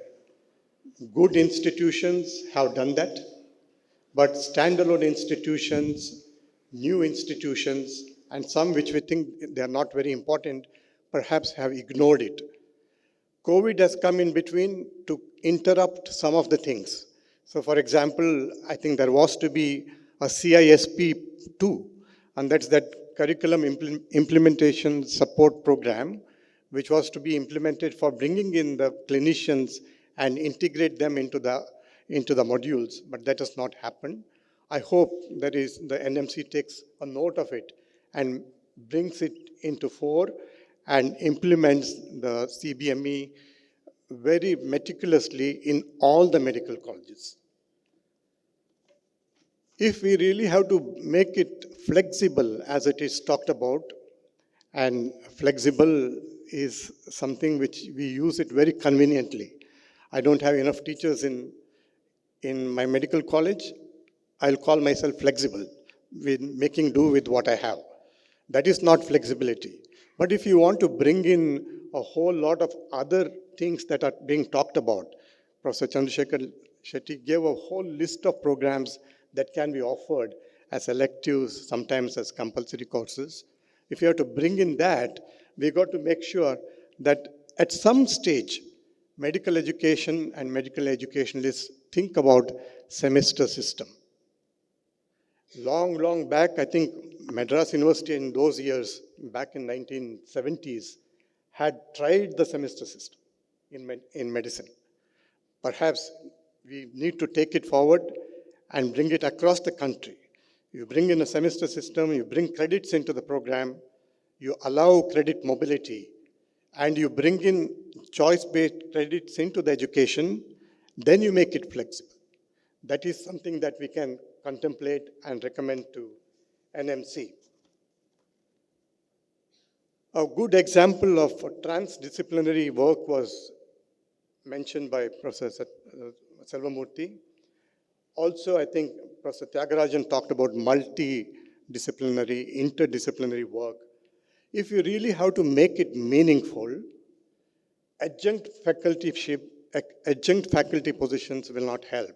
Good institutions have done that, but standalone institutions, new institutions, and some which we think they are not very important, perhaps have ignored it. COVID has come in between to interrupt some of the things. So for example, I think there was to be a CISP 2, and that's that curriculum implementation support program, which was to be implemented for bringing in the clinicians and integrate them into the modules, but that has not happened. I hope that the NMC takes a note of it and brings it into fore and implements the CBME very meticulously in all the medical colleges. If we really have to make it flexible as it is talked about, and flexible is something which we use it very conveniently. I don't have enough teachers in my medical college. I'll call myself flexible, with making do with what I have. That is not flexibility. But if you want to bring in a whole lot of other things that are being talked about, Professor Chandrasekhar Shetty gave a whole list of programs that can be offered as electives, sometimes as compulsory courses. If you have to bring in that, we got to make sure that at some stage, medical education and medical educationalists think about semester system. Long back, I think Madras University in those years, back in 1970s, had tried the semester system in medicine. Perhaps we need to take it forward and bring it across the country. You bring in a semester system, you bring credits into the program, you allow credit mobility, and you bring in choice-based credits into the education, then you make it flexible. That is something that we can contemplate and recommend to NMC. A good example of transdisciplinary work was mentioned by Professor Selvamurthy. Also, I think Professor Tyagarajan talked about multidisciplinary, interdisciplinary work. If you really have to make it meaningful, adjunct faculty positions will not help.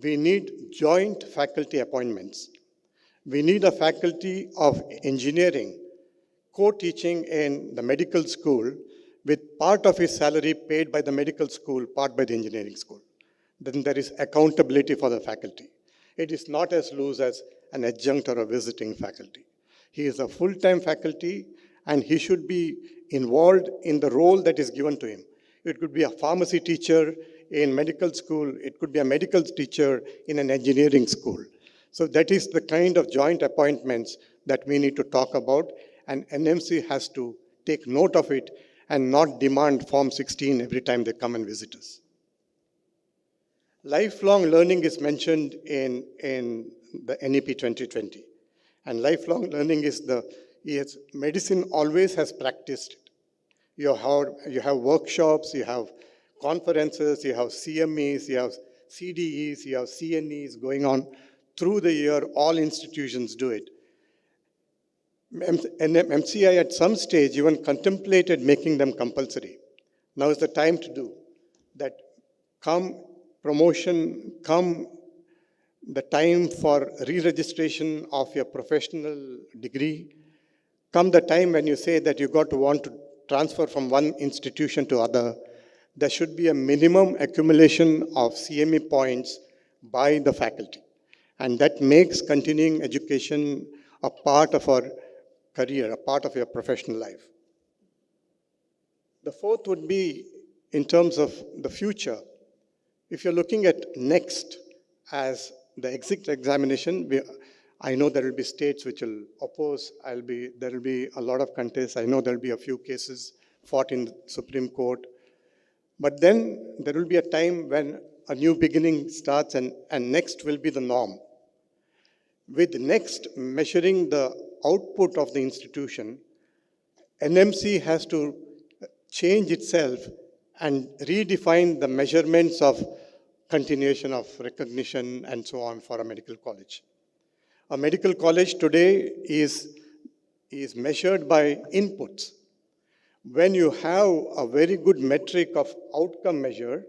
We need joint faculty appointments. We need a faculty of engineering co-teaching in the medical school with part of his salary paid by the medical school, part by the engineering school. Then there is accountability for the faculty. It is not as loose as an adjunct or a visiting faculty. He is a full-time faculty and he should be involved in the role that is given to him. It could be a pharmacy teacher in medical school. It could be a medical teacher in an engineering school. So that is the kind of joint appointments that we need to talk about, and NMC has to take note of it and not demand Form 16 every time they come and visit us. Lifelong learning is mentioned in the NEP 2020. And lifelong learning is medicine always has practiced it. You have workshops, you have conferences, you have CMEs, you have CDEs, you have CNEs going on through the year. All institutions do it. MCI at some stage even contemplated making them compulsory. Now is the time to do that. Come promotion, come the time for re-registration of your professional degree, come the time when you say that you want to transfer from one institution to other, there should be a minimum accumulation of CME points by the faculty. And that makes continuing education a part of our career, a part of your professional life. The fourth would be in terms of the future. If you're looking at next as the exit examination, I know there will be states which will oppose. There will be a lot of contests. I know there will be a few cases fought in the Supreme Court. But then there will be a time when a new beginning starts and next will be the norm. With next measuring the output of the institution, NMC has to change itself and redefine the measurements of continuation of recognition and so on for a medical college. A medical college today is measured by inputs. When you have a very good metric of outcome measure,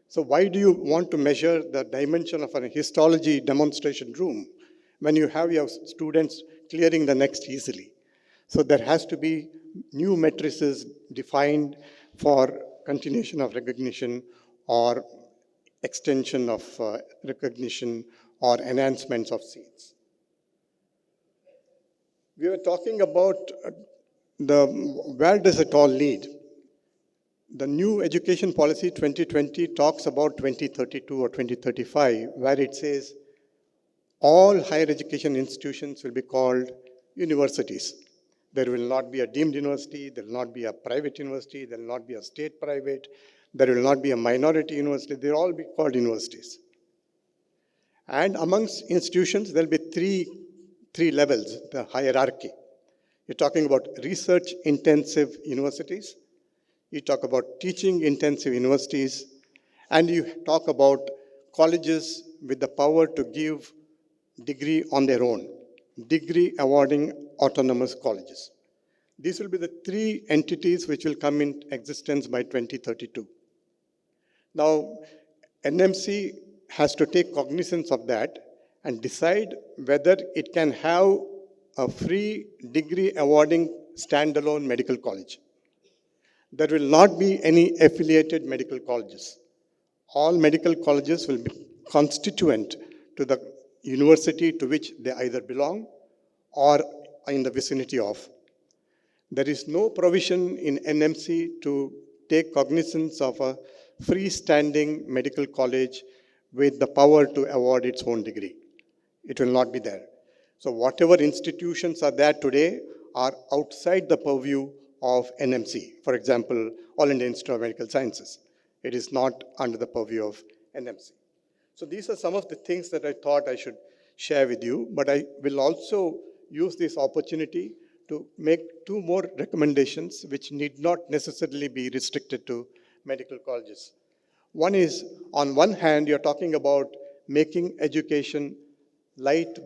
so why do you want to measure the dimension of a histology demonstration room when you have your students clearing the next easily? So there has to be new matrices defined for continuation of recognition or extension of recognition or enhancements of seats. We were talking about where does it all lead? The new education policy 2020 talks about 2032 or 2035, where it says all higher education institutions will be called universities. There will not be a deemed university, there will not be a private university, there will not be a state private, there will not be a minority university, they will all be called universities. And amongst institutions, there will be three levels, the hierarchy. You're talking about research-intensive universities, you talk about teaching-intensive universities, and you talk about colleges with the power to give degree on their own, degree awarding autonomous colleges. These will be the three entities which will come in existence by 2032. Now, NMC has to take cognizance of that and decide whether it can have a free degree awarding standalone medical college. There will not be any affiliated medical colleges. All medical colleges will be constituent to the university to which they either belong or are in the vicinity of. There is no provision in NMC to take cognizance of a freestanding medical college with the power to award its own degree. It will not be there. So whatever institutions are there today are outside the purview of NMC. For example, All India Institute of Medical Sciences. It is not under the purview of NMC. So these are some of the things that I thought I should share with you, but I will also use this opportunity to make two more recommendations which need not necessarily be restricted to medical colleges. One is, on one hand, you're talking about making education light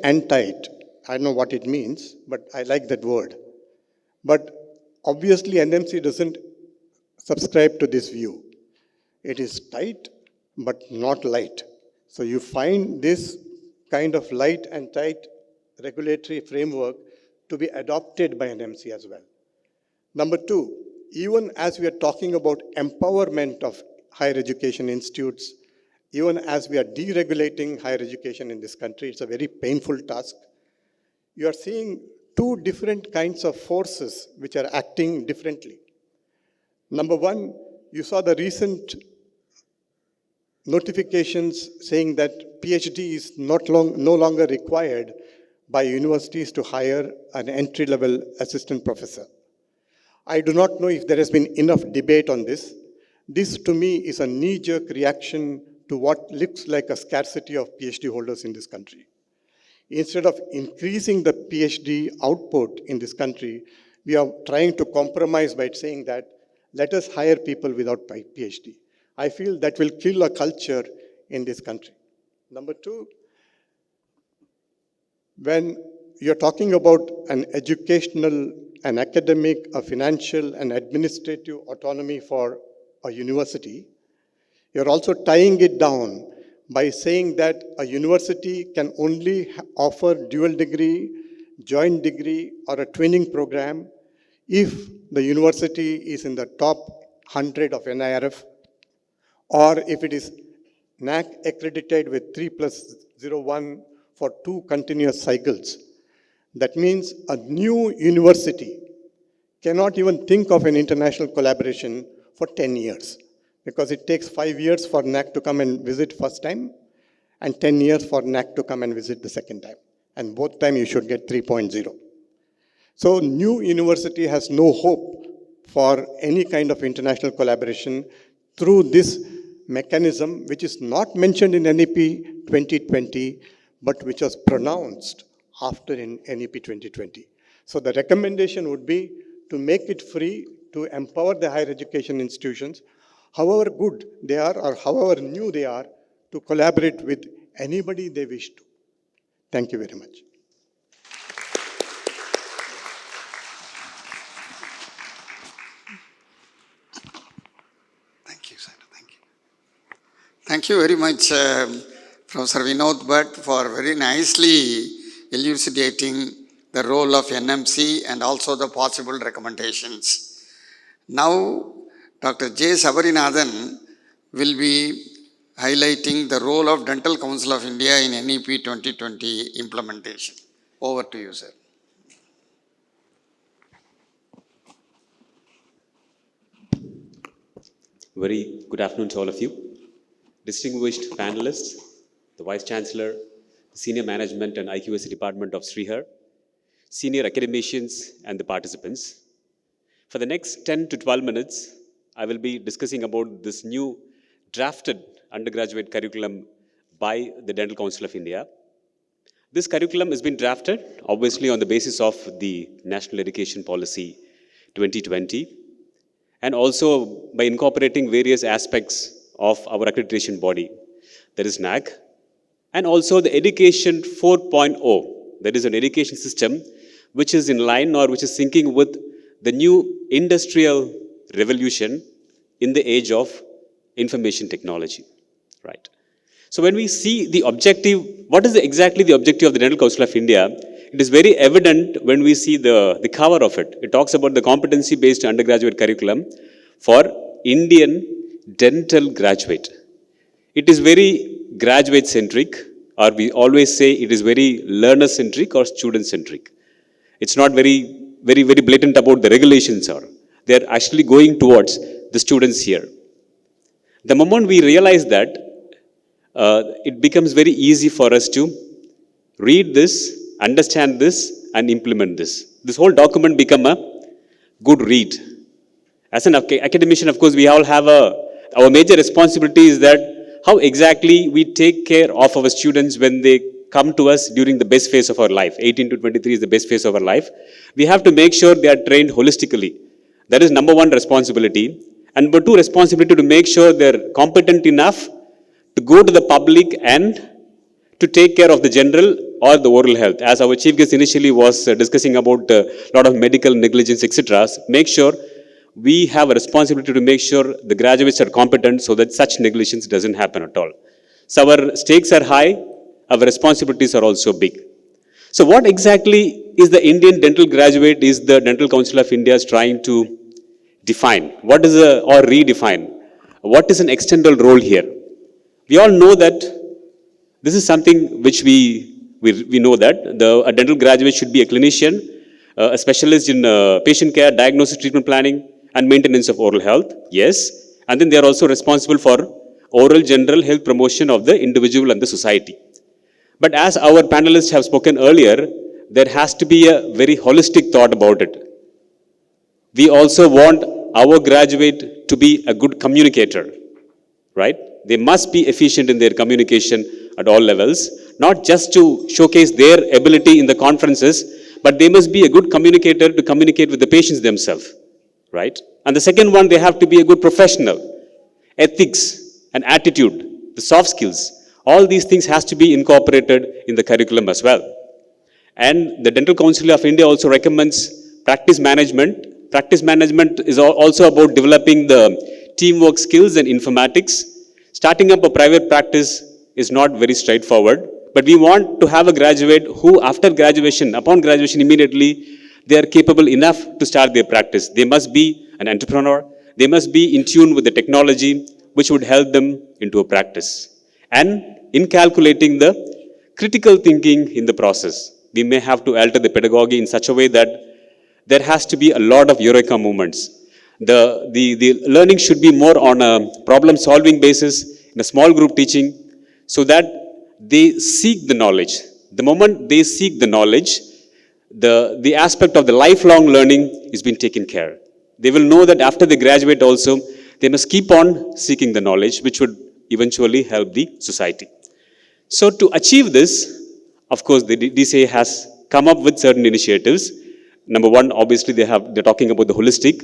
and tight. I don't know what it means, but I like that word. But obviously, NMC doesn't subscribe to this view. It is tight, but not light. So you find this kind of light and tight regulatory framework to be adopted by NMC as well. Number two, even as we are talking about empowerment of higher education institutes, even as we are deregulating higher education in this country, it's a very painful task. You are seeing two different kinds of forces which are acting differently. Number one, you saw the recent notifications saying that PhD is no longer required by universities to hire an entry-level assistant professor. I do not know if there has been enough debate on this. This, to me, is a knee-jerk reaction to what looks like a scarcity of PhD holders in this country. Instead of increasing the PhD output in this country, we are trying to compromise by saying that let us hire people without PhD. I feel that will kill a culture in this country. Number two, when you're talking about an educational, an academic, a financial, and administrative autonomy for a university, you're also tying it down by saying that a university can only offer dual degree, joint degree, or a training program if the university is in the top 100 of NIRF, or if it is NAAC accredited with 3+01 for 2 continuous cycles. That means a new university cannot even think of an international collaboration for 10 years, because it takes 5 years for NAAC to come and visit first time, and 10 years for NAAC to come and visit the second time. And both time you should get 3.0. So new university has no hope for any kind of international collaboration through this mechanism, which is not mentioned in NEP 2020, but which was pronounced after in NEP 2020. So the recommendation would be to make it free, to empower the higher education institutions, however good they are or however new they are, to collaborate with anybody they wish to. Thank you very much. Thank you, sir. Thank you. Thank you very much, Professor Vinod Bhatt, for very nicely elucidating the role of NMC and also the possible recommendations. Now, Dr. J. Sabarinathan will be highlighting the role of Dental Council of India in NEP 2020 implementation. Over to you, sir. Very good afternoon to all of you. Distinguished panelists, the Vice Chancellor, the Senior Management and IQAC Department of Srihar, senior academicians, and the participants. For the next 10 to 12 minutes, I will be discussing about this new drafted undergraduate curriculum by the Dental Council of India. This curriculum has been drafted, obviously, on the basis of the National Education Policy 2020, and also by incorporating various aspects of our accreditation body, that is NAAC, and also the Education 4.0, that is an education system which is in line or which is syncing with the new industrial revolution in the age of information technology, right? So when we see the objective, what is exactly the objective of the Dental Council of India? It is very evident when we see the cover of it. It talks about the competency-based undergraduate curriculum for Indian dental graduate. It is very graduate-centric, or we always say it is very learner-centric or student-centric. It's not very blatant about the regulations are. They are actually going towards the students here. The moment we realize that, it becomes very easy for us to read this, understand this, and implement this. This whole document become a good read. As an academician, of course, we all have our major responsibility is that how exactly we take care of our students when they come to us during the best phase of our life. 18 to 23 is the best phase of our life. We have to make sure they are trained holistically. That is number one responsibility. And number two responsibility to make sure they're competent enough to go to the public and to take care of the general or the oral health. As our chief guest initially was discussing about a lot of medical negligence, etc. Make sure we have a responsibility to make sure the graduates are competent so that such negligence doesn't happen at all. So our stakes are high, our responsibilities are also big. So what exactly is the Indian dental graduate is the Dental Council of India is trying to define? What is or redefine? What is an external role here? We all know that this is something which we know that a dental graduate should be a clinician, a specialist in patient care, diagnosis, treatment planning, and maintenance of oral health. Yes. And then they are also responsible for oral general health promotion of the individual and the society. But as our panelists have spoken earlier, there has to be a very holistic thought about it. We also want our graduate to be a good communicator, right? They must be efficient in their communication at all levels, not just to showcase their ability in the conferences, but they must be a good communicator to communicate with the patients themselves, right? And the second one, they have to be a good professional. Ethics and attitude, the soft skills, all these things has to be incorporated in the curriculum as well. And the Dental Council of India also recommends practice management. Practice management is also about developing the teamwork skills and informatics. Starting up a private practice is not very straightforward, but we want to have a graduate who after graduation, upon graduation immediately, they are capable enough to start their practice. They must be an entrepreneur. They must be in tune with the technology which would help them into a practice. And in calculating the critical thinking in the process, we may have to alter the pedagogy in such a way that there has to be a lot of eureka moments. The learning should be more on a problem solving basis in a small group teaching so that they seek the knowledge. The moment they seek the knowledge, the aspect of the lifelong learning is being taken care. They will know that after they graduate also, they must keep on seeking the knowledge, which would eventually help the society. So to achieve this, of course, the DCA has come up with certain initiatives. Number one, obviously, they're talking about the holistic.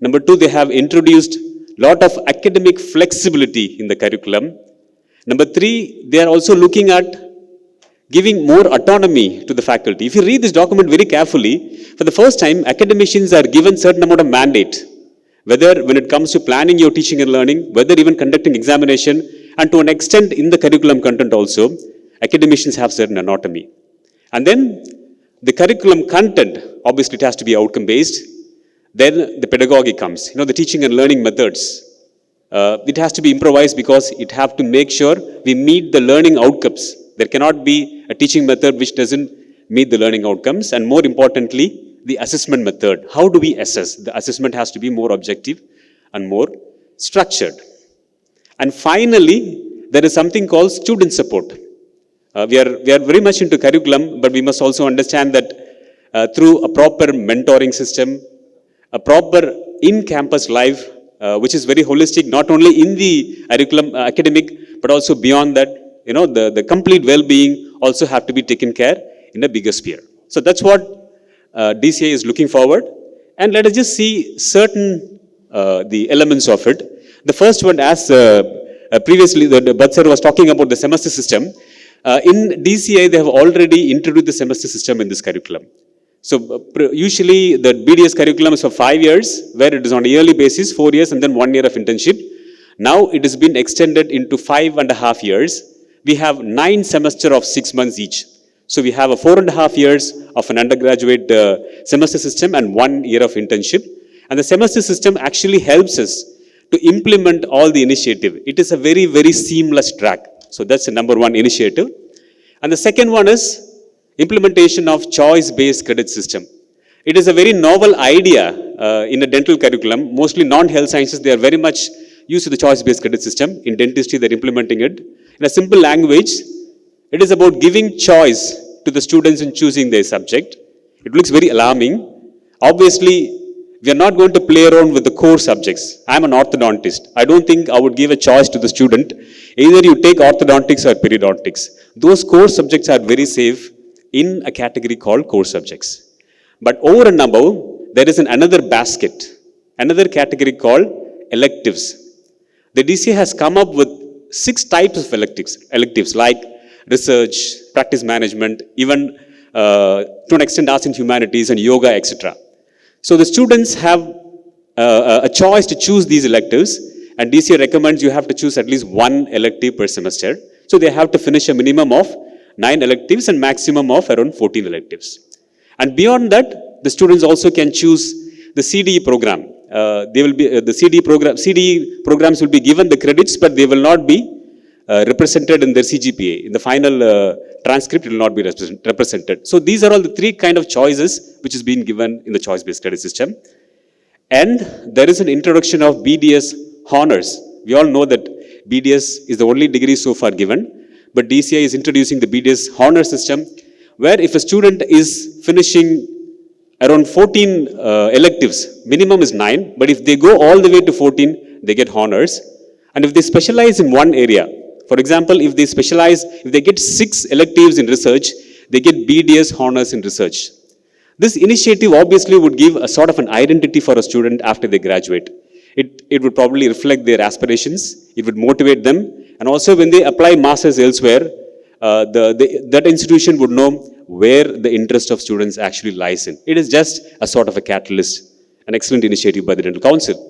Number two, they have introduced a lot of academic flexibility in the curriculum. Number three, they are also looking at giving more autonomy to the faculty. If you read this document very carefully, for the first time, academicians are given certain amount of mandate, whether when it comes to planning your teaching and learning, whether even conducting examination, and to an extent in the curriculum content also, academicians have certain autonomy. And then the curriculum content, obviously it has to be outcome based. Then the pedagogy comes, the teaching and learning methods. It has to be improvised because it have to make sure we meet the learning outcomes. There cannot be a teaching method which doesn't meet the learning outcomes. And more importantly, the assessment method. How do we assess? The assessment has to be more objective and more structured. And finally, there is something called student support. We are very much into curriculum, but we must also understand that through a proper mentoring system, a proper in-campus life, which is very holistic, not only in the curriculum academic, but also beyond that, the complete well-being also have to be taken care in a bigger sphere. So that's what DCA is looking forward. And let us just see certain the elements of it. The first one, as previously the Bhatt sir was talking about the semester system. In DCA, they have already introduced the semester system in this curriculum. So usually the BDS curriculum is for 5 years, where it is on a yearly basis, 4 years, and then 1 year of internship. Now it has been extended into 5.5 years. We have 9 semesters of 6 months each. So we have a 4.5 years of an undergraduate semester system and 1 year of internship. And the semester system actually helps us to implement all the initiative. It is a very, very seamless track. So that's the number one initiative. And the second one is implementation of choice-based credit system. It is a very novel idea in a dental curriculum. Mostly non-health sciences, they are very much used to the choice-based credit system. In dentistry, they're implementing it. In a simple language, it is about giving choice to the students in choosing their subject. It looks very alarming. Obviously, We are not going to play around with the core subjects. I'm an orthodontist. I don't think I would give a choice to the student. Either you take orthodontics or periodontics. Those core subjects are very safe in a category called core subjects. But over and above, there is another basket, another category called electives. The DCA has come up with 6 types of electives like research, practice management, even to an extent arts and humanities and yoga, etc. So the students have a choice to choose these electives, and DCA recommends you have to choose at least 1 elective per semester. So they have to finish a minimum of 9 electives and maximum of around 14 electives. And beyond that, the students also can choose the CDE program. They will be the CDE programs will be given the credits, but they will not be represented in their CGPA. In the final transcript, it will not be represented. So these are all the 3 kind of choices which is being given in the choice-based credit system. And there is an introduction of BDS honors. We all know that BDS is the only degree so far given, but DCI is introducing the BDS honor system, where if a student is finishing around 14 electives, minimum is 9, but if they go all the way to 14, they get honors. And if they specialize in one area, for example, if they get 6 electives in research, they get BDS honors in research. This initiative obviously would give a sort of an identity for a student after they graduate. It would probably reflect their aspirations, it would motivate them, and also when they apply masters elsewhere, that institution would know where the interest of students actually lies in. It is just a sort of a catalyst, an excellent initiative by the Dental Council.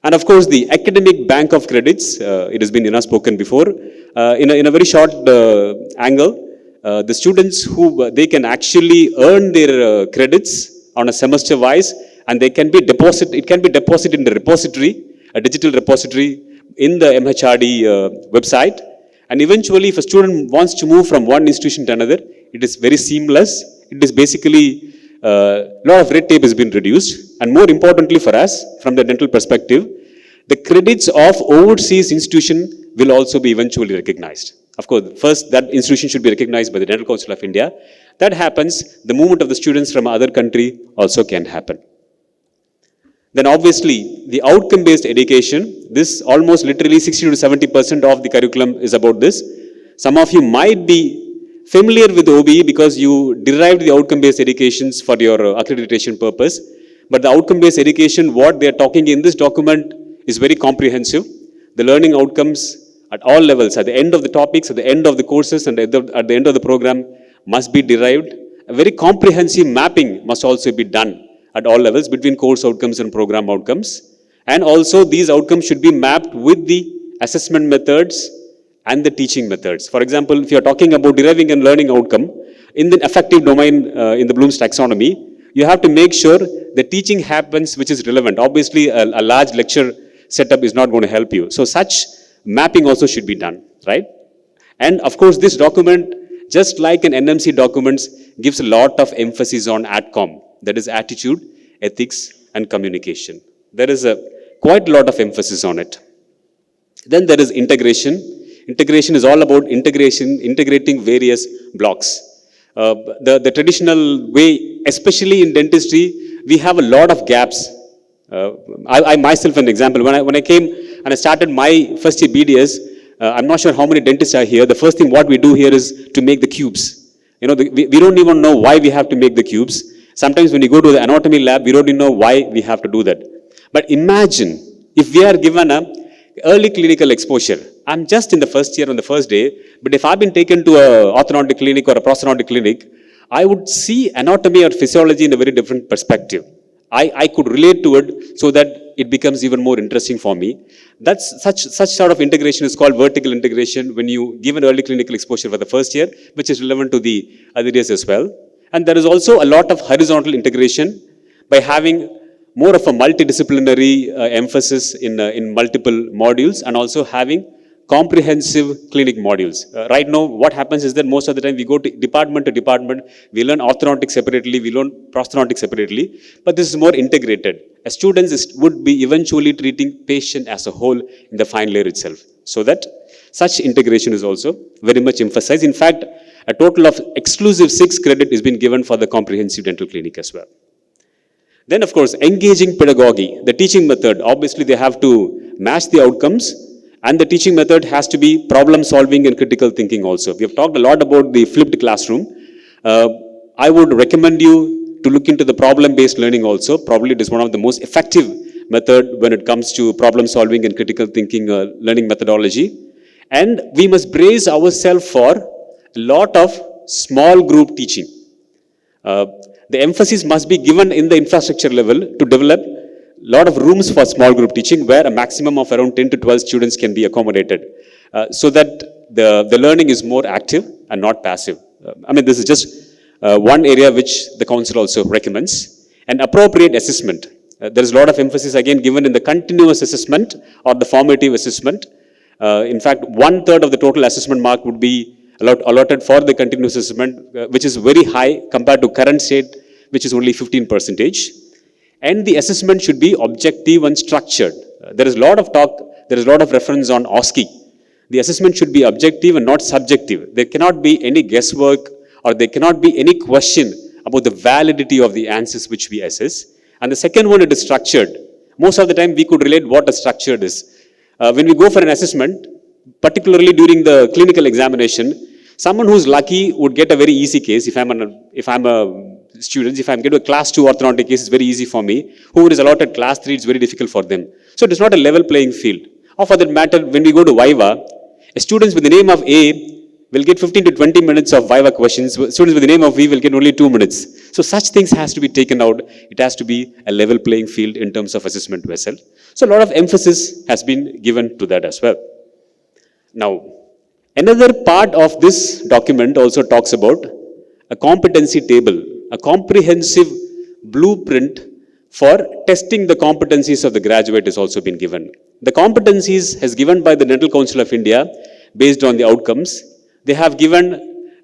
And of course, the academic bank of credits, it has been spoken before. In a very short angle, the students they can actually earn their credits on a semester wise, and it can be deposited in the repository, a digital repository in the MHRD website. And eventually, if a student wants to move from one institution to another, it is very seamless. It is basically a lot of red tape has been reduced. And more importantly for us, from the dental perspective, the credits of overseas institution will also be eventually recognized. Of course, first that institution should be recognized by the Dental Council of India. That happens, the movement of the students from other country also can happen. Then obviously, the outcome-based education, this almost literally 60 to 70% of the curriculum is about this. Some of you might be familiar with OBE because you derived the outcome-based educations for your accreditation purpose. But the outcome-based education, what they are talking in this document is very comprehensive. The learning outcomes at all levels, at the end of the topics, at the end of the courses, and at the end of the program must be derived. A very comprehensive mapping must also be done at all levels between course outcomes and program outcomes. And also these outcomes should be mapped with the assessment methods and the teaching methods. For example, if you are talking about deriving and learning outcome, in the affective domain in the Bloom's taxonomy, you have to make sure the teaching happens which is relevant. Obviously, a large lecture setup is not going to help you. So such mapping also should be done, right? And of course, this document, just like an NMC documents, gives a lot of emphasis on ATCOM. That is attitude, ethics, and communication. There is quite a lot of emphasis on it. Then there is integration. Integration is all about integrating various blocks. The traditional way, especially in dentistry, we have a lot of gaps. I myself, an example, when I came and I started my first year BDS, I'm not sure how many dentists are here. The first thing what we do here is to make the cubes. We don't even know why we have to make the cubes. Sometimes when you go to the anatomy lab, we don't even know why we have to do that. But imagine if we are given a early clinical exposure. I'm just in the first year on the first day, but if I've been taken to a orthodontic clinic or a prosthodontic clinic, I would see anatomy or physiology in a very different perspective. I could relate to it so that it becomes even more interesting for me. That's such sort of integration is called vertical integration when you give an early clinical exposure for the first year, which is relevant to the other years as well. And there is also a lot of horizontal integration by having more of a multidisciplinary emphasis in multiple modules and also having comprehensive clinic modules. Right now, what happens is that most of the time we go to department, we learn orthodontics separately, we learn prosthodontics separately, but this is more integrated. A student would be eventually treating patient as a whole in the final year itself. So that such integration is also very much emphasized. In fact, a total of exclusive 6 credit is being given for the comprehensive dental clinic as well. Then, of course, engaging pedagogy, the teaching method. Obviously, they have to match the outcomes, and the teaching method has to be problem solving and critical thinking also. We have talked a lot about the flipped classroom. I would recommend you to look into the problem-based learning also. Probably it is one of the most effective method when it comes to problem solving and critical thinking learning methodology. And we must brace ourselves for a lot of small group teaching. The emphasis must be given in the infrastructure level to develop a lot of rooms for small group teaching where a maximum of around 10 to 12 students can be accommodated so that the learning is more active and not passive. This is just one area which the council also recommends. And appropriate assessment. There is a lot of emphasis again given in the continuous assessment or the formative assessment. In fact, 1/3 of the total assessment mark would be allotted for the continuous assessment, which is very high compared to current state, which is only 15%. And the assessment should be objective and structured. There is a lot of talk, there is a lot of reference on OSCE. The assessment should be objective and not subjective. There cannot be any guesswork or there cannot be any question about the validity of the answers which we assess. And the second one, it is structured. Most of the time, we could relate what a structured is. When we go for an assessment, particularly during the clinical examination, someone who's lucky would get a very easy case. If I'm a student, if I'm getting a class 2 orthodontic case, it's very easy for me. Who is allotted class 3, it's very difficult for them. So it is not a level playing field. Or for that matter, when we go to Viva, students with the name of A will get 15 to 20 minutes of Viva questions. Students with the name of V will get only 2 minutes. So such things has to be taken out. It has to be a level playing field in terms of assessment vessel. So a lot of emphasis has been given to that as well. Now, another part of this document also talks about a competency table, a comprehensive blueprint for testing the competencies of the graduate has also been given. The competencies as given by the Dental Council of India based on the outcomes, they have given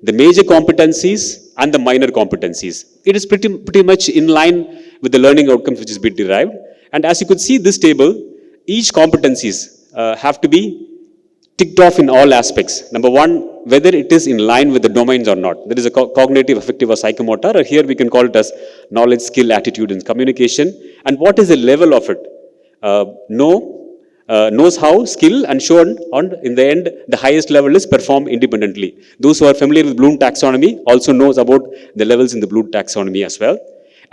the major competencies and the minor competencies. It is pretty much in line with the learning outcomes which is been derived. And as you could see this table, each competencies have to be ticked off in all aspects. Number one, whether it is in line with the domains or not. There is a cognitive, affective or psychomotor, or here we can call it as knowledge, skill, attitude and communication. And what is the level of it? Knows how, skill, and shown on, in the end, the highest level is perform independently. Those who are familiar with Bloom taxonomy also knows about the levels in the Bloom taxonomy as well.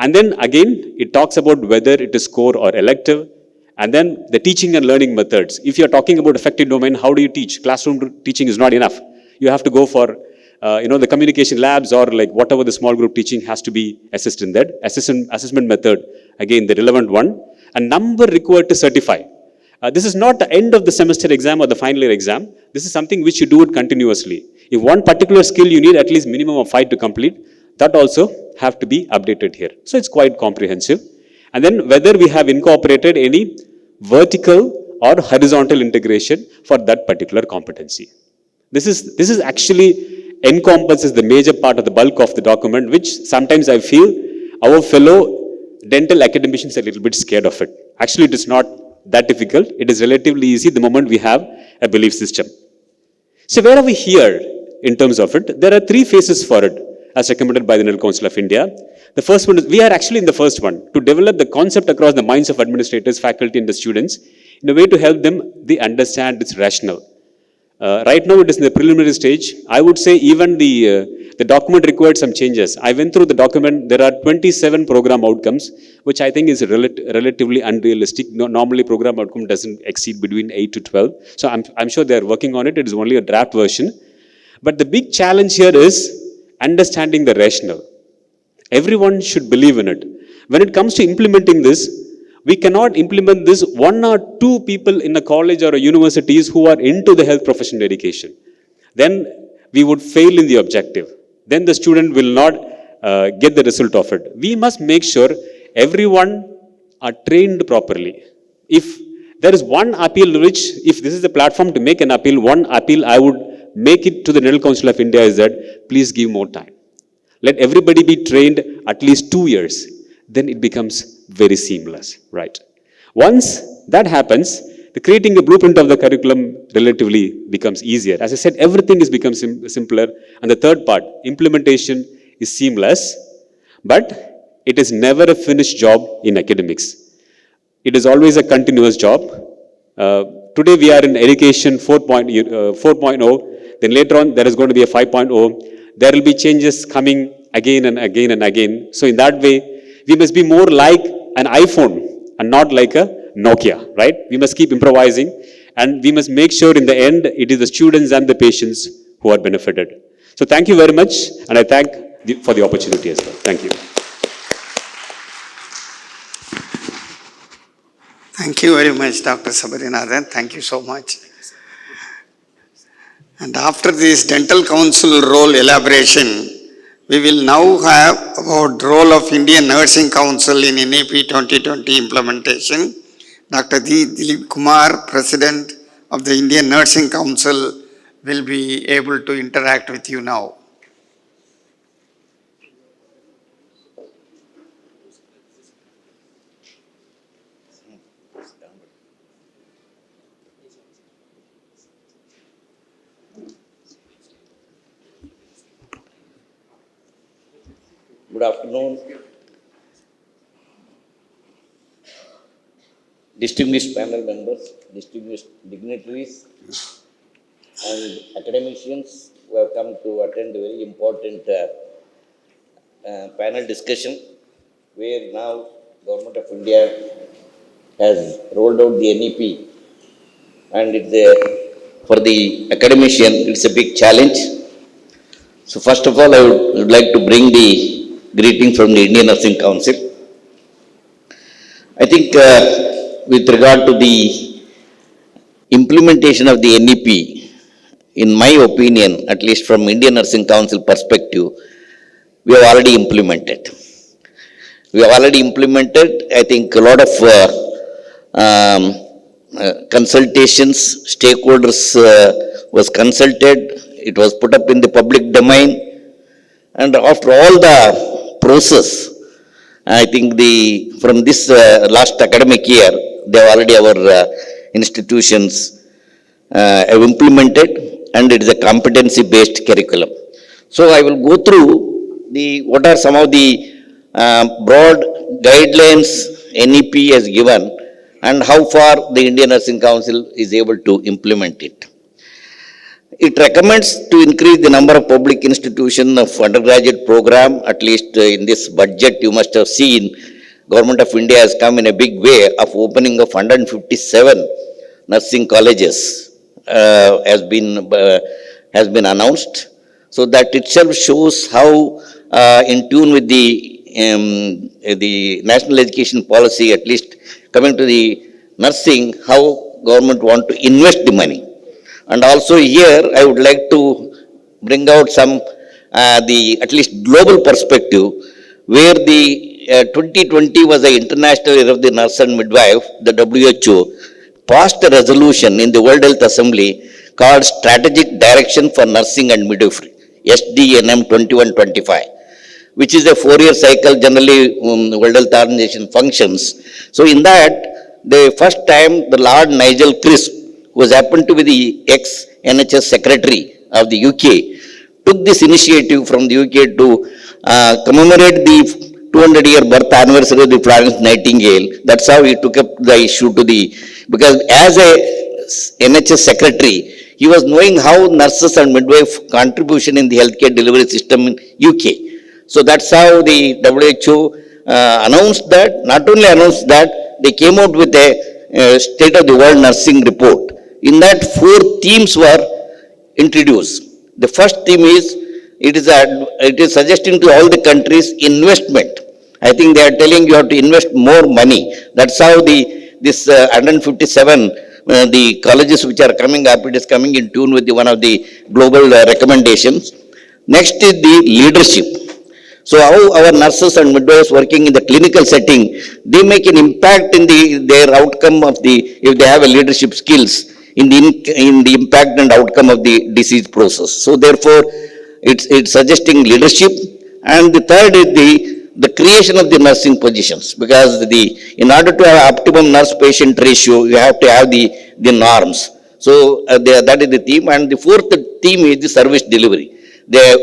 And then again, it talks about whether it is core or elective. And then the teaching and learning methods. If you're talking about affective domain, how do you teach? Classroom teaching is not enough. You have to go for the communication labs or like whatever the small group teaching has to be assessed in that. Assessment method, again, the relevant one. A number required to certify. This is not the end of the semester exam or the final year exam. This is something which you do it continuously. If one particular skill you need at least minimum of 5 to complete, that also have to be updated here. So it's quite comprehensive. And then whether we have incorporated any vertical or horizontal integration for that particular competency. This is actually encompasses the major part of the bulk of the document, which sometimes I feel our fellow dental academicians are a little bit scared of it. Actually, it is not that difficult. It is relatively easy the moment we have a belief system. So where are we here in terms of it? There are 3 phases for it as recommended by the Dental Council of India. The first one is, we are actually in the first one, to develop the concept across the minds of administrators, faculty and the students in a way to help them they understand its rationale. Right now it is in the preliminary stage. I would say even the document required some changes. I went through the document, there are 27 program outcomes, which I think is relatively unrealistic. Normally program outcome doesn't exceed between 8 to 12. So I'm sure they are working on it. It is only a draft version. But the big challenge here is understanding the rationale. Everyone should believe in it. When it comes to implementing this, we cannot implement this 1 or 2 people in a college or a universities who are into the health professional education. Then we would fail in the objective. Then the student will not get the result of it. We must make sure everyone are trained properly. If there is one appeal which, if this is the platform to make an appeal, one appeal I would make it to the Dental Council of India is that please give more time. Let everybody be trained at least 2 years. Then it becomes very seamless, right? Once that happens, the creating a blueprint of the curriculum relatively becomes easier. As I said, everything is become simpler. And the third part, implementation is seamless. But it is never a finished job in academics. It is always a continuous job. Today we are in education 4.0, then later on there is going to be a 5.0. There will be changes coming again and again and again. So in that way, we must be more like an iPhone and not like a Nokia, right? We must keep improvising, and we must make sure in the end it is the students and the patients who are benefited. So thank you very much, and I thank for the opportunity as well. Thank you. Thank you very much, Dr. Sabarinathan. Thank you so much. And after this dental council role elaboration, we will now have about role of Indian Nursing Council in NEP 2020 implementation. Dr. Dilip Kumar, President of the Indian Nursing Council, will be able to interact with you now. Good afternoon, distinguished panel members, distinguished dignitaries, and academicians who have come to attend a very important panel discussion, where now Government of India has rolled out the NEP, and for the academician, it's a big challenge. So first of all, I would like to bring the greeting from the Indian Nursing Council. I think with regard to the implementation of the NEP, in my opinion, at least from Indian Nursing Council perspective, we have already implemented. I think a lot of consultations, stakeholders was consulted, it was put up in the public domain, and after all the process, I think from this last academic year, our institutions have implemented, and it is a competency-based curriculum. So I will go through what are some of the broad guidelines NEP has given, and how far the Indian Nursing Council is able to implement it. It recommends to increase the number of public institutions of undergraduate program. At least in this budget, you must have seen, Government of India has come in a big way of opening of 157 nursing colleges has been announced. So that itself shows how in tune with the national education policy, at least coming to the nursing, how government want to invest the money. And also here, I would like to bring out some, at least global perspective, where the 2020 was the International Year of the Nurse and Midwife. The WHO passed a resolution in the World Health Assembly called Strategic Direction for Nursing and Midwifery, SDNM 2125, which is a 4-year cycle, generally World Health Organization functions. So in that, the first time the Lord Nigel Crisp, who happened to be the ex-NHS Secretary of the UK, took this initiative from the UK to commemorate the 200-year birth anniversary of the Florence Nightingale. That's how he took up the issue because as a NHS Secretary, he was knowing how nurses and midwife contribution in the healthcare delivery system in UK. So that's how the WHO announced that. Not only announced that, they came out with a State of the World Nursing Report. In that, 4 themes were introduced. The first theme is, it is suggesting to all the countries investment. I think they are telling you have to invest more money. That's how this 157, the colleges which are coming up, it is coming in tune with one of the global recommendations. Next is the leadership. So how our nurses and midwives working in the clinical setting, they make an impact in their outcome of if they have a leadership skills, in the impact and outcome of the disease process. So therefore, it's suggesting leadership. And the third is the creation of the nursing positions, because in order to have optimum nurse-patient ratio, you have to have the norms. So that is the theme. And the fourth theme is the service delivery.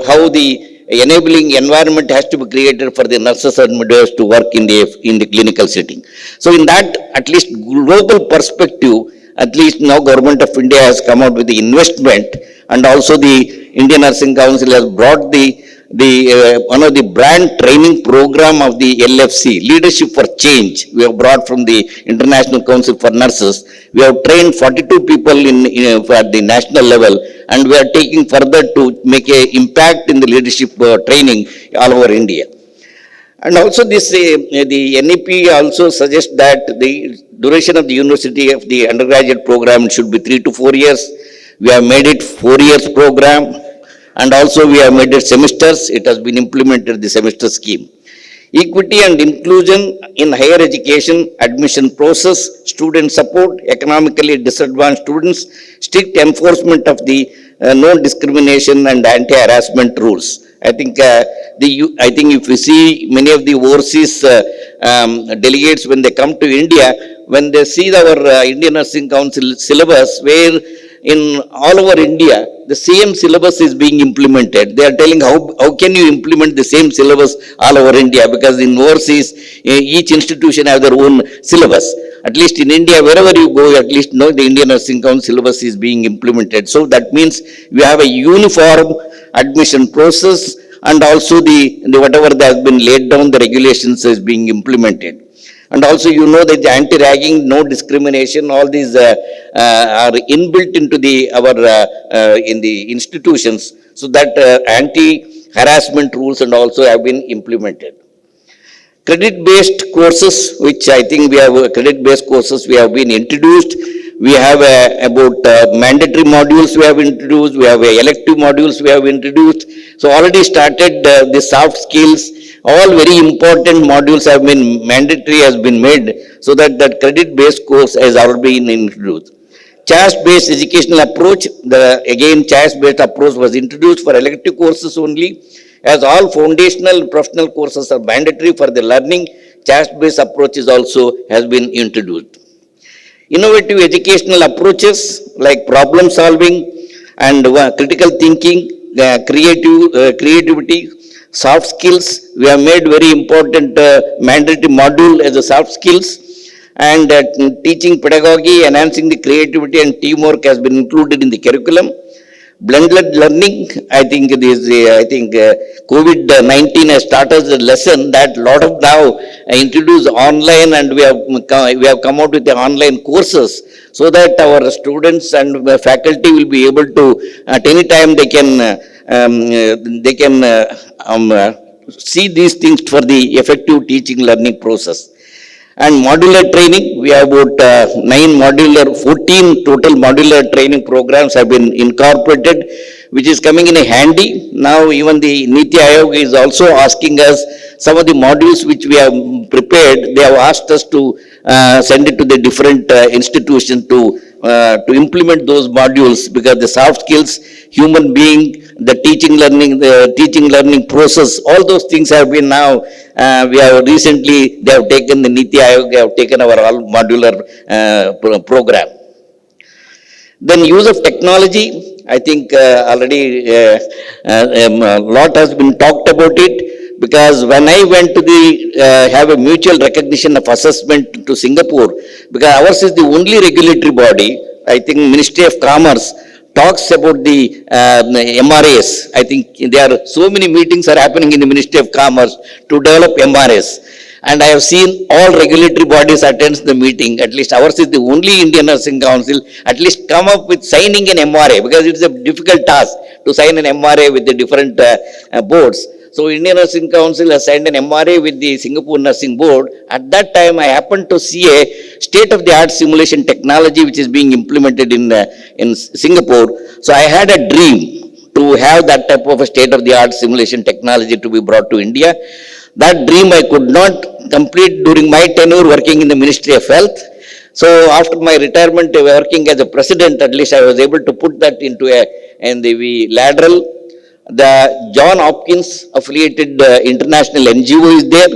How the enabling environment has to be created for the nurses and midwives to work in the clinical setting. So in that, at least global perspective, at least now Government of India has come out with the investment, and also the Indian Nursing Council has brought one of the brand training program of the LFC, Leadership for Change. We have brought from the International Council for Nurses. We have trained 42 people at the national level, and we are taking further to make an impact in the leadership training all over India. And also the NEP also suggests that the duration of the university of the undergraduate program should be 3 to 4 years. We have made it 4 years program, and also we have made it semesters. It has been implemented, the semester scheme. Equity and inclusion in higher education, admission process, student support, economically disadvantaged students, strict enforcement of the non-discrimination and anti-harassment rules. I think if you see many of the overseas delegates, when they come to India, when they see our Indian Nursing Council syllabus, where in all over India, the same syllabus is being implemented. They are telling how can you implement the same syllabus all over India, because in overseas, each institution has their own syllabus. At least in India, wherever you go, at least know the Indian Nursing Council syllabus is being implemented. So that means we have a uniform admission process, and also the whatever that has been laid down, the regulations is being implemented. And also, you know, that the anti-ragging, no discrimination, all these are inbuilt into in the institutions, so that anti-harassment rules and also have been implemented. Credit-based courses, which I think we have credit-based courses we have been introduced. We have about mandatory modules we have introduced. We have elective modules we have introduced. So already started the soft skills. All very important modules have been mandatory, has been made, so that credit-based course has already been introduced. Choice-based educational approach, again choice-based approach was introduced for elective courses only, as all foundational professional courses are mandatory for the learning. Choice-based approaches also has been introduced. Innovative educational approaches like problem solving and critical thinking, creativity, soft skills, we have made very important mandatory module as a soft skills, and teaching pedagogy, enhancing the creativity and teamwork has been included in the curriculum. Blended learning, I think COVID-19 has taught us a lesson that a lot of now introduce online, and we have come out with the online courses, so that our students and faculty will be able to, at any time they can see these things for the effective teaching learning process. And modular training, we have about 14 total modular training programs have been incorporated, which is coming in handy. Now even the NITI Aayog is also asking us some of the modules which we have prepared. They have asked us to send it to the different institutions to implement those modules, because the soft skills, human being, the teaching learning process, all those things have been now, we have recently, they have taken the NITI Aayog, they have taken our all modular program. Then use of technology, I think already a lot has been talked about it, because when I went to have a mutual recognition of assessment to Singapore, because ours is the only regulatory body, I think Ministry of Commerce talks about the MRAs. I think there are so many meetings are happening in the Ministry of Commerce to develop MRAs. And I have seen all regulatory bodies attend the meeting. At least ours is the only Indian Nursing Council, at least come up with signing an MRA, because it's a difficult task to sign an MRA with the different boards. So Indian Nursing Council has signed an MRA with the Singapore Nursing Board. At that time, I happened to see a state-of-the-art simulation technology which is being implemented in Singapore. So I had a dream to have that type of a state-of-the-art simulation technology to be brought to India. That dream I could not complete during my tenure working in the Ministry of Health. So after my retirement, working as a president, at least I was able to put that into the lateral. The John Hopkins affiliated international NGO is there,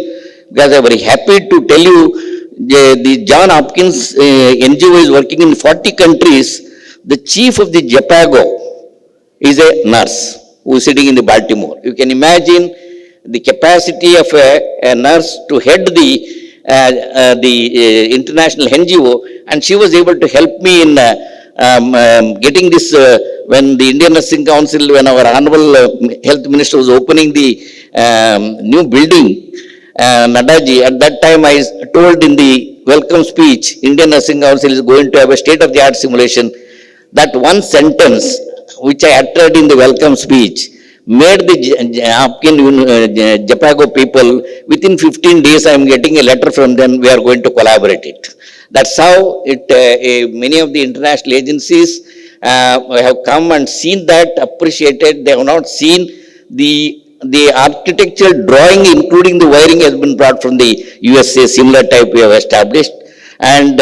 because I'm very happy to tell you the John Hopkins NGO is working in 40 countries. The chief of the JPAGO is a nurse. who is sitting in the Baltimore. You can imagine the capacity of a nurse to head the international NGO, and she was able to help me in getting this, when the Indian Nursing Council, when our Honorable Health Minister was opening the new building, Nadaji, at that time I told in the welcome speech, Indian Nursing Council is going to have a state-of-the-art simulation. That one sentence which I uttered in the welcome speech made the Japago people, within 15 days I am getting a letter from them, we are going to collaborate it. That's how many of the international agencies have come and seen that, appreciated. They have not seen the architectural drawing, including the wiring, has been brought from the USA, similar type we have established. And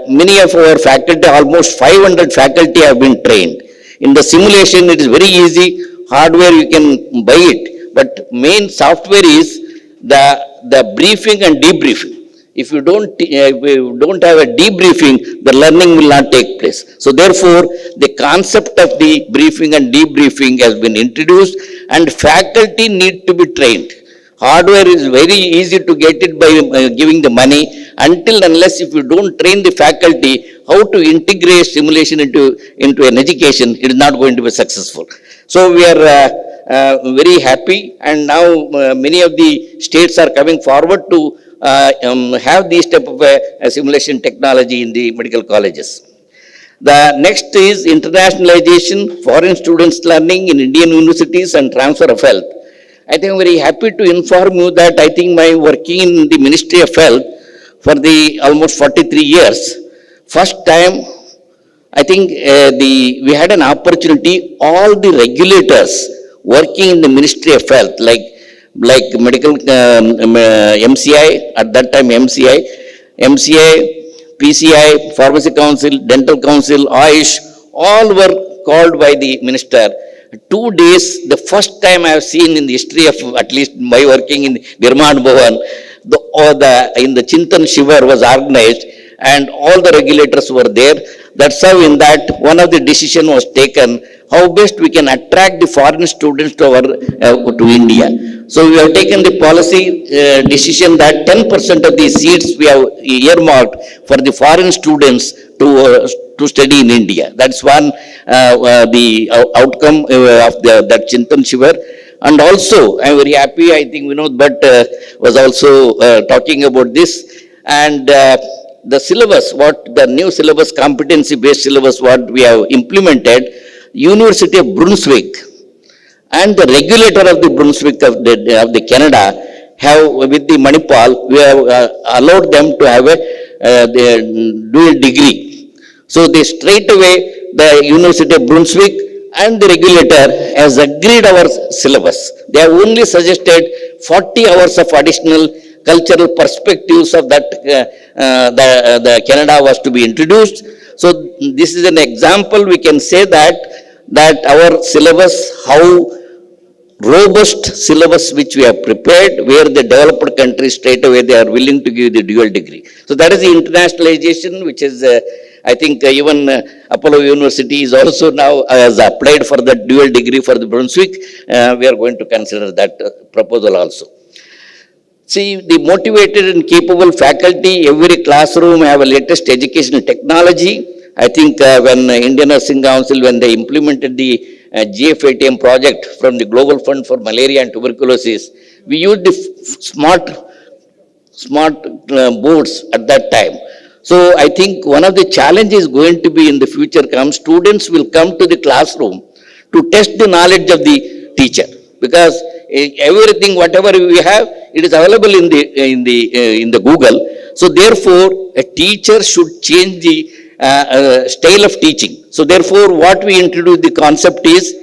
many of our faculty, almost 500 faculty have been trained. In the simulation, it is very easy. Hardware, you can buy it. But main software is the briefing and debriefing. If you don't have a debriefing, the learning will not take place. So therefore, the concept of the briefing and debriefing has been introduced, and faculty need to be trained. Hardware is very easy to get it by giving the money. Until unless if you don't train the faculty how to integrate simulation into an education, it is not going to be successful. So we are very happy, and now many of the states are coming forward to have this type of a simulation technology in the medical colleges. The next is internationalization, foreign students learning in Indian universities and transfer of health. I think I'm very happy to inform you that I think my working in the Ministry of Health for the almost 43 years, first time I think we had an opportunity, all the regulators working in the Ministry of Health, like medical MCI, at that time MCI, PCI, Pharmacy Council, Dental Council, AYUSH, all were called by the minister. 2 days, the first time I have seen in the history of at least my working in Nirman Bhavan, in the Chintan Shivar was organized, and all the regulators were there. That's how in that one of the decision was taken, how best we can attract the foreign students to India. So we have taken the policy decision that 10% of the seats we have earmarked for the foreign students to study in India. That's one the outcome of that Chintan Shivar. And also, I'm very happy, I think Vinod Bhatt was also talking about this. And the syllabus, the new syllabus, competency-based syllabus, what we have implemented, University of Brunswick and the regulator of the Brunswick of the Canada have, with the Manipal, we have allowed them to have a dual degree. So they straight away, the University of Brunswick and the regulator has agreed our syllabus. They have only suggested 40 hours of additional cultural perspectives of that the Canada was to be introduced. So this is an example. We can say that our syllabus, how robust syllabus which we have prepared, where the developed countries straight away they are willing to give the dual degree. So that is the internationalization, which is I think even Apollo University is also now has applied for the dual degree for the Brunswick. We are going to consider that proposal also. See, the motivated and capable faculty, every classroom have a latest educational technology. I think when Indian Nursing Council, when they implemented the GFATM project from the Global Fund for Malaria and Tuberculosis, we used the smart boards at that time. So I think one of the challenges going to be in the future comes, students will come to the classroom to test the knowledge of the teacher, because everything, whatever we have, it is available in the Google. So therefore, a teacher should change the style of teaching. So therefore, what we introduce the concept is,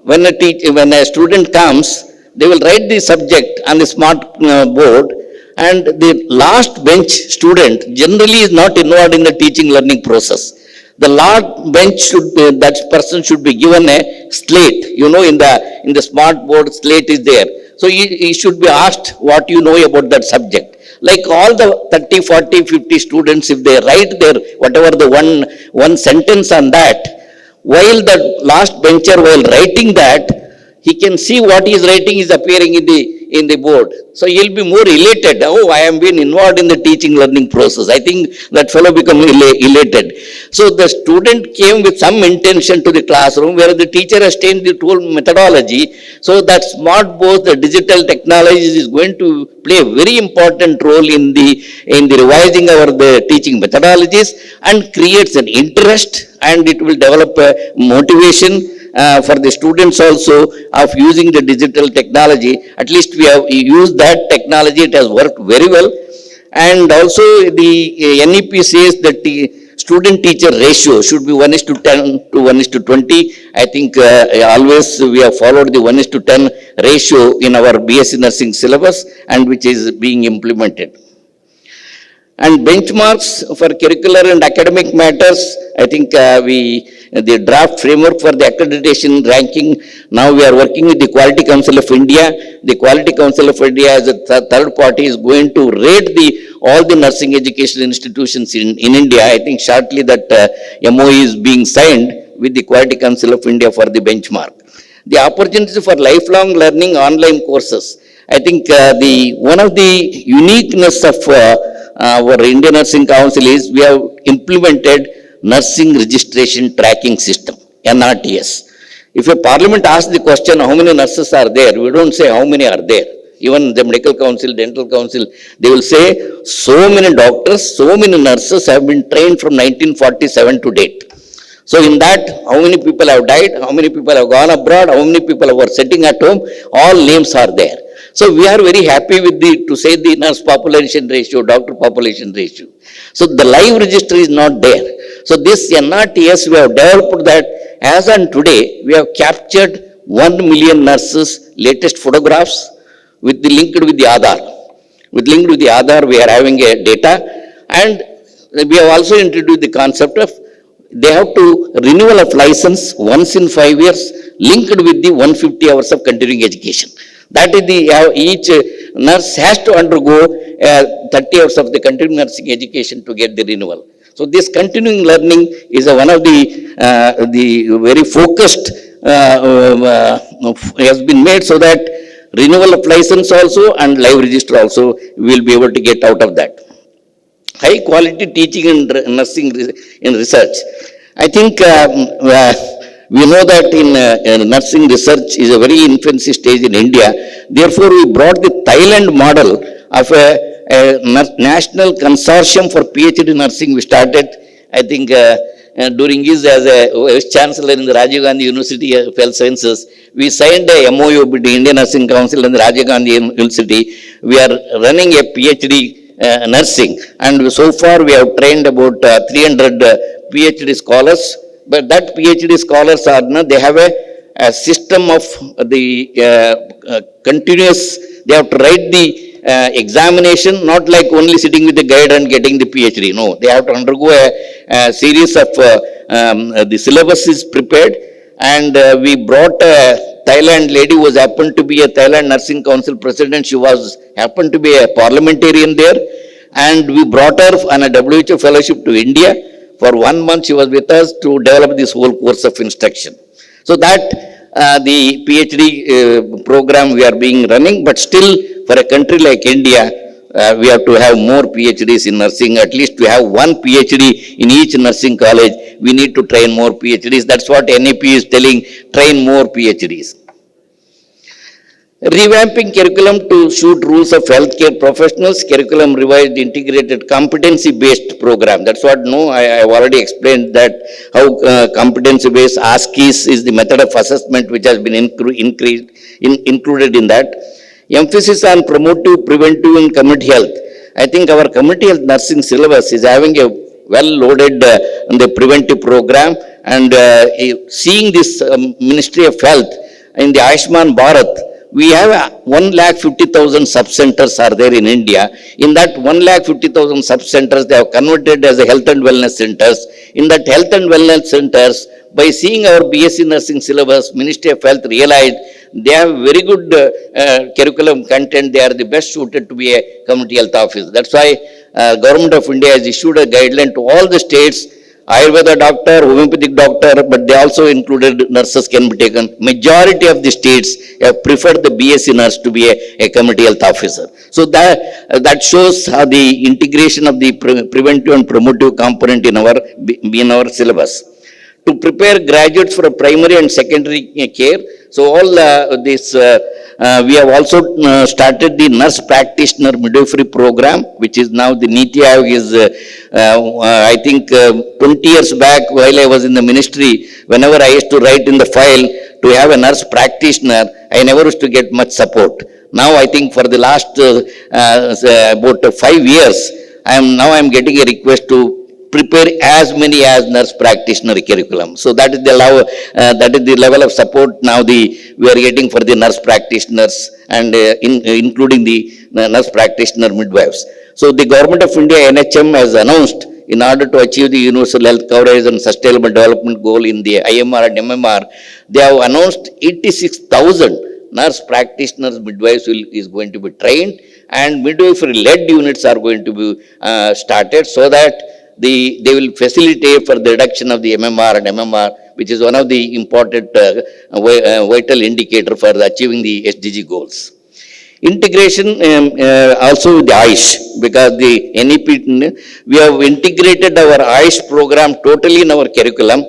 when a student comes, they will write the subject on the smart board, and the last bench student generally is not involved in the teaching learning process. The last bench that person should be given a slate. You know, in the smart board, slate is there. So he should be asked what you know about that subject. Like all the 30, 40, 50 students, if they write their whatever the one sentence on that, while the last bencher while writing that, he can see what he is writing is appearing in the board. So he'll be more elated. Oh, I am being involved in the teaching learning process. I think that fellow become elated. So the student came with some intention to the classroom where the teacher has changed the tool methodology. So that smart board, the digital technologies is going to play a very important role in the revising the teaching methodologies and creates an interest, and it will develop a motivation for the students also of using the digital technology. At least we have used that technology, it has worked very well. And also the NEP says that the student-teacher ratio should be 1:10 to 1:20. I think always we have followed the 1:10 ratio in our BSc nursing syllabus, and which is being implemented. And benchmarks for curricular and academic matters, I think the draft framework for the accreditation ranking, now we are working with the Quality Council of India. The Quality Council of India as a third party is going to rate all the nursing education institutions in India. I think shortly that MOU is being signed with the Quality Council of India for the benchmark. The opportunity for lifelong learning online courses. I think one of the uniqueness of our Indian Nursing Council is we have implemented Nursing Registration Tracking System, NRTS. If a parliament asks the question, how many nurses are there, we don't say how many are there. Even the medical council, dental council, they will say so many doctors, so many nurses have been trained from 1947 to date. So in that, how many people have died, how many people have gone abroad, how many people were sitting at home, all names are there. So we are very happy with the nurse population ratio, doctor population ratio. So the live register is not there. So this NRTS, we have developed that. As on today, we have captured 1 million nurses' latest photographs linked with the Aadhaar. Linked with the Aadhaar, we are having a data, and we have also introduced the concept of they have to renewal of license once in 5 years, linked with the 150 hours of continuing education. That is each nurse has to undergo 30 hours of the continuing nursing education to get the renewal. So this continuing learning is one of the very focused has been made so that renewal of license also and live register also will be able to get out of that. High quality teaching and nursing in research. I think we know that in nursing research is a very infancy stage in India. Therefore, we brought the Thailand model of a national consortium for PhD nursing. We started, I think, during his as a vice chancellor in the Rajiv Gandhi University of Health Sciences. We signed a MOU with the Indian Nursing Council and the Rajiv Gandhi University. We are running a PhD nursing, and so far we have trained about 300 PhD scholars. But that PhD scholars are they have a system of the continuous. They have to write the examination, not like only sitting with the guide and getting the PhD. No, they have to undergo a series of the syllabus is prepared, and we brought a Thailand lady who happened to be a Thailand Nursing Council president. She happened to be a parliamentarian there, and we brought her on a WHO fellowship to India. For 1 month, she was with us to develop this whole course of instruction. So that the PhD program we are being running, but still for a country like India, we have to have more PhDs in nursing. At least we have 1 PhD in each nursing college. We need to train more PhDs. That's what NEP is telling, train more PhDs. Revamping curriculum to suit rules of healthcare professionals, curriculum revised integrated competency-based program. That's what, I have already explained that how competency-based ASCII is the method of assessment which has been included in that. Emphasis on promotive, preventive and community health. I think our community health nursing syllabus is having a well-loaded the preventive program, and seeing this Ministry of Health in the Ayushman Bharat, we have 150,000 sub-centers are there in India. In that 150,000 sub-centers, they have converted as a health and wellness centers. In that health and wellness centers, by seeing our BSc nursing syllabus, Ministry of Health realized they have very good curriculum content. They are the best suited to be a community health office. That's why Government of India has issued a guideline to all the states Ayurveda doctor, homeopathic doctor, but they also included nurses can be taken. Majority of the states have preferred the BSc nurse to be a community health officer. So that shows how the integration of the preventive and promotive component in our syllabus. To prepare graduates for primary and secondary care. So all this, we have also started the nurse practitioner midwifery program, which is now the NEP is, I think 20 years back while I was in the ministry, whenever I used to write in the file to have a nurse practitioner, I never used to get much support. Now I think for the last about 5 years, I am getting a request to prepare as many as nurse practitioner curriculum. So that is the level of support now we are getting for the nurse practitioners and including the nurse practitioner midwives. So the Government of India NHM has announced in order to achieve the universal health coverage and sustainable development goal in the IMR and MMR, they have announced 86,000 nurse practitioners midwives is going to be trained, and midwifery led units are going to be started so that they will facilitate for the reduction of the MMR and MMR, which is one of the important vital indicator for achieving the SDG goals. Integration also with the AISH, because the NEP, we have integrated our AISH program totally in our curriculum.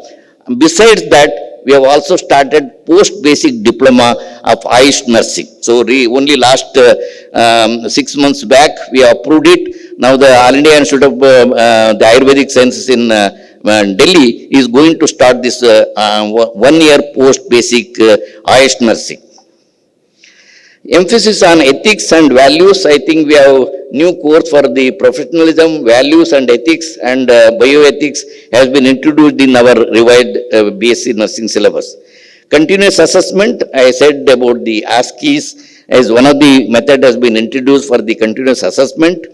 Besides that, we have also started post-basic diploma of AISH nursing. So only last 6 months back, we have approved it. Now the All India Institute of the Ayurvedic Sciences in Delhi is going to start this 1 year post-basic AISH nursing. Emphasis on ethics and values. I think we have new course for the professionalism, values and ethics, and bioethics has been introduced in our revised BSc nursing syllabus. Continuous assessment, I said about the ASCIIs as one of the method has been introduced for the continuous assessment.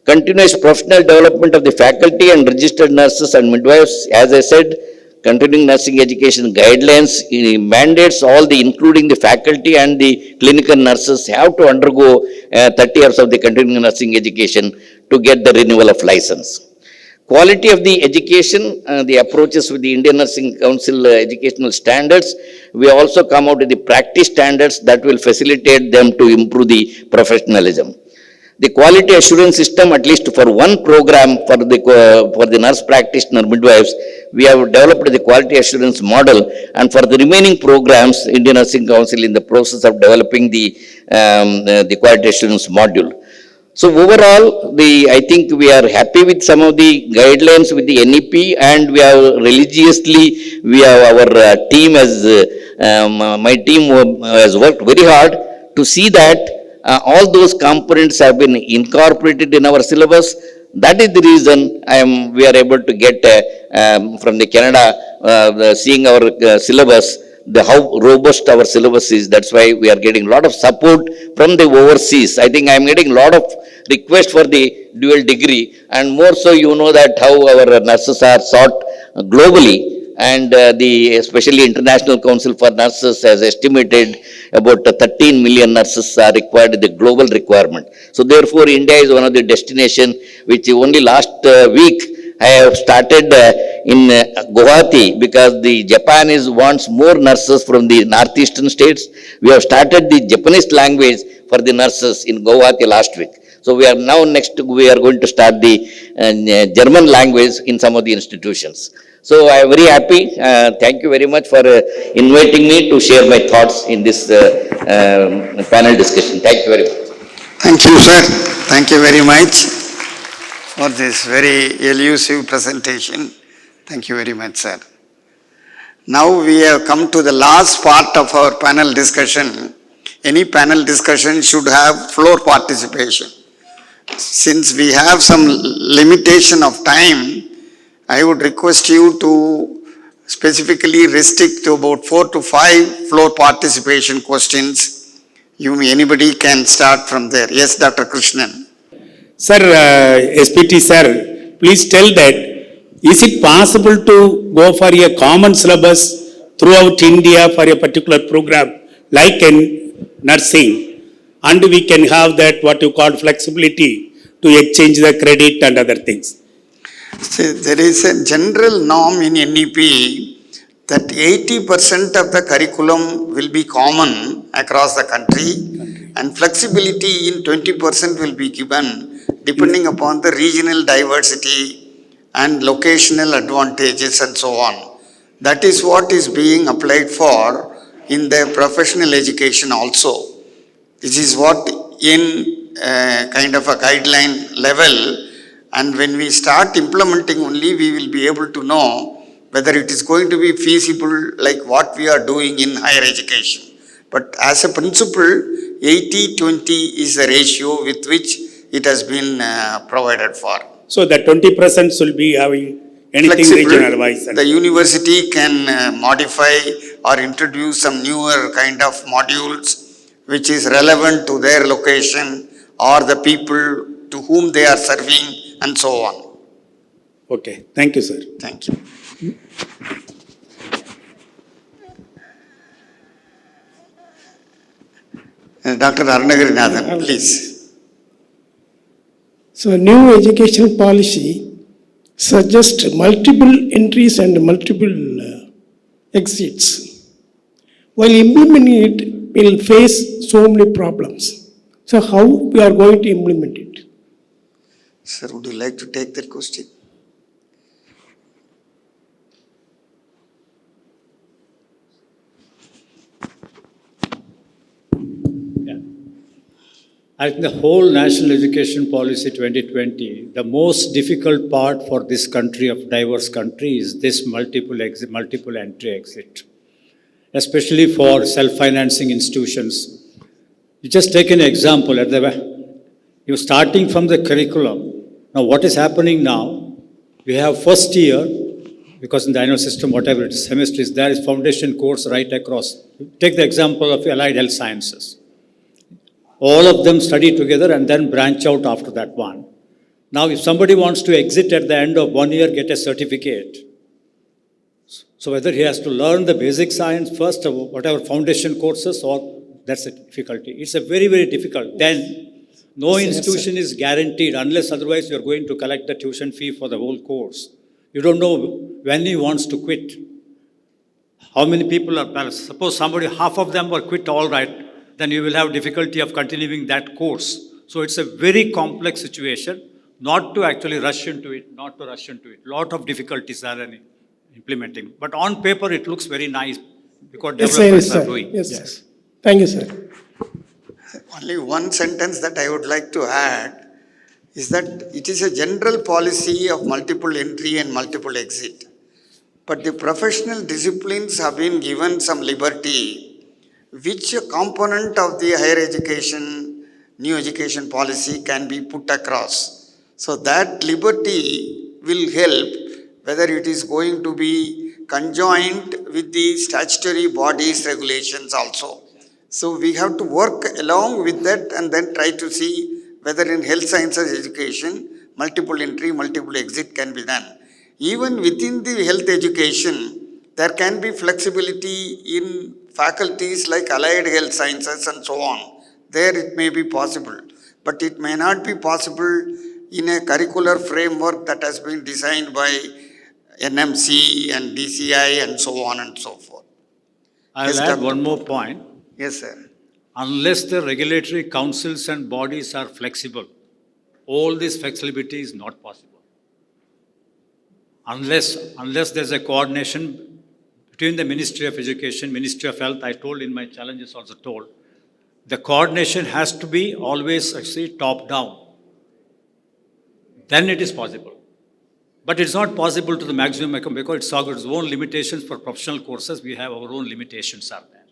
Continuous professional development of the faculty and registered nurses and midwives, as I said, continuing nursing education guidelines mandates all the, including the faculty and the clinical nurses, have to undergo 30 years of the continuing nursing education to get the renewal of license. Quality of the education, the approaches with the Indian Nursing Council educational standards, we also come out with the practice standards that will facilitate them to improve the professionalism. The quality assurance system, at least for one program for the nurse practitioner midwives, we have developed the quality assurance model, and for the remaining programs, Indian Nursing Council in the process of developing the quality assurance module. So overall, I think we are happy with some of the guidelines with the NEP, and we have religiously, our team my team has worked very hard to see that all those components have been incorporated in our syllabus. That is the reason we are able to get from the Canada, seeing our syllabus, how robust our syllabus is. That's why we are getting a lot of support from the overseas. I think I am getting a lot of requests for the dual degree, and more so you know that how our nurses are sought globally. And especially International Council for Nurses has estimated about 13 million nurses are required, the global requirement. So therefore, India is one of the destination which only last week I have started in Guwahati, because the Japan wants more nurses from the northeastern states. We have started the Japanese language for the nurses in Guwahati last week. So we are now we are going to start the German language in some of the institutions. So I am very happy. Thank you very much for inviting me to share my thoughts in this panel discussion. Thank you very much. Thank you, sir. Thank you very much for this very elusive presentation. Thank you very much, sir. Now we have come to the last part of our panel discussion. Any panel discussion should have floor participation. Since we have some limitation of time, I would request you to specifically restrict to about 4 to 5 floor participation questions. Anybody can start from there. Yes, Dr. Krishnan. Sir, SPT sir, please tell that, is it possible to go for a common syllabus throughout India for a particular program like in nursing, and we can have that what you call flexibility to exchange the credit and other things? See, there is a general norm in NEP that 80% of the curriculum will be common across the country and flexibility in 20% will be given depending upon the regional diversity and locational advantages and so on. That is what is being applied for in the professional education also. This is what in kind of a guideline level, and when we start implementing only we will be able to know whether it is going to be feasible like what we are doing in higher education. But as a principle, 80-20 is the ratio with which it has been provided for. So that 20% will be having anything Flexible, regional wise. the university can modify or introduce some newer kind of modules which is relevant to their location or the people to whom they are serving and so on. Okay, thank you, sir. Thank you. Dr. Arunagarinathan, please. So new education policy suggests multiple entries and multiple exits. While implementing it, will face so many problems. So how we are going to implement it? Sir, would you like to take that question? I think the whole National Education Policy 2020, the most difficult part for this country, of diverse country, is this multiple entry exit, especially for self-financing institutions. You just take an example. You're starting from the curriculum. Now, what is happening now? We have first year, because in the annual system, whatever it is, semester is there, is foundation course right across. Take the example of allied health sciences. All of them study together and then branch out after that one. Now, if somebody wants to exit at the end of 1 year, get a certificate. So whether he has to learn the basic science first or whatever foundation courses, or that's a difficulty. It's a very, very difficult. Then no institution is guaranteed unless otherwise you're going to collect the tuition fee for the whole course. You don't know when he wants to quit. How many people are, suppose somebody, half of them were quit all right, then you will have difficulty of continuing that course. So it's a very complex situation, not to actually rush into it, Lot of difficulties are in implementing. But on paper, it looks very nice because developers are doing. Yes. Thank you, sir. Only one sentence that I would like to add is that it is a general policy of multiple entry and multiple exit. But the professional disciplines have been given some liberty. Which component of the higher education, new education policy can be put across? So that liberty will help whether it is going to be conjoined with the statutory bodies regulations also. So we have to work along with that and then try to see whether in health sciences education, multiple entry, multiple exit can be done. Even within the health education, there can be flexibility in faculties like allied health sciences and so on. There it may be possible, but it may not be possible in a curricular framework that has been designed by NMC and DCI and so on and so forth. I'll add one more point. Yes, sir. Unless the regulatory councils and bodies are flexible, all this flexibility is not possible. Unless there's a coordination between the Ministry of Education, Ministry of Health, I told in my challenges also told, the coordination has to be always actually top down. Then it is possible. But it's not possible to the maximum because it's got its own limitations for professional courses. We have our own limitations are there.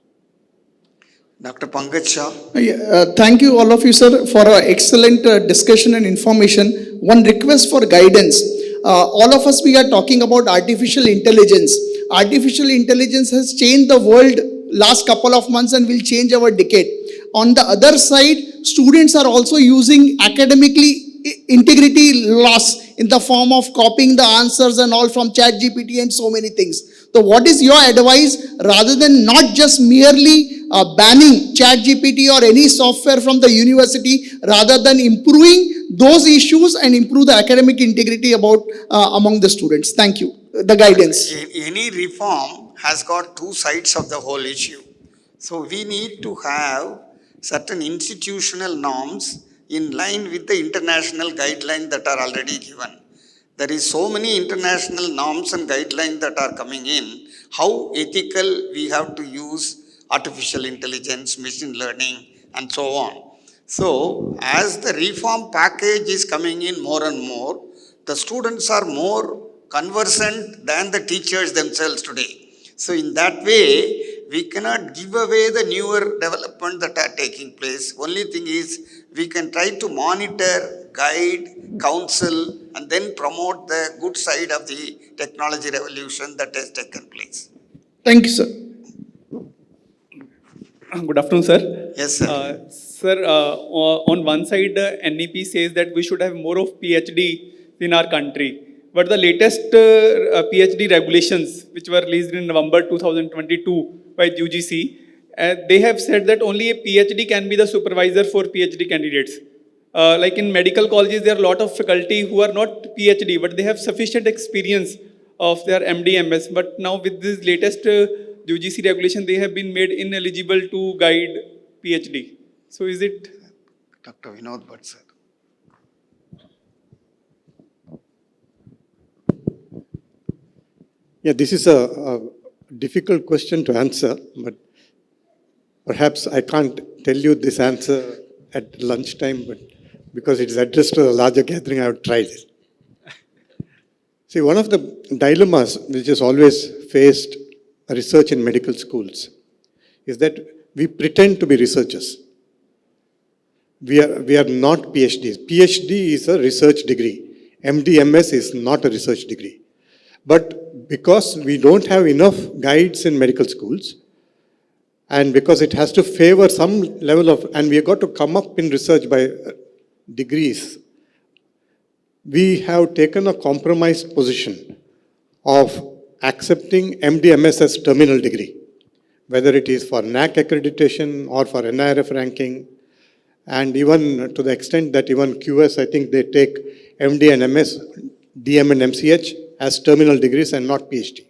Dr. Pankaj Shah. Thank you all of you, sir, for an excellent discussion and information. One request for guidance. All of us, we are talking about artificial intelligence. Artificial intelligence has changed the world last couple of months and will change our decade. On the other side, students are also using academically integrity loss in the form of copying the answers and all from ChatGPT and so many things. So what is your advice rather than not just merely banning ChatGPT or any software from the university, rather than improving those issues and improve the academic integrity about among the students? Thank you. The guidance. Any reform has got two sides of the whole issue. So we need to have certain institutional norms in line with the international guidelines that are already given. There is so many international norms and guidelines that are coming in. How ethical we have to use artificial intelligence, machine learning, and so on. So as the reform package is coming in more and more, the students are more conversant than the teachers themselves today. So in that way, we cannot give away the newer development that are taking place. Only thing is, we can try to monitor, guide, counsel, and then promote the good side of the technology revolution that has taken place. Thank you, sir. Good afternoon, sir. Yes, sir. Sir, on one side, NEP says that we should have more of PhD in our country. But the latest PhD regulations, which were released in November 2022 by UGC, they have said that only a PhD can be the supervisor for PhD candidates. Like in medical colleges, there are a lot of faculty who are not PhD, but they have sufficient experience of their MD, MS. But now with this latest UGC regulation, they have been made ineligible to guide PhD. So is it? Dr. Vinod Bhatt, sir. Yeah, this is a difficult question to answer, but perhaps I can't tell you this answer at lunchtime, but because it is addressed to a larger gathering, I have tried it. See, one of the dilemmas which is always faced research in medical schools is that we pretend to be researchers. We are not PhDs. PhD is a research degree. MD, MS is not a research degree. But because we don't have enough guides in medical schools, and because it has to favor some level of, and we have got to come up in research by degrees, we have taken a compromised position of accepting MD, MS as terminal degree, whether it is for NAAC accreditation or for NIRF ranking, and even to the extent that even QS, I think they take MD and MS, DM and MCH as terminal degrees and not PhD.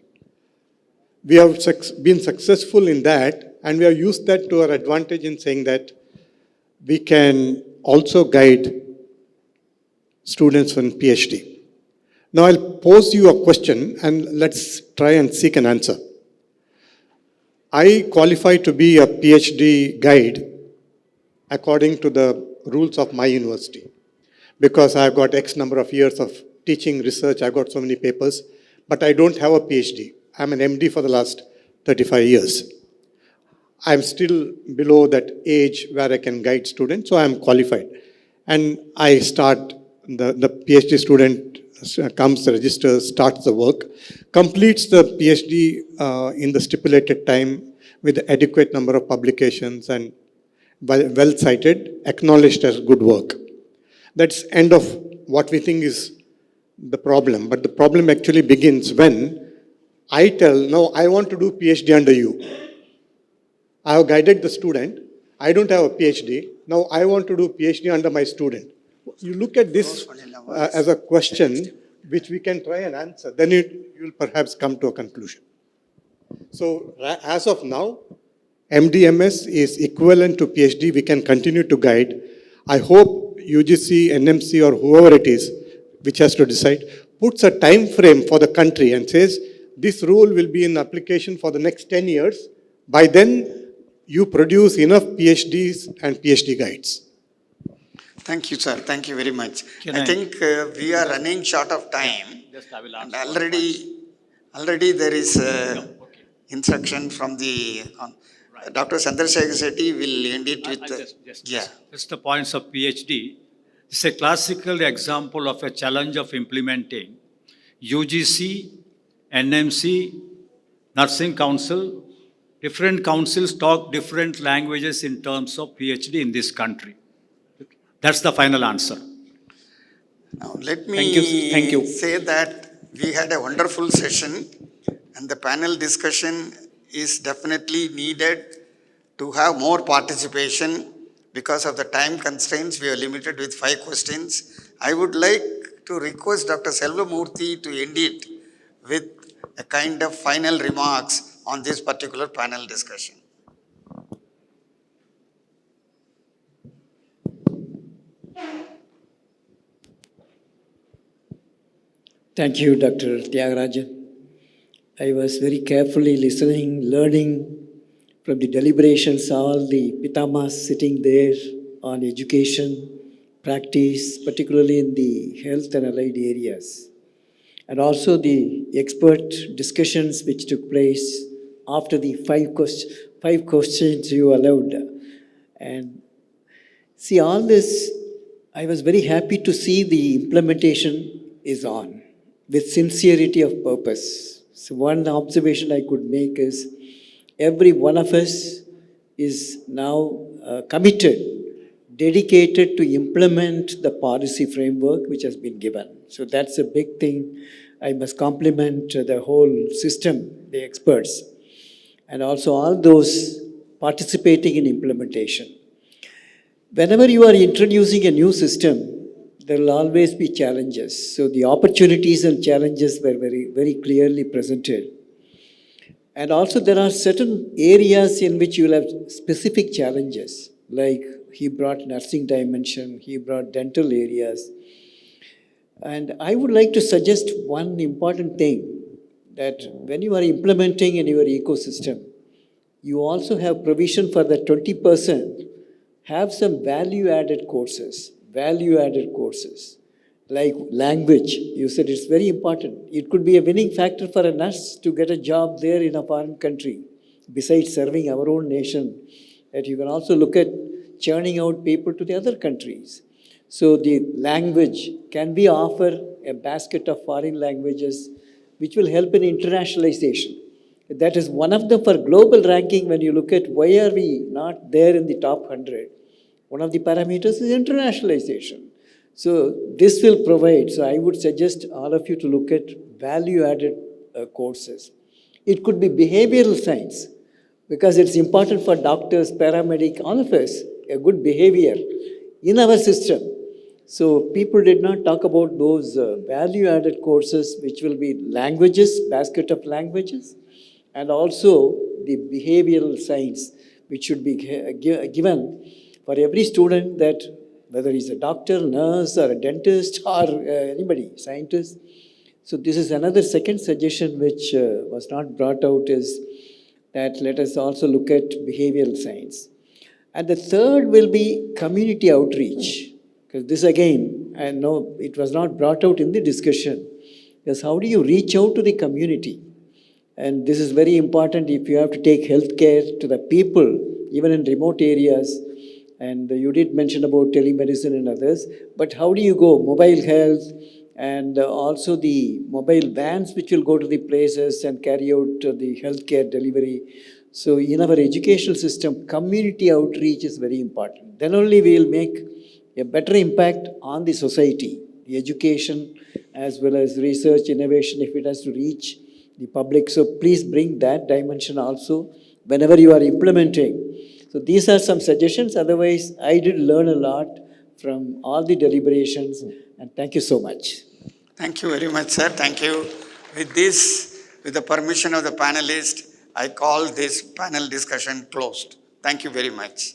We have been successful in that, and we have used that to our advantage in saying that we can also guide students on PhD. Now I'll pose you a question and let's try and seek an answer. I qualify to be a PhD guide according to the rules of my university, because I've got X number of years of teaching research, I've got so many papers, but I don't have a PhD. I'm an MD for the last 35 years. I'm still below that age where I can guide students, so I'm qualified. And I start, the PhD student comes, registers, starts the work, completes the PhD in the stipulated time with adequate number of publications and well cited, acknowledged as good work. That's end of what we think is the problem. But the problem actually begins when I tell, no, I want to do PhD under you. I have guided the student. I don't have a PhD. Now I want to do PhD under my student. You look at this as a question which we can try and answer. Then you'll perhaps come to a conclusion. So as of now, MD, MS is equivalent to PhD. We can continue to guide. I hope UGC, NMC or whoever it is which has to decide, puts a time frame for the country and says, this rule will be in application for the next 10 years. By then, you produce enough PhDs and PhD guides. Thank you, sir. Thank you very much. I think we are running short of time. And already there is instruction from the Dr. Chandrasekhar Shetty will end it with Just the points of PhD. It's a classical example of a challenge of implementing UGC, NMC, Nursing Council. Different councils talk different languages in terms of PhD in this country. That's the final answer. Now, let me say that we had a wonderful session and the panel discussion is definitely needed to have more participation. Because of the time constraints, we are limited with 5 questions. I would like to request Dr. Selvamurthy to end it with a kind of final remarks on this particular panel discussion. Thank you, Dr. Tyagarajan. I was very carefully listening, learning from the deliberations, all the pitamas sitting there on education, practice, particularly in the health and allied areas, and also the expert discussions which took place after the five questions you allowed. And see, all this, I was very happy to see the implementation is on with sincerity of purpose. So one observation I could make is every one of us is now committed, dedicated to implement the policy framework which has been given. So that's a big thing. I must compliment the whole system, the experts, and also all those participating in implementation. Whenever you are introducing a new system, there will always be challenges. So the opportunities and challenges were very, very clearly presented. And also there are certain areas in which you will have specific challenges, like he brought nursing dimension, he brought dental areas. And I would like to suggest one important thing, that when you are implementing in your ecosystem, you also have provision for the 20%, have some value-added courses, like language. You said it's very important. It could be a winning factor for a nurse to get a job there in a foreign country, besides serving our own nation. That you can also look at churning out people to the other countries. So the language, can we offer a basket of foreign languages which will help in internationalization? That is one of them for global ranking. When you look at why are we not there in the top 100, one of the parameters is internationalization. So this will provide, so I would suggest all of you to look at value-added courses. It could be behavioral science, because it's important for doctors, paramedics, all of us, a good behavior in our system. So people did not talk about those value-added courses, which will be languages, basket of languages, and also the behavioral science, which should be given for every student, that whether he's a doctor, nurse, or a dentist, or anybody, scientist. So this is another second suggestion which was not brought out, is that let us also look at behavioral science. And the third will be community outreach. Because this again, I know it was not brought out in the discussion, because how do you reach out to the community? And this is very important if you have to take healthcare to the people, even in remote areas. And you did mention about telemedicine and others, but how do you go? Mobile health, and also the mobile vans which will go to the places and carry out the healthcare delivery. So in our educational system, community outreach is very important. Then only we will make a better impact on the society, the education, as well as research, innovation, if it has to reach the public. So please bring that dimension also whenever you are implementing. So these are some suggestions. Otherwise, I did learn a lot from all the deliberations, and thank you so much. Thank you very much, sir. Thank you. With this, with the permission of the panelists, I call this panel discussion closed. Thank you very much.